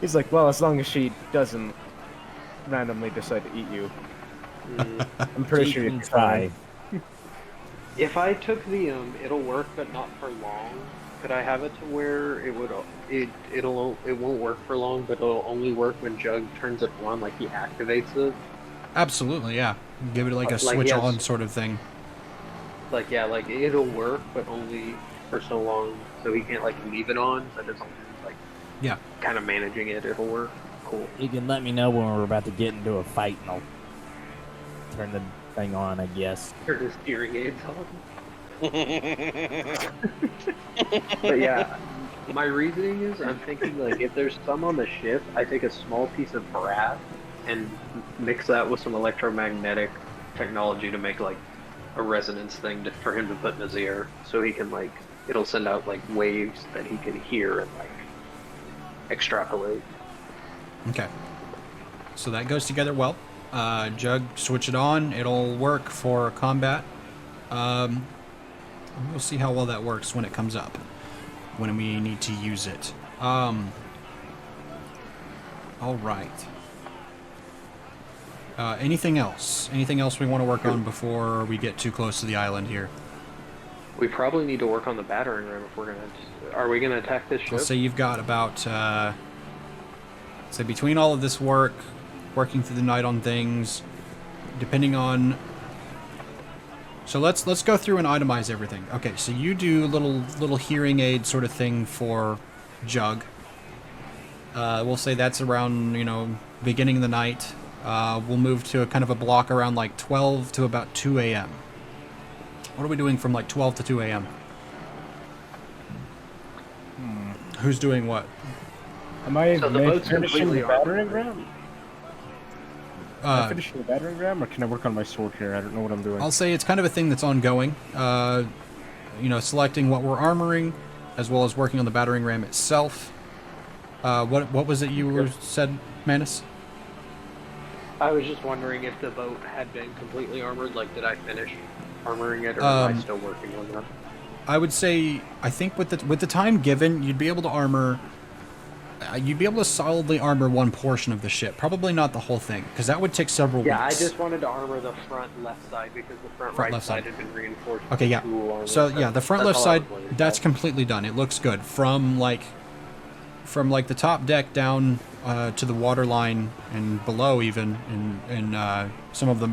He's like, well, as long as she doesn't randomly decide to eat you, Mm. I'm pretty sure you can try. If I took the it'll work but not for long, could I have it to where it won't work for long, but it'll only work when Jug turns it on, like he activates it? Absolutely, yeah. Give it like a Like, switch yes. on sort of thing. Like yeah, like it'll work but only for so long, so he can't like leave it on, but as long as he's like Yeah. kind of managing it, it'll work. cool. You can let me know when we're about to get into a fight, and I'll turn the thing on, I guess. Turn his hearing aids on. But yeah, my reasoning is I'm thinking like if there's some on the ship, I take a small piece of brass and mix that with some electromagnetic technology to make like a resonance thing for him to put in his ear, so he can like it'll send out like waves that he can hear and like extrapolate. Okay. So that goes together well. Jug, switch it on. It'll work for combat. We'll see how well that works when it comes up, when we need to use it. All right. Anything else? Anything else we want to work on before we get too close to the island here? We probably need to work on the battering ram if we're gonna. Are we gonna attack this ship? Let's say you've got about, say between all of this work, working through the night on things, depending on. So let's go through and itemize everything. Okay, so you do little hearing aid sort of thing for Jug. We'll say that's around, you know, beginning of the night. We'll move to a kind of a block around like 12 to about 2 a.m. What are we doing from like 12 to 2 a.m.? Who's doing what? Am I So the boat's finishing completely the battering ram? Am I Uh, finishing the battering ram, or can I work on my sword here? I don't know what I'm doing. I'll say it's kind of a thing that's ongoing. You know, selecting what we're armoring, as well as working on the battering ram itself. What was it you were said, Manus? I was just wondering if the boat had been completely armored. Like, did I finish armoring it, or am I still working on that? I would say, I think with the time given, you'd be able to armor. You'd be able to solidly armor one portion of the ship. Probably not the whole thing, because that would take several Yeah, weeks. I just wanted to armor the front left side because the front right left side side. had been reinforced. Okay, with yeah. tool armor. So yeah, the front That's left all I side, was worried that's about. completely done. It looks good from like the top deck down to the water line and below even, and some of the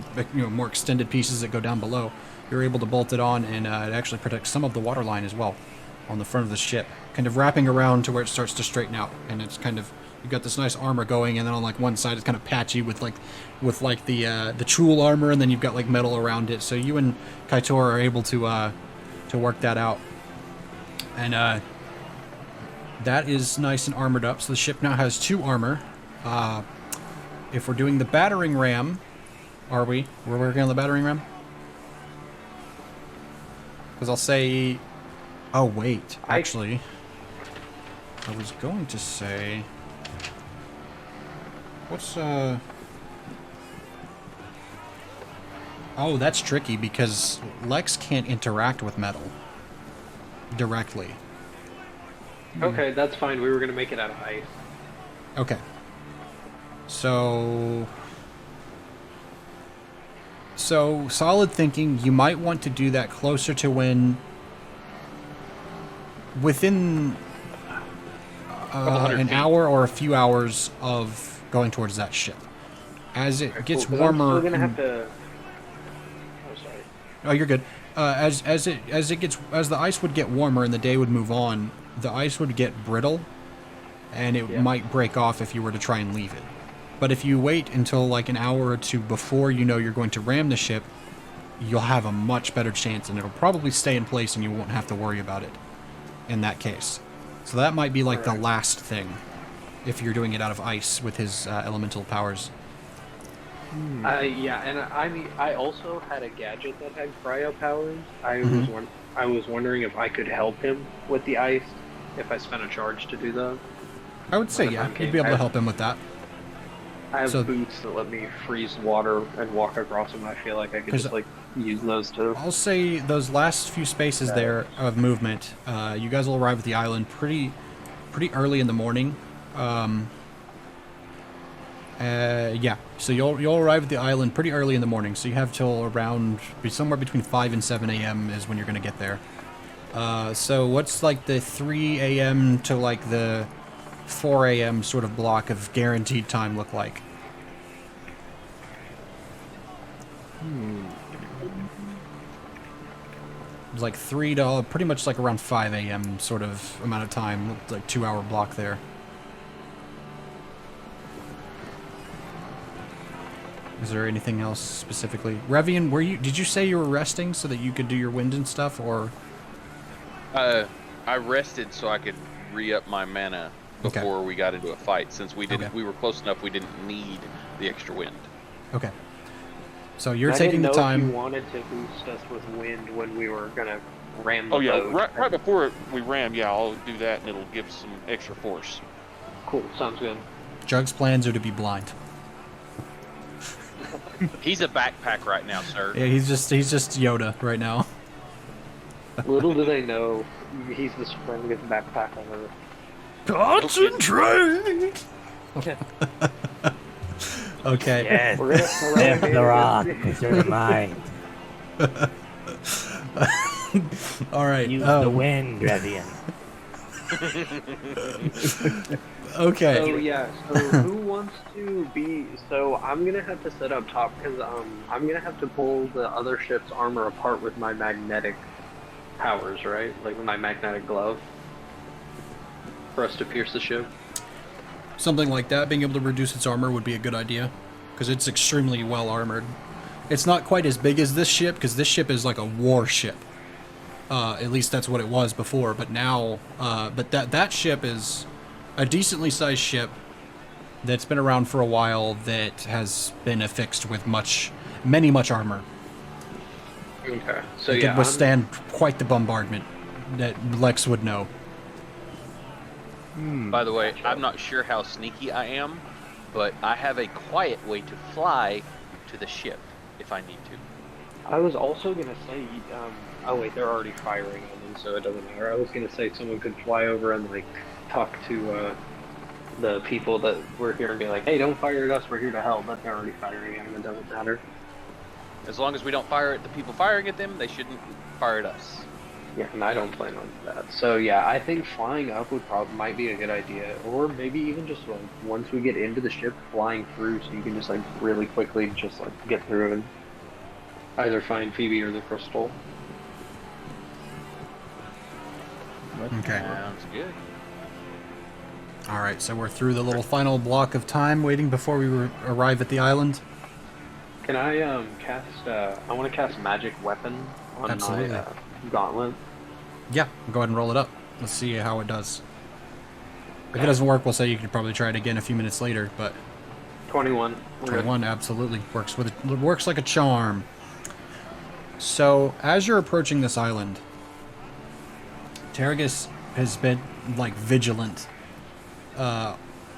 more extended pieces that go down below. You're able to bolt it on, and it actually protects some of the water line as well on the front of the ship, kind of wrapping around to where it starts to straighten out, and it's kind of. You've got this nice armor going, and then on like one side it's kind of patchy with the tool armor, and then you've got like metal around it. So you and Kaitor are able to work that out, and that is nice and armored up. So the ship now has 2 armor. If we're doing the battering ram, are we? We're working on the battering ram? Because I'll say, oh wait, actually, I was going to say. What's, Oh, that's tricky because Lex can't interact with metal directly. Okay, that's fine. We were gonna make it out of ice. Okay. So solid thinking, you might want to do that closer to when within an hour or a few hours of going towards that ship. As it gets Cool, 'cause warmer. I'm still gonna have to. Oh, sorry. Oh, you're good. As the ice would get warmer and the day would move on, the ice would get brittle, and it might break off if you were to try and leave it. But if you wait until like an hour or two before you know you're going to ram the ship, you'll have a much better chance, and it'll probably stay in place, and you won't have to worry about it in that case. So that might be like the last thing, if you're doing it out of ice with his elemental powers. Yeah, and I mean, I also had a gadget that had cryo powers. Mm-hmm. I was wondering if I could help him with the ice if I spent a charge to do that. I would say, What if yeah, I'm you'd king? be able to help him with that. I have So- boots that let me freeze water and walk across them. I feel like I could 'Cause- just like use those too. I'll say those last few spaces there of movement, you guys will arrive at the island pretty early in the morning. Yeah, so you'll arrive at the island pretty early in the morning. So you have till around somewhere between 5 and 7 a.m. is when you're gonna get there. So what's like the 3 a.m. to like the 4 a.m. sort of block of guaranteed time look like? It's like 3 to pretty much like around 5 a.m. sort of amount of time, like 2-hour block there. Is there anything else specifically? Revian, did you say you were resting so that you could do your wind and stuff, or? I rested so I could re-up my mana before we got into a fight. Since we didn't, we were close enough. We didn't need the extra wind. Okay. So you're I taking didn't the know time. If you wanted to boost us with wind when we were gonna ram the Oh yeah, boat. right before we ram, yeah, I'll do that, and it'll give some extra force. Cool, sounds good. Jug's plans are to be blind. He's a backpack right now, sir. Yeah, he's just Yoda right now. Little do they know, he's the strongest backpack on Earth. Concentrate. Okay. Yes. We're gonna Lift the rock with your mind. All right. Use the wind, Revian. Okay. So yeah, so who wants to be? So I'm gonna have to sit up top because I'm gonna have to pull the other ship's armor apart with my magnetic powers, right? Like with my magnetic glove, for us to pierce the ship. Something like that, being able to reduce its armor would be a good idea, because it's extremely well armored. It's not quite as big as this ship, because this ship is like a war ship. At least that's what it was before, but now, but that ship is a decently sized ship that's been around for a while, that has been affixed with much armor. Okay. So It yeah, could withstand quite the bombardment that Lex would know. By the way, I'm not sure how sneaky I am, but I have a quiet way to fly to the ship if I need to. I was also gonna say, oh wait, they're already firing on them, so it doesn't matter. I was gonna say someone could fly over and like talk to the people that were here and be like, hey, don't fire at us, we're here to help, but they're already firing at them, it doesn't matter. As long as we don't fire at the people firing at them, they shouldn't fire at us. Yeah, and I don't plan on that. So yeah, I think flying up might be a good idea, or maybe even just like once we get into the ship, flying through, so you can just like really quickly just like get through and either find Phoebe or the crystal. Okay. Sounds good. All right, so we're through the little final block of time waiting before we arrive at the island. Can I cast? I want to cast magic weapon on Absolutely. my gauntlet. Yeah, go ahead and roll it up. Let's see how it does. If it doesn't work, we'll say you could probably try it again a few minutes later, but 21. We're good. 21 absolutely works like a charm. So, as you're approaching this island, Terragus has been like vigilant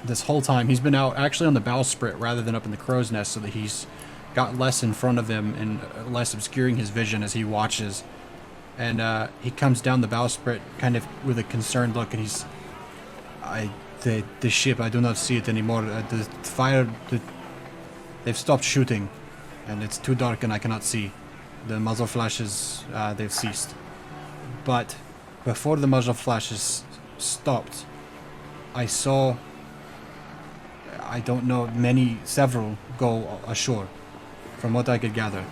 this whole time. He's been out actually on the bowsprit rather than up in the crow's nest, so that he's got less in front of him and less obscuring his vision as he watches. And he comes down the bowsprit kind of with a concerned look, and he's, the ship, I do not see it anymore. The fire, they've stopped shooting, and it's too dark and I cannot see. The muzzle flashes, they've ceased. But before the muzzle flashes stopped, I saw, I don't know, several go ashore, from what I could gather.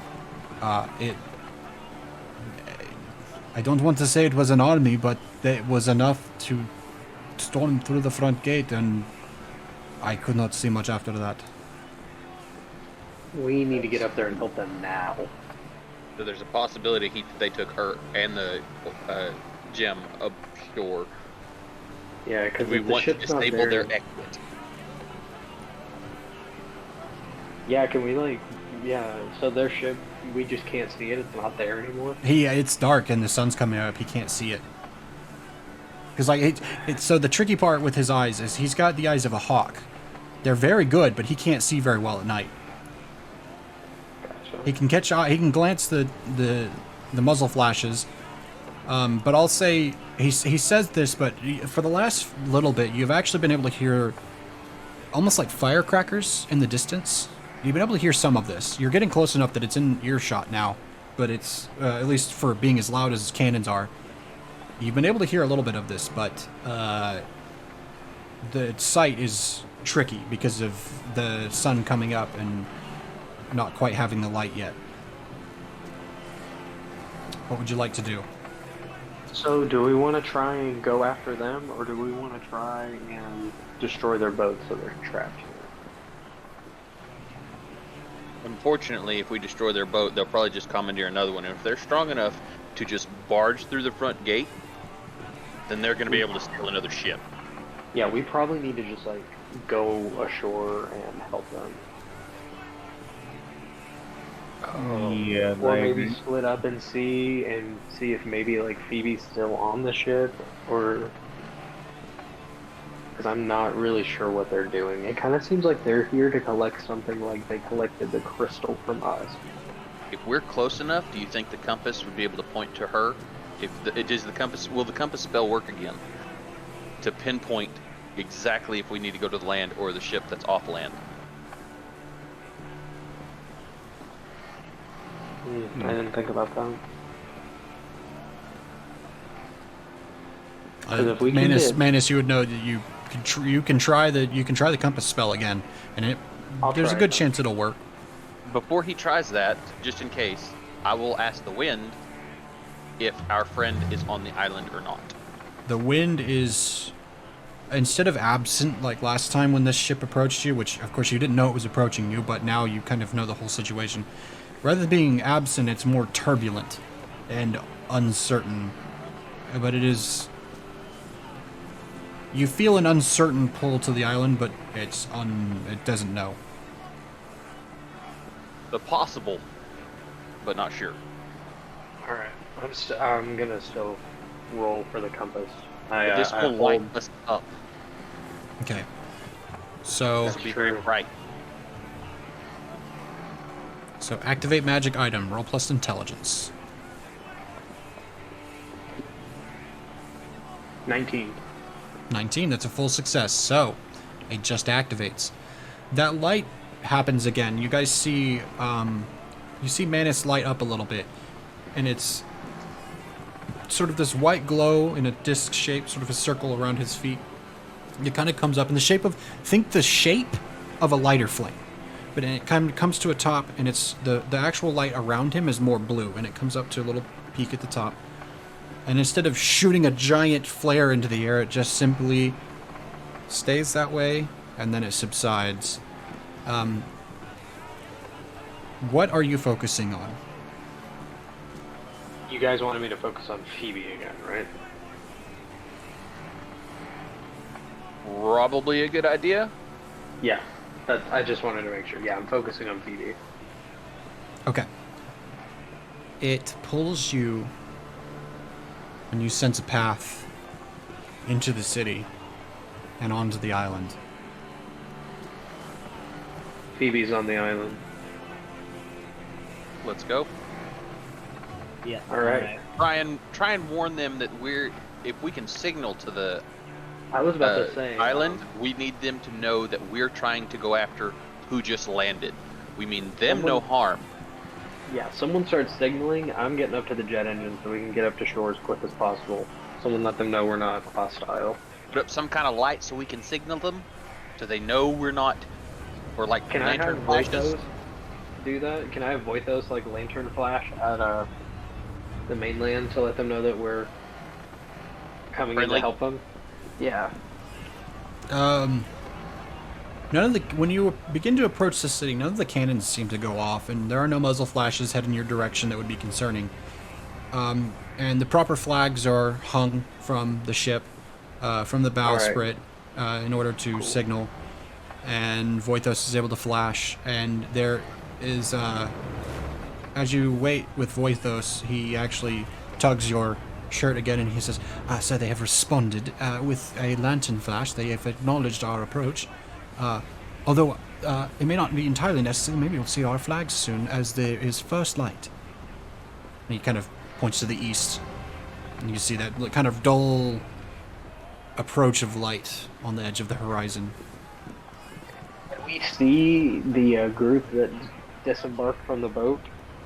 I don't want to say it was an army, but it was enough to storm through the front gate, and I could not see much after that. We need to get up there and help them now. So there's a possibility they took her and the gem ashore. Yeah, because We if the want to ship's not disable there, their exit. yeah, can we like, yeah, so their ship, we just can't see it, it's not there anymore. It's dark and the sun's coming up. He can't see it. Because like so the tricky part with his eyes is he's got the eyes of a hawk. They're very good, but he can't see very well at night. Gotcha. He can glance the muzzle flashes. But I'll say he says this, but for the last little bit, you've actually been able to hear almost like firecrackers in the distance. You've been able to hear some of this. You're getting close enough that it's in earshot now, but it's at least for being as loud as cannons are. You've been able to hear a little bit of this, but the sight is tricky because of the sun coming up and not quite having the light yet. What would you like to do? So do we want to try and go after them, or do we want to try and destroy their boat so they're trapped here? Unfortunately, if we destroy their boat, they'll probably just commandeer another one. And if they're strong enough to just barge through the front gate, then they're going to be able to steal another ship. Yeah, we probably need to just like go ashore and help them. Yeah, Or I maybe agree. split up and see if maybe like Phoebe's still on the ship, or because I'm not really sure what they're doing. It kind of seems like they're here to collect something like they collected the crystal from us. If we're close enough, do you think the compass would be able to point to her? Will the compass spell work again to pinpoint exactly if we need to go to the land or the ship that's off land? I didn't think about that. 'Cause if we can get- Manus, you would know that you can try the compass spell again, and there's a try good it. chance it'll work. Before he tries that, just in case, I will ask the wind if our friend is on the island or not. The wind is, instead of absent like last time when this ship approached you, which of course you didn't know it was approaching you, but now you kind of know the whole situation. Rather than being absent, it's more turbulent and uncertain. But it is... You feel an uncertain pull to the island, but it doesn't know. The possible, but not sure. All right, I'm gonna still roll for the compass. This I will light hold- us up. Okay. So... This will be very bright. So activate magic item. Roll plus intelligence. 19. 19, that's a full success. So, it just activates. That light happens again. You guys see, you see Manus light up a little bit. And it's sort of this white glow in a disc shape, sort of a circle around his feet. It kind of comes up in the shape of, think the shape of a lighter flame. But it kind of comes to a top, and it's the actual light around him is more blue, and it comes up to a little peak at the top. And instead of shooting a giant flare into the air, it just simply stays that way, and then it subsides. What are you focusing on? You guys wanted me to focus on Phoebe again, right? Probably a good idea. Yeah. I just wanted to make sure. Yeah, I'm focusing on Phoebe. Okay. It pulls you, and you sense a path into the city and onto the island. Phoebe's on the island. Let's go. Yeah. All right. Try and warn them that if we can signal to the I was about to say island, we need them to know that we're trying to go after who just landed. We mean them no harm. Yeah, someone starts signaling. I'm getting up to the jet engine so we can get up to shore as quick as possible. Someone let them know we're not hostile. Put up some kind of light so we can signal them, so they know we're not. Or like Can I have lantern flashes. Voithos do that? Can I have Voithos like lantern flash at the mainland to let them know that we're coming in Friendly? to help them? Yeah. None of the when you begin to approach the city, none of the cannons seem to go off, and there are no muzzle flashes heading your direction that would be concerning. And the proper flags are hung from the ship, from the All right. bowsprit, in order to signal. And Voithos is able to flash, and there is, as you wait with Voithos, he actually tugs your shirt again, and he says, "Sir, they have responded with a lantern flash. They have acknowledged our approach. Although it may not be entirely necessary, maybe we'll see our flags soon, as there is first light." And he kind of points to the east, and you see that kind of dull approach of light on the edge of the horizon. Can we see the group that disembarked from the boat?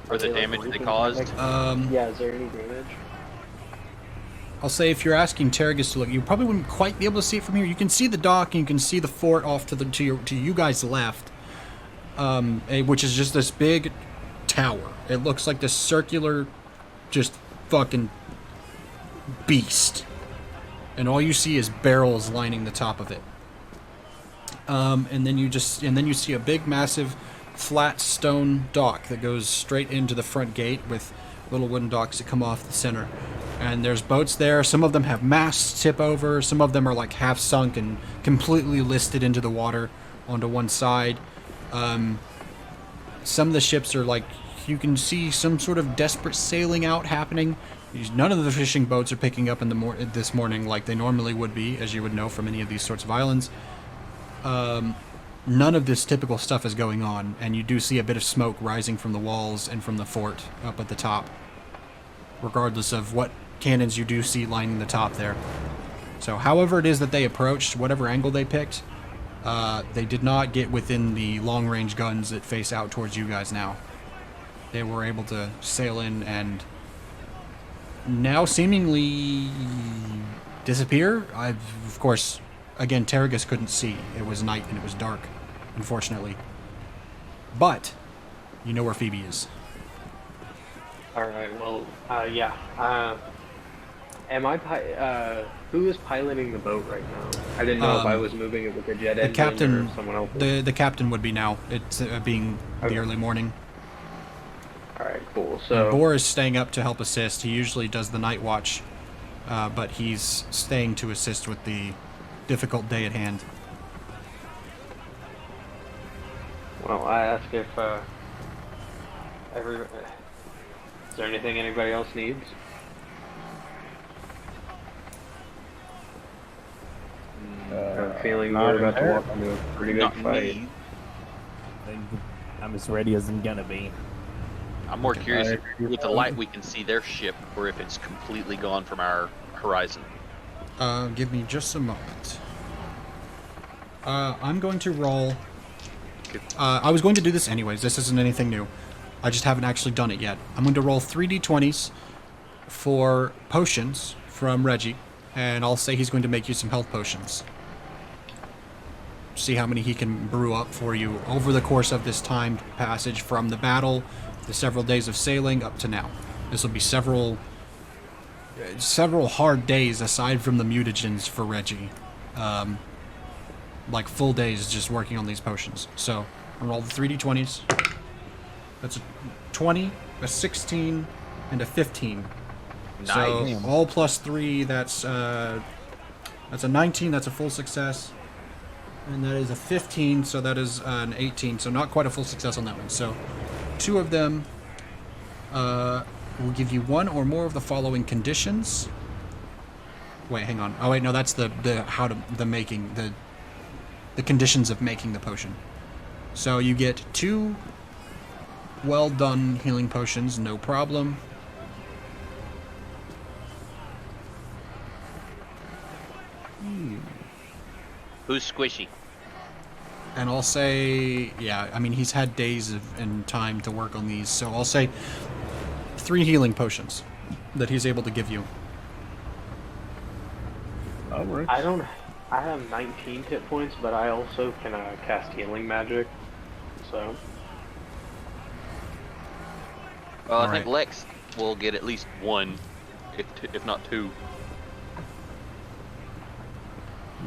Or the Are they, damage they breathing caused? panic? Yeah, is there any damage? I'll say if you're asking Terragus to look, you probably wouldn't quite be able to see it from here. You can see the dock, and you can see the fort off to you guys' left, which is just this big tower. It looks like this circular, just fucking beast, and all you see is barrels lining the top of it. And then you see a big, massive flat stone dock that goes straight into the front gate with little wooden docks that come off the center. And there's boats there. Some of them have masts tip over. Some of them are like half sunk and completely listed into the water onto one side. Some of the ships are like, you can see some sort of desperate sailing out happening. None of the fishing boats are picking up in the this morning like they normally would be, as you would know from any of these sorts of islands. None of this typical stuff is going on, and you do see a bit of smoke rising from the walls and from the fort up at the top, regardless of what cannons you do see lining the top there. So however it is that they approached, whatever angle they picked, they did not get within the long-range guns that face out towards you guys now. They were able to sail in and now seemingly disappear. Of course, again, Terragus couldn't see. It was night and it was dark, unfortunately. But you know where Phoebe is. Alright, well, yeah. Who is piloting the boat right now? I didn't know if I was moving it with a jet engine or someone else. The captain would be now. It's being the early morning. Alright, cool. So Boar is staying up to help assist. He usually does the night watch, but he's staying to assist with the difficult day at hand. Well, I asked if is there anything anybody else needs? I have a feeling we're about to walk into a pretty big Not fight. me. I'm as ready as I'm gonna be. I'm more curious if with the light we can see their ship, or if it's completely gone from our horizon. Give me just a moment. I'm going to roll. I was going to do this anyways. This isn't anything new. I just haven't actually done it yet. I'm going to roll 3d20s for potions from Reggie, and I'll say he's going to make you some health potions. See how many he can brew up for you over the course of this timed passage from the battle, the several days of sailing up to now. This will be several hard days aside from the mutagens for Reggie. Like full days just working on these potions. So I'll roll the 3d20s. That's a 20, a 16, and a 15. Nice. So all plus 3, that's a 19, that's a full success. And that is a 15, so that is an 18, so not quite a full success on that one. So 2 of them will give you 1 or more of the following conditions. Wait, hang on. Oh wait, no, that's the conditions of making the potion. So you get 2 well done healing potions, no problem. Who's squishy? And I'll say, yeah, I mean, he's had days and time to work on these, so I'll say 3 healing potions that he's able to give you. Alright. I have 19 hit points, but I also can cast healing magic, so. Well, I All think right. Lex will get at least 1, if not 2.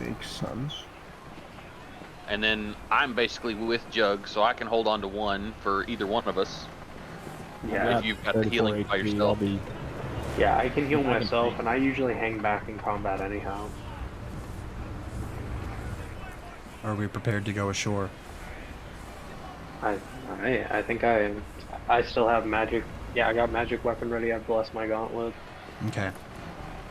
Makes sense. And then I'm basically with Jug, so I can hold on to 1 for either one of us. Yeah, If you've got the healing by yourself. yeah, I can heal I can myself, take- and I usually hang back in combat anyhow. Are we prepared to go ashore? I think I still have magic. Yeah, I got magic weapon ready. I've blessed my gauntlet. Okay.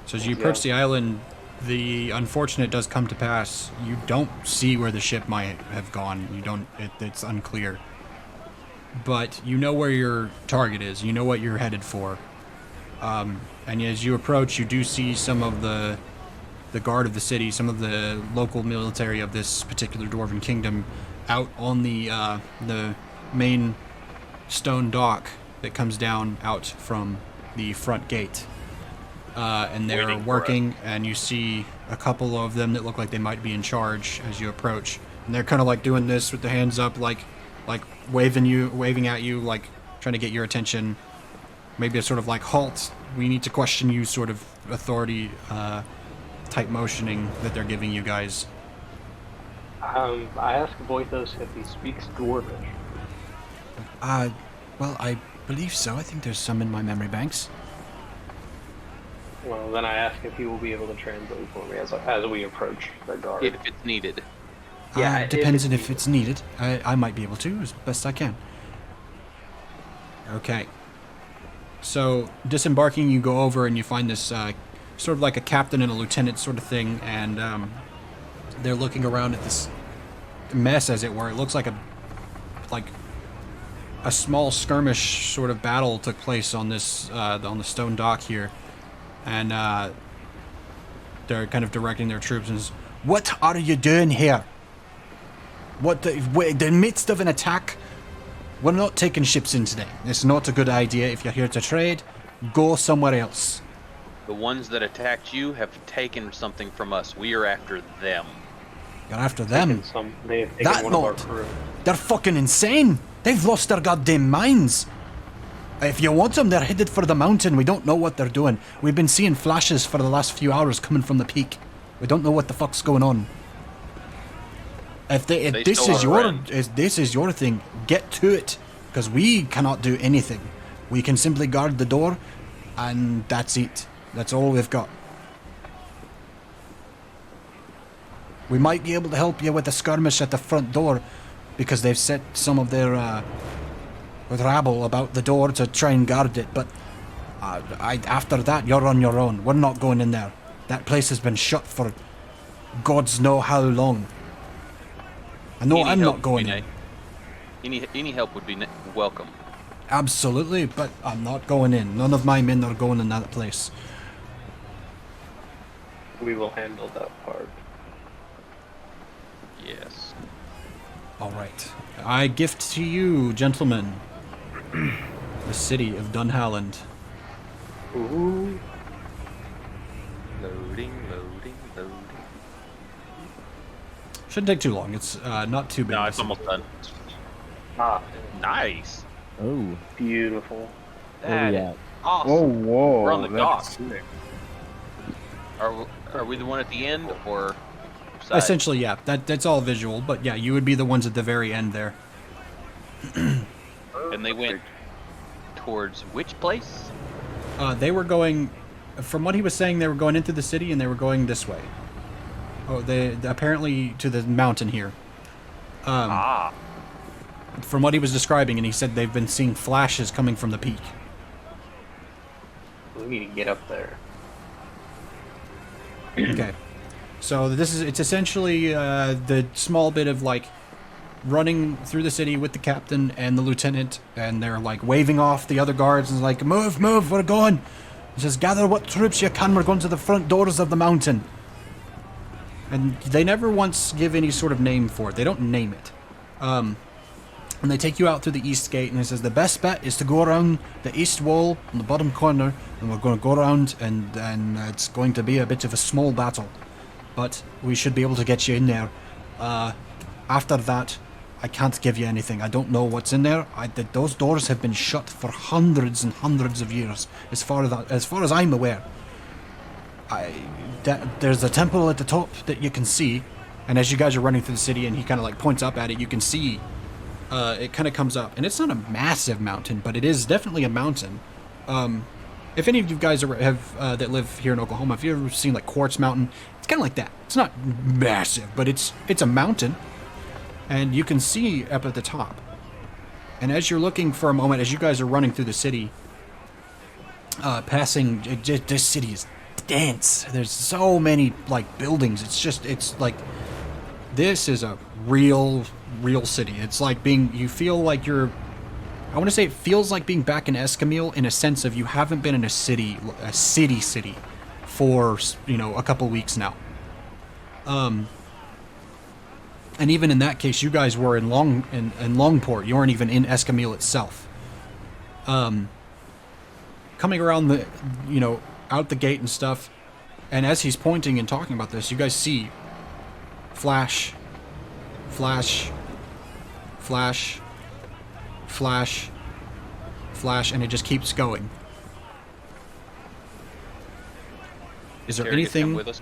So as you approach the island, the unfortunate does come to pass. You don't see where the ship might have gone. You don't. It's unclear. But you know where your target is. You know what you're headed for. And as you approach, you do see some of the guard of the city, some of the local military of this particular dwarven kingdom, out on the main stone dock that comes down out from the front gate. And they're Waiting for working, and you see a couple of them that look like they might be in charge as you approach. And they're kind of like doing this with the hands up, like waving at you, like trying to get your attention. Maybe a sort of like halt. We need to question you, sort of authority type motioning that they're giving you guys. I asked Boithos if he speaks Dwarvish. Well, I believe so. I think there's some in my memory banks. Well, then I ask if he will be able to translate for me as we approach the guard. If it's needed. Yeah, Depends on if it's needed. I might be able to, as best I can. Okay. So, disembarking, you go over and you find this sort of like a captain and a lieutenant sort of thing, and they're looking around at this mess, as it were. It looks like a small skirmish sort of battle took place on this on the stone dock here, and they're kind of directing their troops and says, "What are you doing here? The midst of an attack? We're not taking ships in today. It's not a good idea. If you're here to trade, go somewhere else." The ones that attacked you have taken something from us. We are after them. You're after them? They've taken That one of our lot? crew. They're fucking insane. They've lost their goddamn minds. If you want them, they're headed for the mountain. We don't know what they're doing. We've been seeing flashes for the last few hours coming from the peak. We don't know what the fuck's going on. If this is your thing, get to it, because we cannot do anything. We can simply guard the door, and that's it. That's all we've got. We might be able to help you with a skirmish at the front door, because they've set some of their rabble about the door to try and guard it. But after that, you're on your own. We're not going in there. That place has been shut for gods know how long. I know I'm not going in. Any help would be welcome. Absolutely, but I'm not going in. None of my men are going in that place. We will handle that part. Yes. All right. I gift to you, gentlemen, the city of Dunhalland. Ooh. Loading. Shouldn't take too long. It's not too big. No, it's almost done. Ah, Nice. Oh, beautiful. where we That at? is awesome. whoa! We're on the dock. that's sick. Are we the one at the end or side? Essentially, yeah. That's all visual, but yeah, you would be the ones at the very end there. And they went towards which place? They were going, from what he was saying, they were going into the city and they were going this way. Oh, they apparently to the mountain here. From what he was describing, and he said they've been seeing flashes coming from the peak. We need to get up there. Okay, so it's essentially the small bit of like running through the city with the captain and the lieutenant, and they're like waving off the other guards and like, move, we're going. He says, gather what troops you can, we're going to the front doors of the mountain. And they never once give any sort of name for it. They don't name it. And they take you out through the east gate, and it says the best bet is to go around the east wall on the bottom corner, and we're going to go around, and it's going to be a bit of a small battle, but we should be able to get you in there. After that, I can't give you anything. I don't know what's in there. Those doors have been shut for hundreds and hundreds of years, as far as I'm aware. There's a temple at the top that you can see, and as you guys are running through the city, and he kind of like points up at it, you can see. It kind of comes up, and it's not a massive mountain, but it is definitely a mountain. If any of you guys that live here in Oklahoma, if you've ever seen like Quartz Mountain, it's kind of like that. It's not massive, but it's a mountain, and you can see up at the top. And as you're looking for a moment, as you guys are running through the city, passing, this city is dense. There's so many like buildings. It's like this is a real city. It's like you feel like you're, I want to say it feels like being back in Escamille in a sense of you haven't been in a city for, a couple weeks now. And even in that case, you guys were in Longport. You weren't even in Escamille itself. Coming around the, out the gate and stuff, and as he's pointing and talking about this, you guys see flash, and it just keeps going. Is there Terry gets to come anything with us?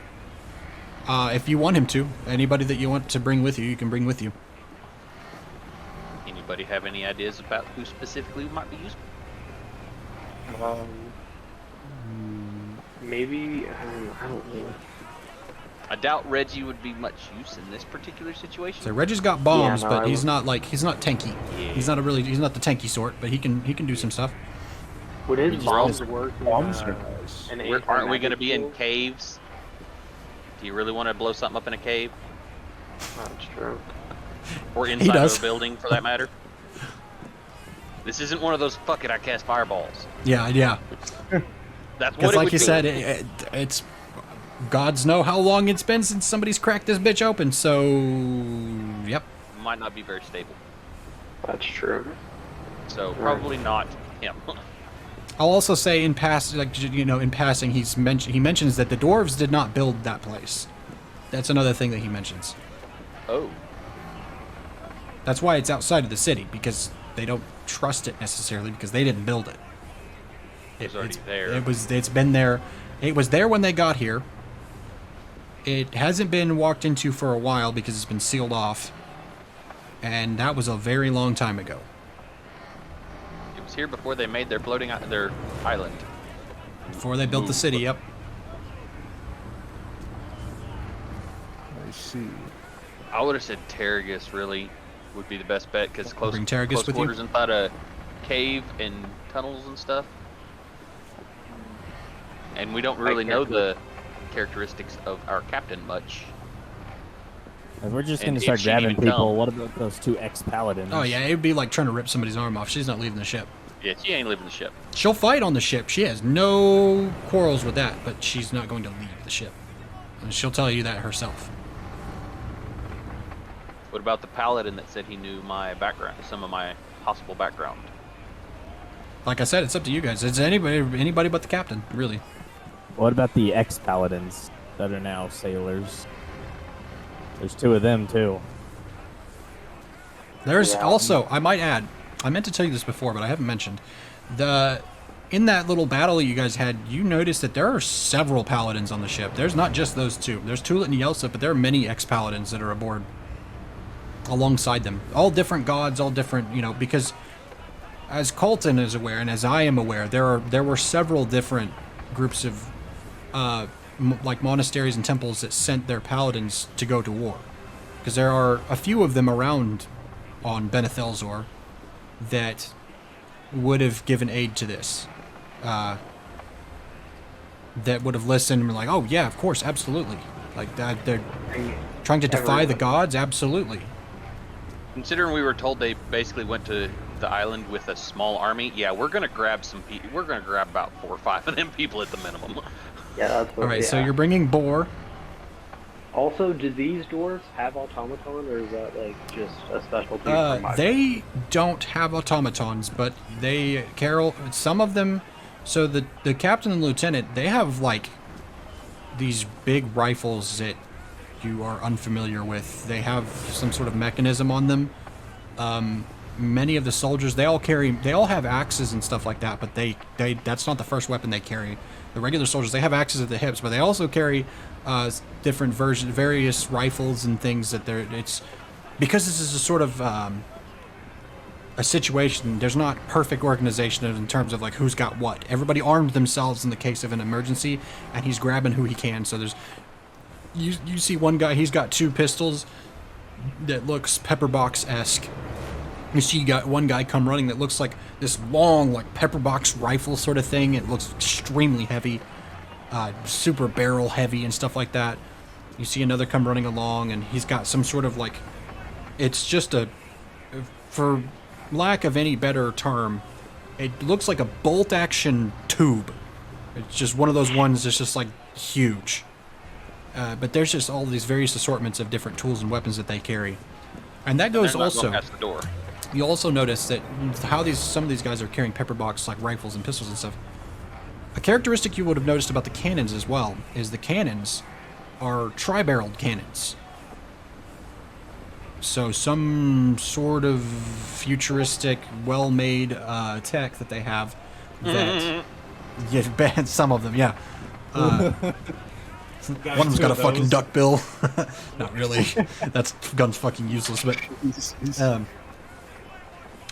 if you want him to, anybody that you want to bring with you, you can bring with you. Anybody Anybody have any ideas about who specifically might be useful? Maybe I don't know. I doubt Reggie would be much use in this particular situation. So Reggie's got bombs, Yeah, no, but I he's would- not he's not tanky. Yeah. He's not the tanky sort, but he can do some stuff. Would his just- bombs work? Bombs are nice. Aren't we going to be in cave? caves? Do you really want to blow something up in a cave? That's true. Or inside does. of a building, for that matter? This isn't one of those, fuck it, I cast fireballs. Yeah. That's what Because it like would you be. said, it's gods know how long it's been since somebody's cracked this bitch open. So, yep. Might not be very stable. That's true. So probably not him. I'll also say in passing, he mentions that the dwarves did not build that place. That's another thing that he mentions. Oh. That's why it's outside of the city, because they don't trust it necessarily, because they didn't build it. It was already there. It's been there. It was there when they got here. It hasn't been walked into for a while because it's been sealed off. And that was a very long time ago. It was here before they made their their island. Before they built the city, yep. I see. I would have said Terragus really would be the best bet because close Bring Terragus close with you? quarters inside a cave and tunnels and stuff. And we don't really know the characteristics of our captain much. If we're just And gonna if start she'd grabbing even people, come. what about those 2 ex-paladins? Oh yeah, it'd be like trying to rip somebody's arm off. She's not leaving the ship. Yeah, she ain't leaving the ship. She'll fight on the ship. She has no quarrels with that, but she's not going to leave the ship. And she'll tell you that herself. What about the paladin that said he knew my background, some of my possible background? Like I said, it's up to you guys. It's anybody but the captain, really. What about the ex-paladins that are now sailors? There's 2 of them too. There's Yeah. also, I might add, I meant to tell you this before, but I haven't mentioned. In that little battle you guys had, you noticed that there are several paladins on the ship. There's not just those 2. There's Tulit and Yelsa, but there are many ex-paladins that are aboard alongside them. All different gods, all different, because as Colton is aware, and as I am aware, there were several different groups of like monasteries and temples that sent their paladins to go to war. Because there are a few of them around on Benethelzor that would have given aid to this. That would have listened and were like, oh yeah, of course, absolutely. Like that, they're trying to defy the gods, absolutely. Considering we were told they basically went to the island with a small army, yeah, we're gonna grab some people. We're gonna grab about 4 or 5 of them people at the minimum. Yeah, that's what. All right, so yeah. you're bringing Boar. Also, do these dwarves have automaton, or is that like just a specialty? for my They don't have automatons, but some of them. So the captain and lieutenant, they have like these big rifles that you are unfamiliar with. They have some sort of mechanism on them. Many of the soldiers, they all have axes and stuff like that, but that's not the first weapon they carry. The regular soldiers, they have axes at the hips, but they also carry various rifles and things that it's because this is a sort of a situation. There's not perfect organization in terms of like who's got what. Everybody armed themselves in the case of an emergency, and he's grabbing who he can. So there's you see one guy, he's got 2 pistols that looks pepperbox-esque. You see you got one guy come running that looks like this long, like pepperbox rifle sort of thing. It looks extremely heavy, super barrel heavy and stuff like that. You see another come running along, and he's got some sort of like, it's just for lack of any better term, it looks like a bolt action tube. It's just one of those ones that's just like huge. But there's just all these various assortments of different tools and weapons that they carry. And that goes They're not also... going past the door. You also notice that some of these guys are carrying pepperbox like rifles and pistols and stuff. A characteristic you would have noticed about the cannons as well is the cannons are tri-barreled cannons. So some sort of futuristic, well-made tech that they have that... Yeah, some of them, yeah. One of them's got a fucking duck bill. Not really. That gun's fucking useless, but...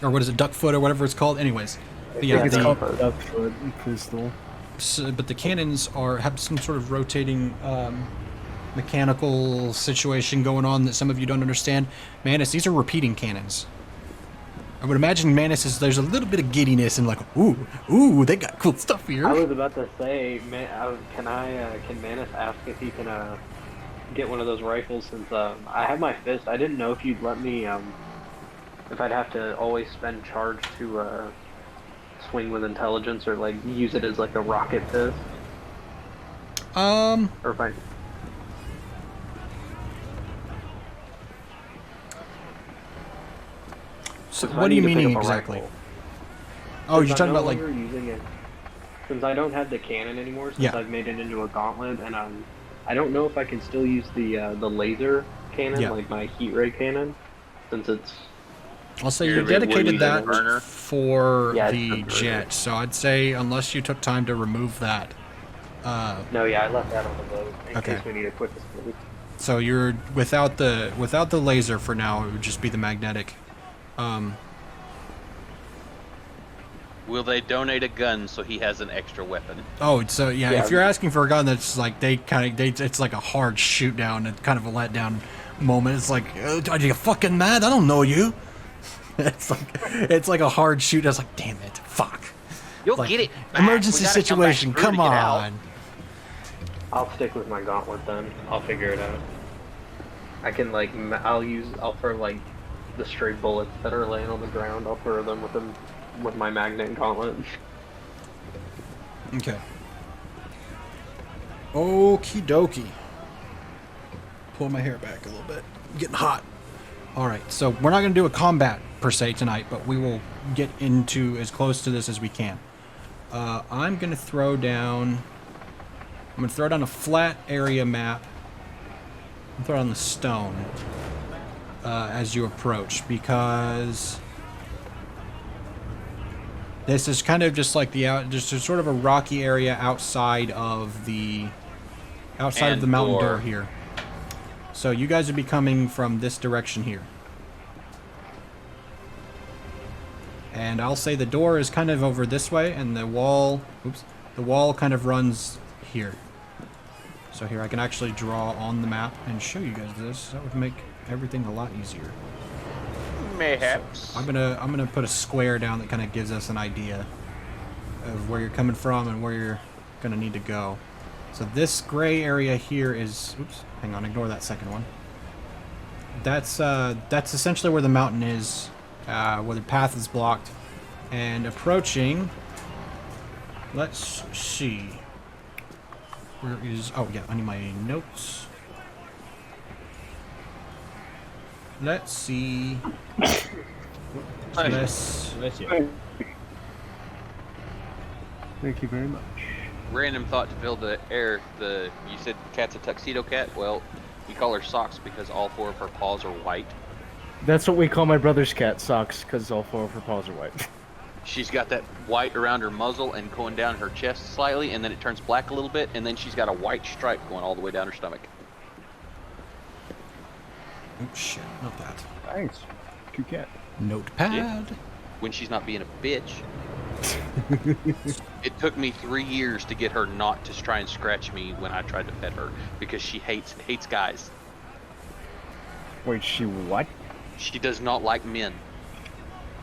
or what is it, duck foot or whatever it's called. Anyways, but I yeah, think it's the, called Duckfoot pistol. but the cannons have some sort of rotating mechanical situation going on that some of you don't understand. Manus, these are repeating cannons. I would imagine Manus there's a little bit of giddiness and like, ooh, they got cool stuff here. I was about to say, can Manus ask if he can get one of those rifles since I have my fist. I didn't know if you'd let me if I'd have to always spend charge to swing with intelligence or like use it as like a rocket fist. Or if I. So what are you meaning exactly? Oh, you're talking about like using it since I don't have the cannon anymore. Since I've made it into a gauntlet, and I don't know if I can still use the laser cannon, like my heat ray cannon, since it's. I'll say you dedicated that for the jet, so I'd say unless you took time to remove that. No, I left that on the boat in case we need a quick escape. So you're without the laser for now. It would just be the magnetic. Will they donate a gun so he has an extra weapon? Oh, so yeah, if you're asking for a gun, that's like it's like a hard shoot down and kind of a letdown moment. It's like, are you fucking mad? I don't know you. it's like a hard shoot. It's like, damn it, fuck. You'll like, get it. Emergency situation. Come on. I'll stick with my gauntlet then. I'll figure it out. I can like I'll throw like the stray bullets that are laying on the ground. I'll throw them with my magnet gauntlet. Okay. Okie dokie. Pull my hair back a little bit. I'm getting hot. Alright, so we're not going to do a combat per se tonight, but we will get into as close to this as we can. I'm going to throw down a flat area map. I'm throw down the stone as you approach, because this is kind of just like just sort of a rocky area outside of the mountain door here. So you guys would be coming from this direction here. And I'll say the door is kind of over this way, and the wall kind of runs here. So here I can actually draw on the map and show you guys this. That would make everything a lot easier. Mayhaps. So I'm gonna put a square down that kind of gives us an idea of where you're coming from and where you're gonna need to go. So this gray area here is, oops, hang on, ignore that second one. That's essentially where the mountain is, where the path is blocked. And approaching, let's see. Where is, oh yeah, I need my notes. Let's see. Bless you. Thank you very much. Random thought to fill the air. You said cat's a tuxedo cat. Well, we call her Socks because all four of her paws are white. That's what we call my brother's cat, Socks, because all four of her paws are white. She's got that white around her muzzle and going down her chest slightly, and then it turns black a little bit, and then she's got a white stripe going all the way down her stomach. Oh shit, not that. Thanks. Cute cat. Notepad. Yeah. When she's not being a bitch. It took me 3 years to get her not to try and scratch me when I tried to pet her, because she hates guys. Wait, she what? She does not like men.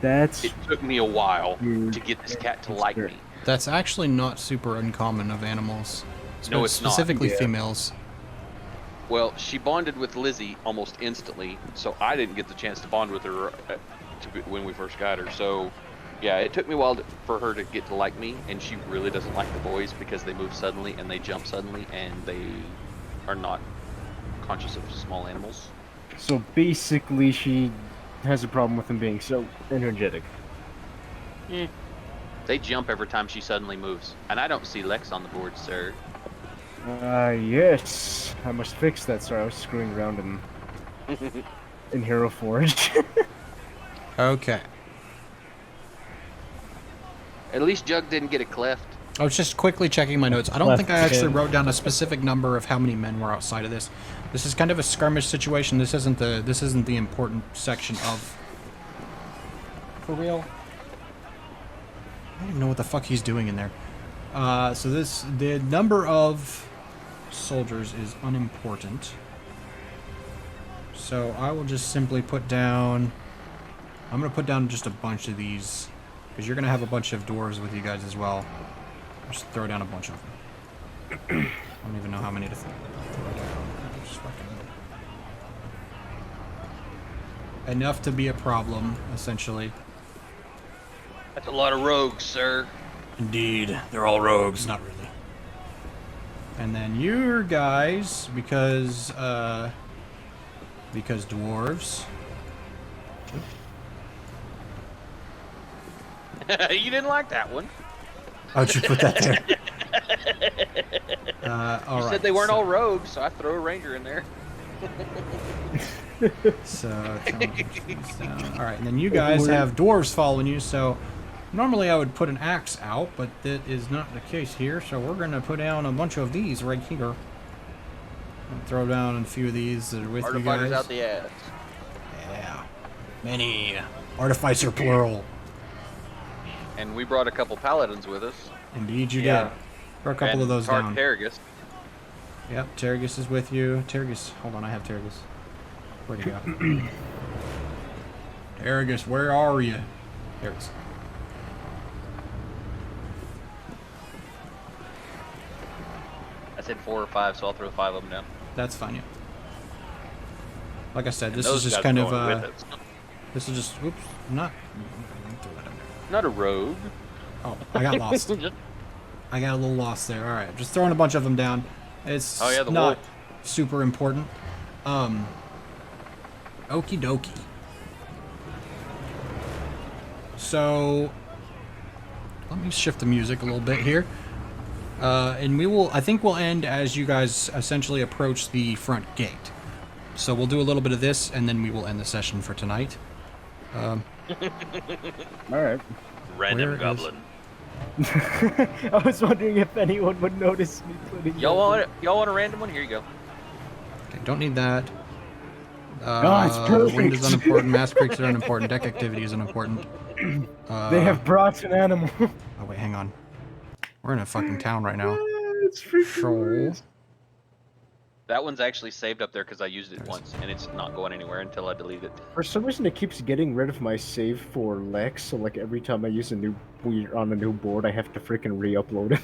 That's... It took me a while to get this cat to like me. That's actually not super uncommon of animals. No, it's not. Specifically females. Well, she bonded with Lizzie almost instantly, so I didn't get the chance to bond with her when we first got her. So, yeah, it took me a while for her to get to like me, and she really doesn't like the boys because they move suddenly and they jump suddenly and they are not conscious of small animals. So basically she has a problem with them being so energetic. They jump every time she suddenly moves, and I don't see Lex on the board, sir. Yes. I must fix that. Sorry, I was screwing around in Hero Forge. Okay. At least Jug didn't get a cleft. I was just quickly checking my notes. I don't think I actually wrote down a specific number of how many men were outside of this. This is kind of a skirmish situation. This isn't the important section of For real? I don't even know what the fuck he's doing in there. So the number of soldiers is unimportant. So I will just simply put down... I'm going to put down just a bunch of these. Because you're going to have a bunch of dwarves with you guys as well. Just throw down a bunch of them. I don't even know how many to throw down. Just fucking... Enough to be a problem, essentially. That's a lot of rogues, sir. Indeed. They're all rogues, not really. And then your guys, because dwarves. You didn't like that one. How'd you put that there? You said they weren't all rogues, so I throw a ranger in there. So, alright, and then you guys have dwarves following you, so normally I would put an axe out, but that is not the case here, so we're going to put down a bunch of these right here. And throw down a few of these that are with you guys. Artificers out the ass. Yeah. Many. Artificer plural. And we brought a couple paladins with us. Indeed you did. Throw a couple of those down. Terragus. Yep, Terragus is with you. Terragus, hold on, I have Terragus. Where'd he go? Terragus, where are you? There he is. I said 4 or 5, so I'll throw 5 of them down. That's fine, yeah. Like I said, And this those is just guys kind are of, going with us. this is just, oops, not, throw that in there. Not a rogue. Oh, I got lost. I got a little lost there. All right, just throwing a bunch of them down. It's Oh, yeah, the not wolf. super important. Okie dokie. So, let me shift the music a little bit here. And I think we'll end as you guys essentially approach the front gate. So we'll do a little bit of this, and then we will end the session for tonight. Alright. Random Where is- goblin. I was wondering if anyone would notice me putting Y'all want a random one? Here you go. Okay, don't need that. it's perfect. Wind is unimportant. Mass creeks are unimportant. Deck activity is unimportant. They have brought an animal. Oh wait, hang on. We're in a fucking town right now. It's freaking So, hilarious. That one's actually saved up there because I used it once, and it's not going anywhere until I delete it. For some reason, it keeps getting rid of my save for Lex, so like every time I use on a new board, I have to freaking re-upload it.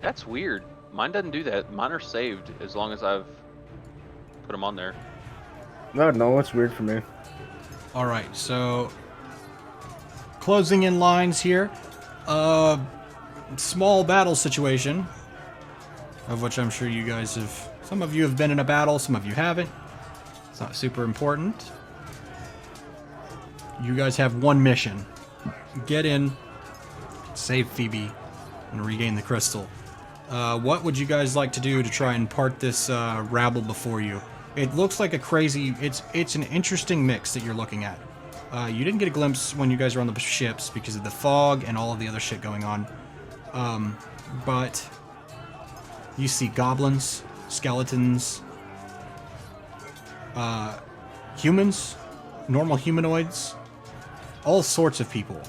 That's weird. Mine doesn't do that. Mine are saved as long as I've put them on there. No, it's weird for me. all right. So, closing in lines here. Small battle situation, of which I'm sure you guys have. Some of you have been in a battle. Some of you haven't. It's not super important. You guys have one mission: get in, save Phoebe, and regain the crystal. What would you guys like to do to try and part this rabble before you? It looks like a crazy... It's an interesting mix that you're looking at. You didn't get a glimpse when you guys were on the ships because of the fog and all of the other shit going on. But you see goblins, skeletons, humans, normal humanoids, all sorts of people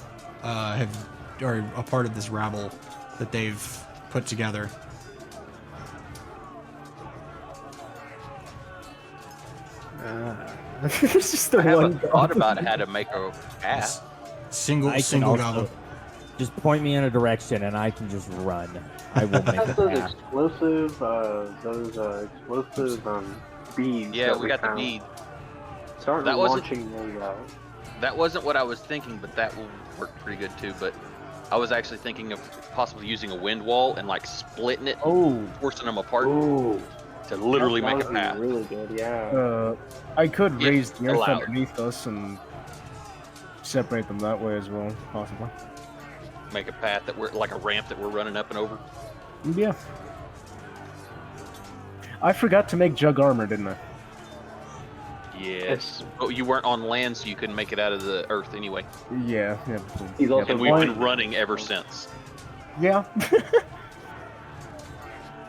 are a part of this rabble that they've put together. It's just the I one. haven't thought about how to make a path. Single I can also goblin. just point me in a direction and I can just run. I will make a That's those path. explosive, beads. Yeah, that we got the found. bead. Starting That wasn't- launching a, That wasn't what I was thinking, but that will work pretty good too. But I was actually thinking of possibly using a wind wall and like splitting it, Oh, forcing them apart ooh, to literally that make a would be path. really good, yeah. I could If raise the earth allowed. underneath us and separate them that way as well, possibly. Make a path that we're like a ramp that we're running up and over. Yeah. I forgot to make jug armor, didn't I? Yes. But you weren't on land, so you couldn't make it out of the earth anyway. Yeah. He's yeah, also And we've blind. been running ever since. Yeah.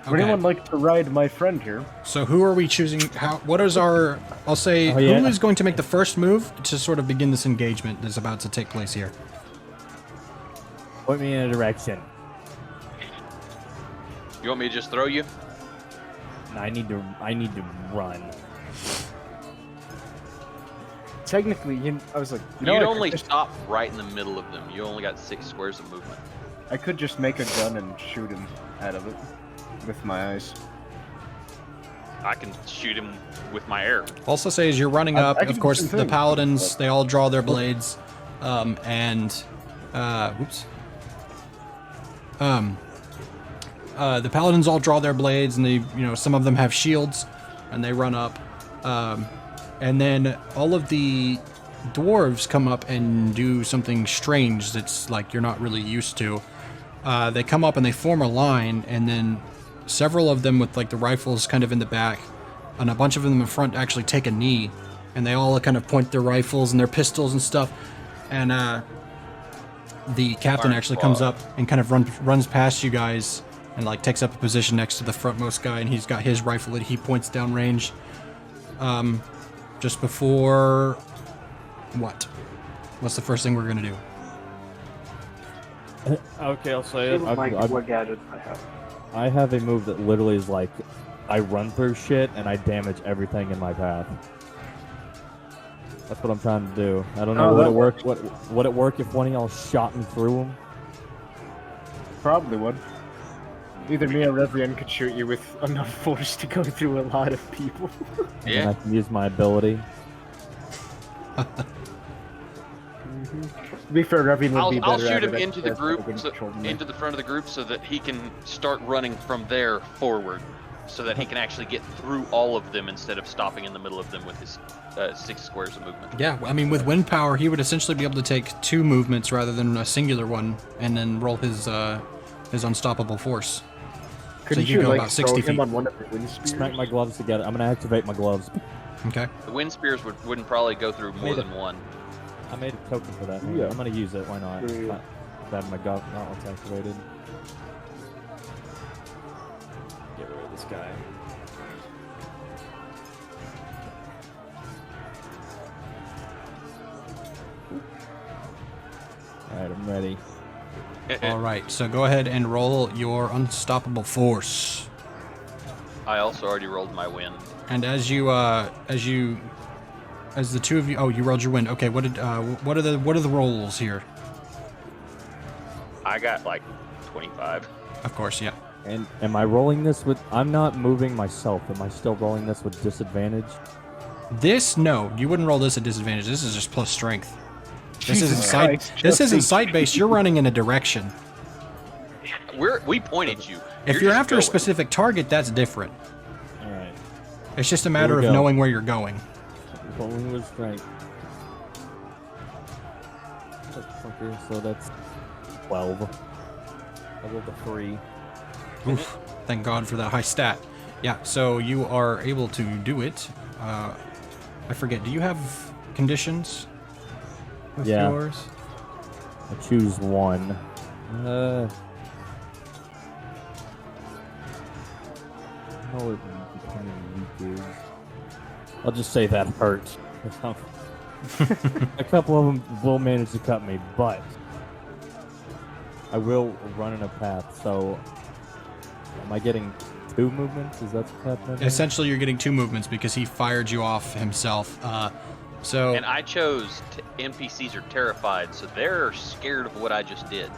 Would anyone like to ride my friend here? So who are we choosing? What is our? I'll say Oh, yeah. who is going to make the first move to sort of begin this engagement that's about to take place here. Point me in a direction. You want me to just throw you? I need to run. Technically, I was like, You'd only stop right in the middle of them. You only got 6 squares of movement. I could just make a gun and shoot him out of it with my eyes. I can shoot him with my air. Also say as you're running I up, can of do course, the same the thing. paladins, they all draw their blades, the paladins all draw their blades, and some of them have shields, and they run up, and then all of the dwarves come up and do something strange that's like you're not really used to. They come up and they form a line, and then several of them with like the rifles kind of in the back, and a bunch of them in the front actually take a knee, and they all kind of point their rifles and their pistols and stuff, and the captain actually comes up and kind of runs past you guys and like takes up a position next to the frontmost guy, and he's got his rifle that he points down range. Just before what? What's the first thing we're gonna do? Okay, I'll say it. What gadget I have. I have a move that literally is like, I run through shit and I damage everything in my path. That's what I'm trying to do. I don't know would it work if one of y'all shot me through him? Probably would. Either me or Reverend could shoot you with enough force to go through a lot of people. And then I can use my ability. To be fair, Reverend would be I'll better shoot at him it into the as group, having control than me. into the front of the group, so that he can start running from there forward, so that he can actually get through all of them instead of stopping in the middle of them with his 6 squares of movement. Yeah, I mean, with wind power, he would essentially be able to take 2 movements rather than a singular one, and then roll his unstoppable force. Couldn't you you go like about 60 throw him feet. on one of the wind spears? Smack my gloves together. I'm gonna activate my gloves. Okay. The wind spears wouldn't probably go through more than one. I made a token for that. Yeah. I'm gonna use it. Why not? Yeah. I have my gauntlets activated. Get rid of this guy. Alright, I'm ready. All right, so go ahead and roll your unstoppable force. I also already rolled my wind. And as the two of you, oh, you rolled your wind. Okay, what are the rolls here? I got like 25. Of course, yeah. And am I rolling this with... I'm not moving myself. Am I still rolling this with disadvantage? No, you wouldn't roll this at disadvantage. This is just plus strength. This isn't Jesus sight. Christ, This just isn't a- sight based. You're running in a direction. We pointed you. If you're just after a going. specific target, that's different. Alright. It's just a matter we of go. knowing where you're going. Rolling with strength. Fucker, so that's 12. I rolled a 3. Oof. Thank God for that high stat. Yeah, so you are able to do it. I forget, do you have conditions with Yeah. yours? I choose one. I know what becoming weak is. I'll just say that hurt. A couple of them will manage to cut me, but I will run in a path. So, am I getting 2 movements? Is that what's happening? Essentially, you're getting 2 movements because he fired you off himself. So And I chose NPCs are terrified, so they're scared of what I just did.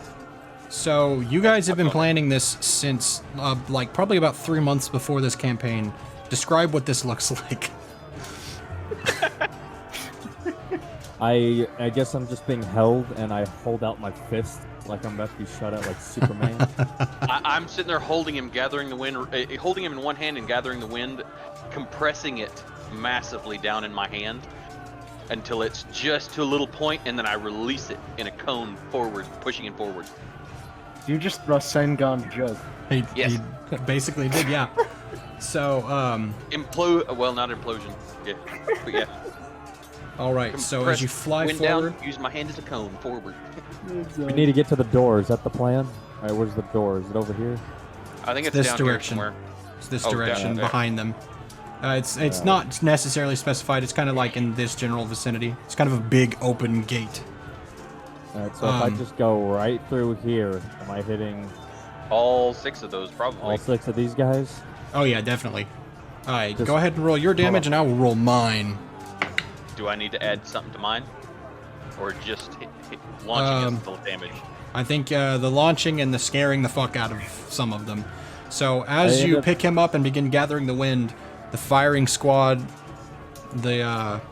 So you guys have been planning this since, like, probably about 3 months before this campaign. Describe what this looks like. I guess I'm just being held, and I hold out my fist like I'm about to be shot at like Superman. I'm sitting there holding him, gathering the wind, holding him in one hand and gathering the wind, compressing it massively down in my hand until it's just to a little point, and then I release it in a cone forward, pushing it forward. You just Rasengan jug. He basically did, yeah. So, Well, not implosion. Yeah, but yeah. all right. So as you fly wind forward, down, use my hand as a cone forward. We need to get to the door. Is that the plan? Alright, where's the door? Is it over here? I think it's this down direction. here somewhere. It's this Oh, down direction there. behind them. It's not necessarily specified. It's kind of like in this general vicinity. It's kind of a big open gate. Alright, so if I just go right through here, am I hitting All 6 of those, probably. all 6 of these guys? Oh yeah, definitely. All right, Just- go ahead and roll your damage, and I will roll mine. Do I need to add something to mine? Or just launching is the damage? I think the launching and the scaring the fuck out of some of them. So as I you end up- pick him up and begin gathering the wind, the firing squad, the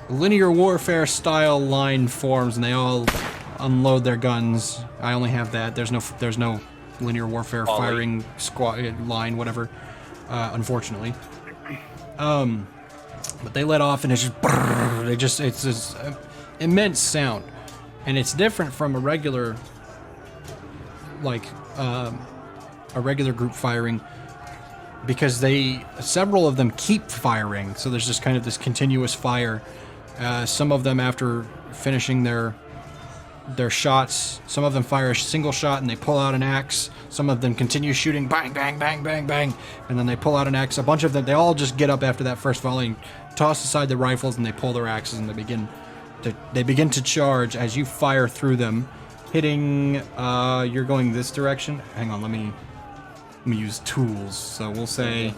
linear warfare style line forms, and they all unload their guns. I only have that. There's no linear warfare Volley. firing squad line, whatever. Unfortunately. But they let off, and it's just brrr, it's this immense sound, and it's different from a regular a regular group firing, because several of them keep firing, so there's just kind of this continuous fire. Some of them, after finishing their shots, some of them fire a single shot and they pull out an axe. Some of them continue shooting, bang, bang, bang, bang, bang, and then they pull out an axe. A bunch of them, they all just get up after that first volley, and toss aside the rifles, and they pull their axes, and they begin to charge as you fire through them, hitting. You're going this direction. Hang on, let me use tools. So we'll say,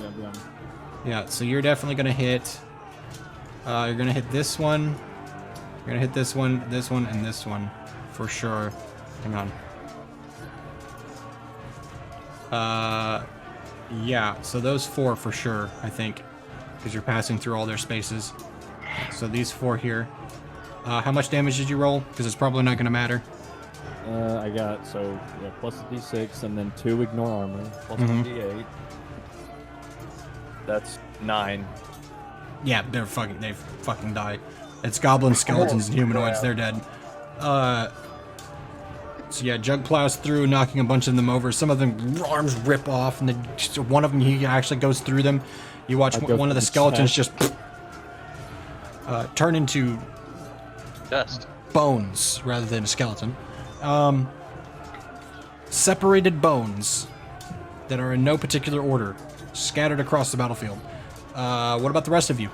yeah. So you're definitely gonna hit. You're gonna hit this one. You're gonna hit this one, and this one, for sure. Hang on. Yeah. So those 4 for sure, I think, because you're passing through all their spaces. So these 4 here. How much damage did you roll? Because it's probably not gonna matter. I got, plus a d6 and then 2 ignore armor, plus Mhm. 1d8. That's 9. Yeah, they fucking die. It's goblins, skeletons, and humanoids. They're dead. So yeah, Jug plows through, knocking a bunch of them over. Some of them arms rip off, and then one of them, he actually goes through them. You watch one of the skeletons just turn into Dust. bones rather than a skeleton. Separated bones that are in no particular order, scattered across the battlefield. What about the rest of you?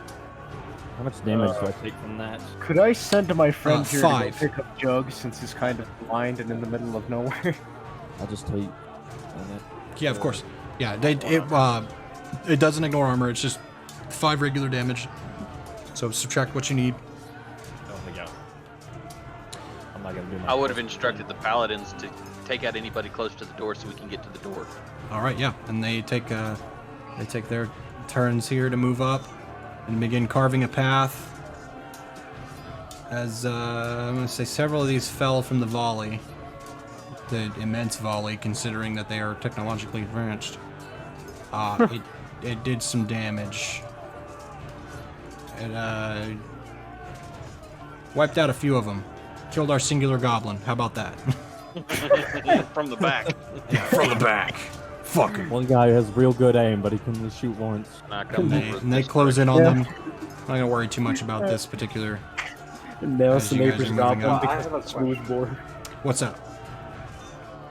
How much damage do I take from that? Could I send my friend here to 5. go pick up Jug since he's kind of blind and in the middle of nowhere? I'll just take. Yeah, of course. Yeah, it doesn't ignore armor. It's just 5 regular damage. So subtract what you need. Oh my god. I'm not gonna do my. I would have instructed the paladins to take out anybody close to the door so we can get to the door. All right, yeah, and they take their turns here to move up and begin carving a path. As I'm gonna say, several of these fell from the volley, the immense volley, considering that they are technologically advanced. It did some damage. It wiped out a few of them. Killed our singular goblin. How about that? From the back. Yeah, from the back. Fucker. One guy has real good aim, but he can only shoot once. Not And coming over and they this close in on Yeah. them. I'm not gonna worry too much about this particular. Nails As the you guys neighbor's are moving goblin up. I because have a it's smoothbore. What's up?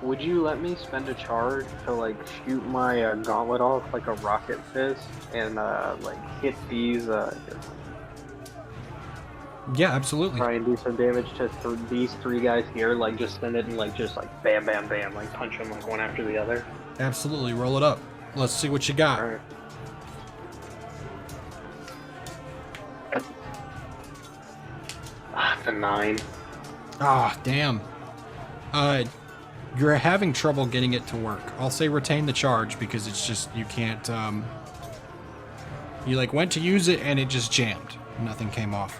Would you let me spend a charge to like shoot my gauntlet off like a rocket fist and like hit these Yeah, absolutely. try and do some damage to these 3 guys here, like just send it and like just like bam bam bam, like punch them like one after the other. Absolutely. Roll it up. Let's see what you got. Alright. The 9. Ah, damn. You're having trouble getting it to work. I'll say retain the charge because it's just you can't. You like went to use it and it just jammed. Nothing came off.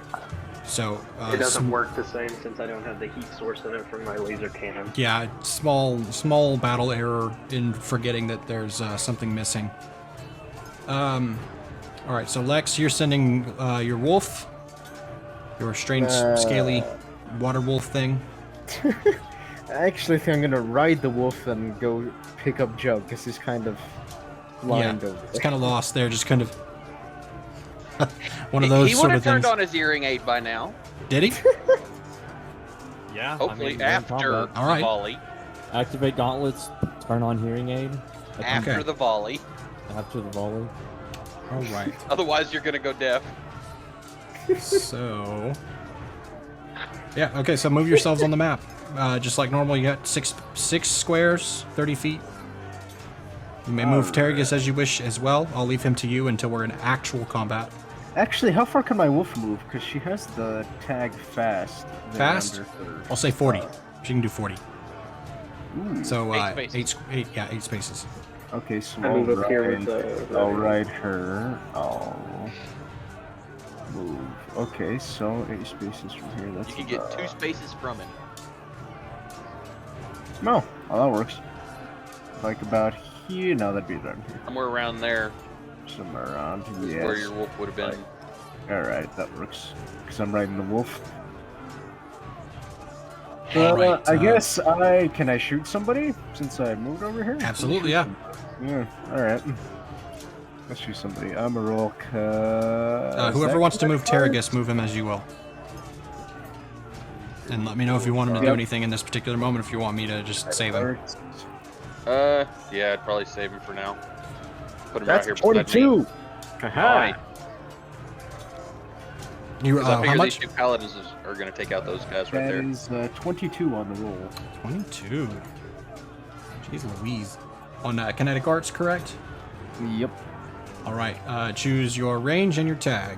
So It doesn't work the same since I don't have the heat source in it from my laser cannon. Yeah, small battle error in forgetting that there's something missing. All right, so Lex, you're sending your wolf, your strange scaly water wolf thing. I actually think I'm gonna ride the wolf and go pick up Jug because he's kind of blind Yeah, over it's there. kind of lost there, just kind of one of He those would sort have of turned things. on his hearing aid by now. Did he? Yeah. Hopefully after All right. volley. Activate gauntlets, turn on hearing aid After Okay. the volley. after the volley. All right. Otherwise, you're gonna go deaf. So, yeah, okay, so move yourselves on the map. Just like normal, you got six squares, 30 feet. You may move Terragus as you wish as well. I'll leave him to you until we're in actual combat. Actually, how far can my wolf move? Because she has the tag fast. there Fast? under her. I'll say 40. She can do 40. Ooh. So, Eight spaces. eight spaces. Okay, so I move up here with I'll the. ride her. I'll move. Okay, so 8 spaces from here. That's You can get 2 spaces from it. No, oh, that works. Like about here. No, that'd be around here. Somewhere around there Somewhere around is here. where your wolf would have been. Alright, that works. Because I'm riding the wolf. All right, I guess can I shoot somebody since I moved over here? Absolutely, yeah. Yeah, alright. Let's shoot somebody. I'm a roll. Whoever wants to move Terragus, move him as you will. And let me know if you want him to do Yep. anything in this particular moment, if you want me to just save him. Yeah, I'd probably save him for now. Put him That's right here beside me. 22! Alright. You, 'Cause I how figure much? these 2 paladins are gonna take out those guys right That there. is 22 on the roll. 22. Jeez Louise. On kinetic arts, correct? Yep. All right. Choose your range and your tag.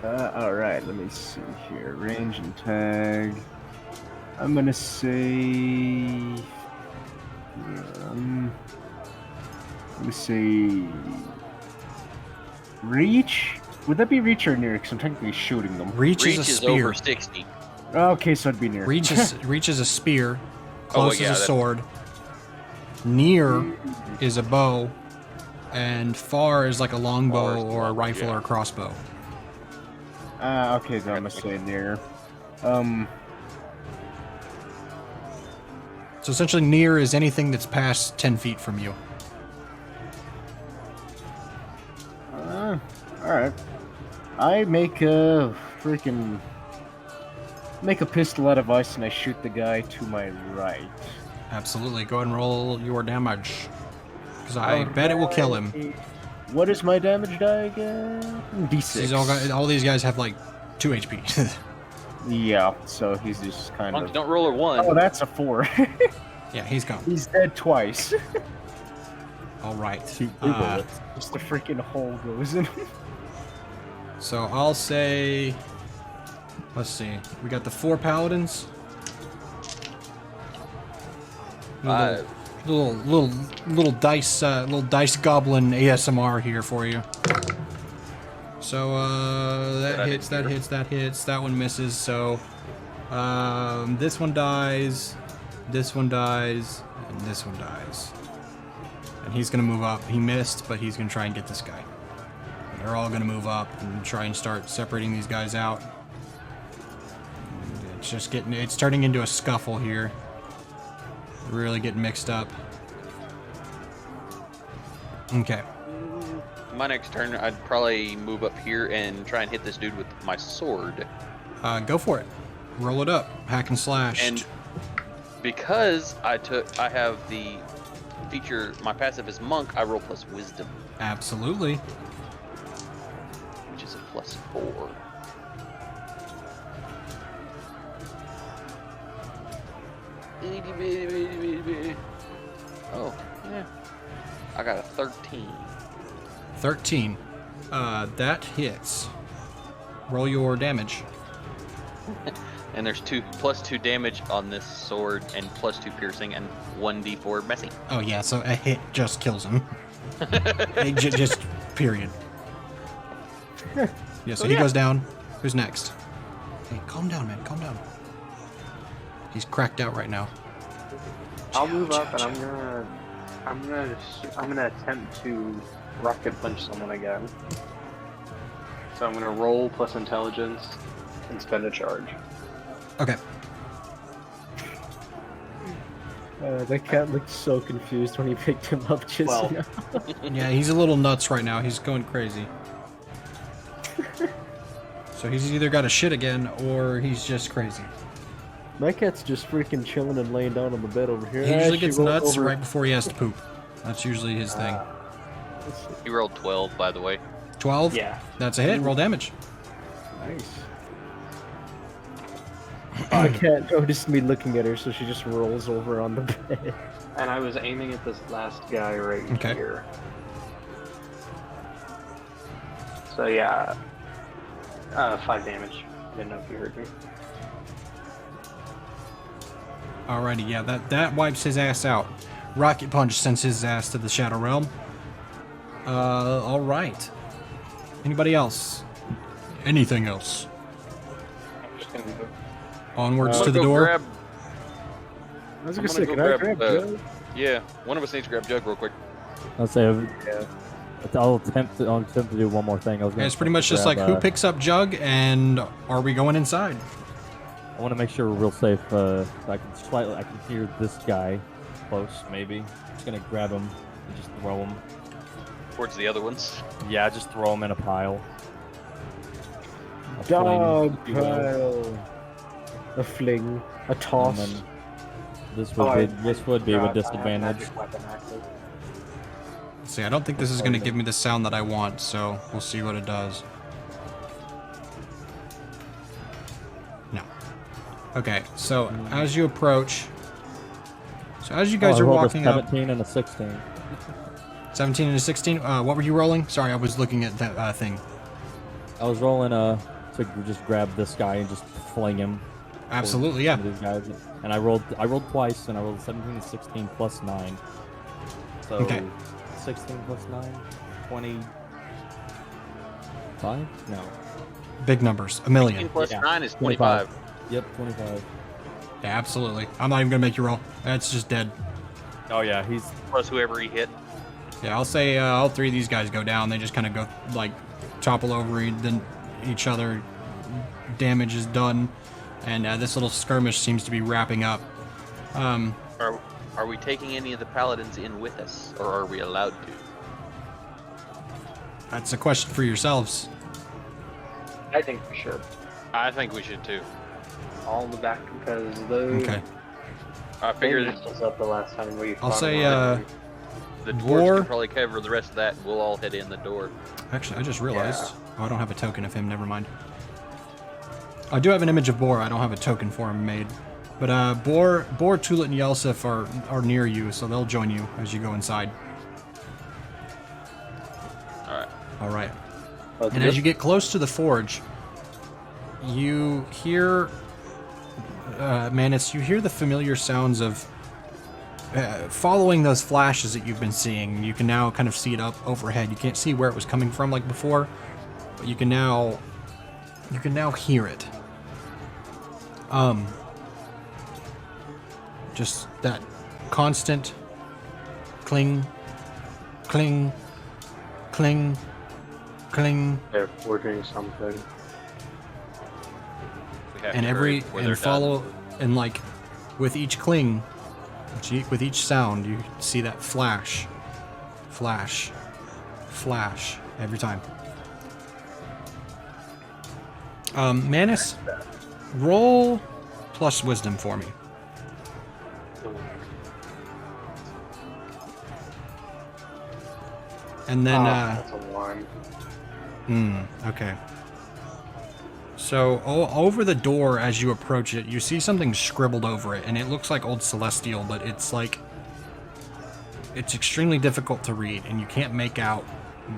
Alright, let me see here. Range and tag. I'm gonna say. Let me say. Reach? Would that be reach or near? Because I'm technically shooting them. Reach, Reach is a is spear. over 60. Okay, so it'd be near. Reach is a spear. Close yeah, is a that- sword. Near is a bow, and far is like a longbow Far is or a long, rifle yeah. or a crossbow. Okay, then I'm gonna say near. So essentially, near is anything that's past 10 feet from you. Alright. I make a pistol out of ice and I shoot the guy to my right. Absolutely. Go ahead and roll your damage, because I bet it will kill him. What is my damage die again? D6. All these guys have like 2 HP. Yeah, so he's just kind Monks of. don't roll a 1. Oh, that's a 4. Yeah, he's gone. He's dead twice. All right. Shoot 2 bullets. Just a freaking hole goes in. So I'll say, let's see, we got the 4 paladins. Little dice goblin ASMR here for you. So that hits. That one misses. So this one dies, this one dies, and this one dies. And he's gonna move up. He missed, but he's gonna try and get this guy. They're all gonna move up and try and start separating these guys out. And it's turning into a scuffle here. Really getting mixed up. Okay. My next turn, I'd probably move up here and try and hit this dude with my sword. Go for it. Roll it up. Hack and slash. And because I have the feature, my passive is monk, I roll plus wisdom, Absolutely. which is a plus 4. Oh, yeah. I got a 13. 13. That hits. Roll your damage. And there's plus 2 damage on this sword, and plus 2 piercing, and 1d4 messy. Oh yeah, so a hit just kills him. Just period. Yeah, so he goes down. Who's next? Hey, calm down, man. Calm down. He's cracked out right now. I'll move up and I'm gonna attempt to rocket punch someone again. So I'm gonna roll plus intelligence and spend a charge. Okay. That cat looked so confused when he picked him up just Well. now. Yeah, he's a little nuts right now. He's going crazy. So he's either got a shit again or he's just crazy. My cat's just freaking chilling and laying down on the bed over here. He usually She gets rolled nuts over- right before he has to poop. That's usually his thing. He rolled 12, by the way. 12? Yeah. That's a hit. Roll damage. Nice. My cat noticed me looking at her, so she just rolls over on the bed. And I was aiming at this last guy right Okay. here. So yeah, 5 damage. I didn't know if you heard me. Alrighty, yeah, that wipes his ass out. Rocket Punch sends his ass to the Shadow Realm. Alright. Anybody else? Anything else? I'm just gonna go. Onwards I'm to the gonna go door. grab- I was I'm gonna say, gonna can I grab, grab Joe? Yeah, one of us needs to grab Jug real quick. I'll say, I'll attempt to do one more thing. I was Yeah, gonna it's pretty much just grab, like who picks up Jug and are we going inside? I want to make sure we're real safe. I can hear this guy close, maybe. Just gonna grab him and just throw him. Towards the other ones. Yeah, just throw him in a pile. A Dog fling, if you will. pile. A fling. A toss. And then this would be with disadvantage. See, I don't think this is going to give me the sound that I want, so we'll see what it does. No. Okay, so as you approach... So as you guys I are rolled walking a up... 17 and a 16. 17 and a 16? What were you rolling? Sorry, I was looking at that thing. I was rolling to just grab this guy and just fling him. Absolutely, towards yeah. some of these guys. And I rolled twice, and I rolled 17 and 16 plus 9. So Okay. 16 plus 9, 25? No. Big numbers. A 16 million. plus Yeah. 9 is 25. Yep, 25. Yeah, absolutely. I'm not even going to make you roll. That's just dead. Oh yeah, he's Plus whoever he hit. Yeah, I'll say all three of these guys go down. They just kind of go, like, topple over each other. Damage is done. And this little skirmish seems to be wrapping up. Are we taking any of the paladins in with us, or are we allowed to? That's a question for yourselves. I think we should. I think we should too. All in the back because those. Okay. I They figured messed us up the last time we. I'll fought say, them. the dwarves Boar- can probably cover the rest of that, and we'll all head in the door. Actually, I just realized. Oh, I don't have a token of him. Never mind. I do have an image of Boar. I don't have a token for him made. But Boar, Tulit, and Yelsif are near you, so they'll join you as you go inside. Alright. All right. Let's And go. as you get close to the forge, you hear, Manus, you hear the familiar sounds of following those flashes that you've been seeing. You can now kind of see it up overhead. You can't see where it was coming from like before, but you can now hear it. Just that constant cling, cling, cling, cling. They're forging something. We have And to hurry before they're and follow done. and like with each cling, with each sound, you see that flash, flash, flash every time. Manus, roll plus wisdom for me. And then That's a 1. okay. So over the door as you approach it, you see something scribbled over it, and it looks like Old Celestial, but it's extremely difficult to read, and you can't make out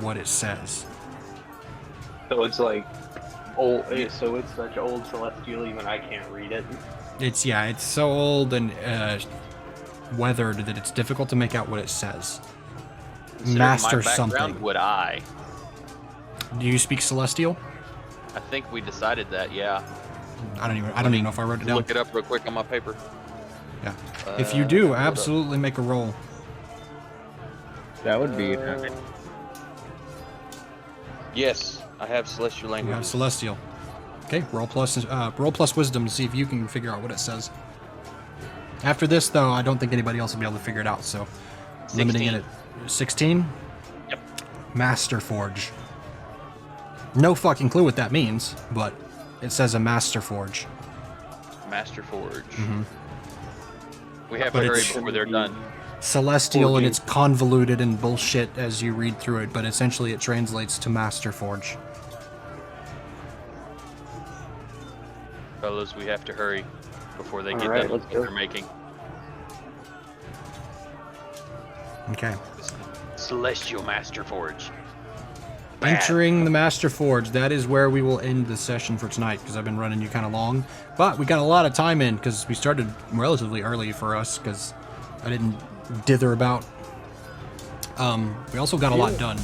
what it says. So it's like old. So it's such old celestial, even I can't read it. It's so old and weathered that it's difficult to make out what it says. Considering Master my background, something. Would I? Do you speak Celestial? I think we decided that, yeah. I don't even know if I wrote it down. Look it up real quick on my paper. Yeah. If you do, hold up. absolutely make a roll. That would be. Yes, I have celestial You language. have Celestial. Okay, roll plus wisdom to see if you can figure out what it says. After this, though, I don't think anybody else will be able to figure it out, so limiting it 16. at 16. Yep. Master Forge. No fucking clue what that means, but it says a Master Forge. Master Forge. Mhm. We have But to hurry it's- before they're done. Celestial, and it's convoluted and bullshit as you read through it, but essentially it translates to Master Forge. Fellas, we have to hurry before they get Alright, done with let's what go. they're making. Okay. Celestial Master Forge. Entering the Master Forge. That is where we will end the session for tonight, because I've been running you kind of long. But we got a lot of time in, because we started relatively early for us, because I didn't dither about. We also got a lot done.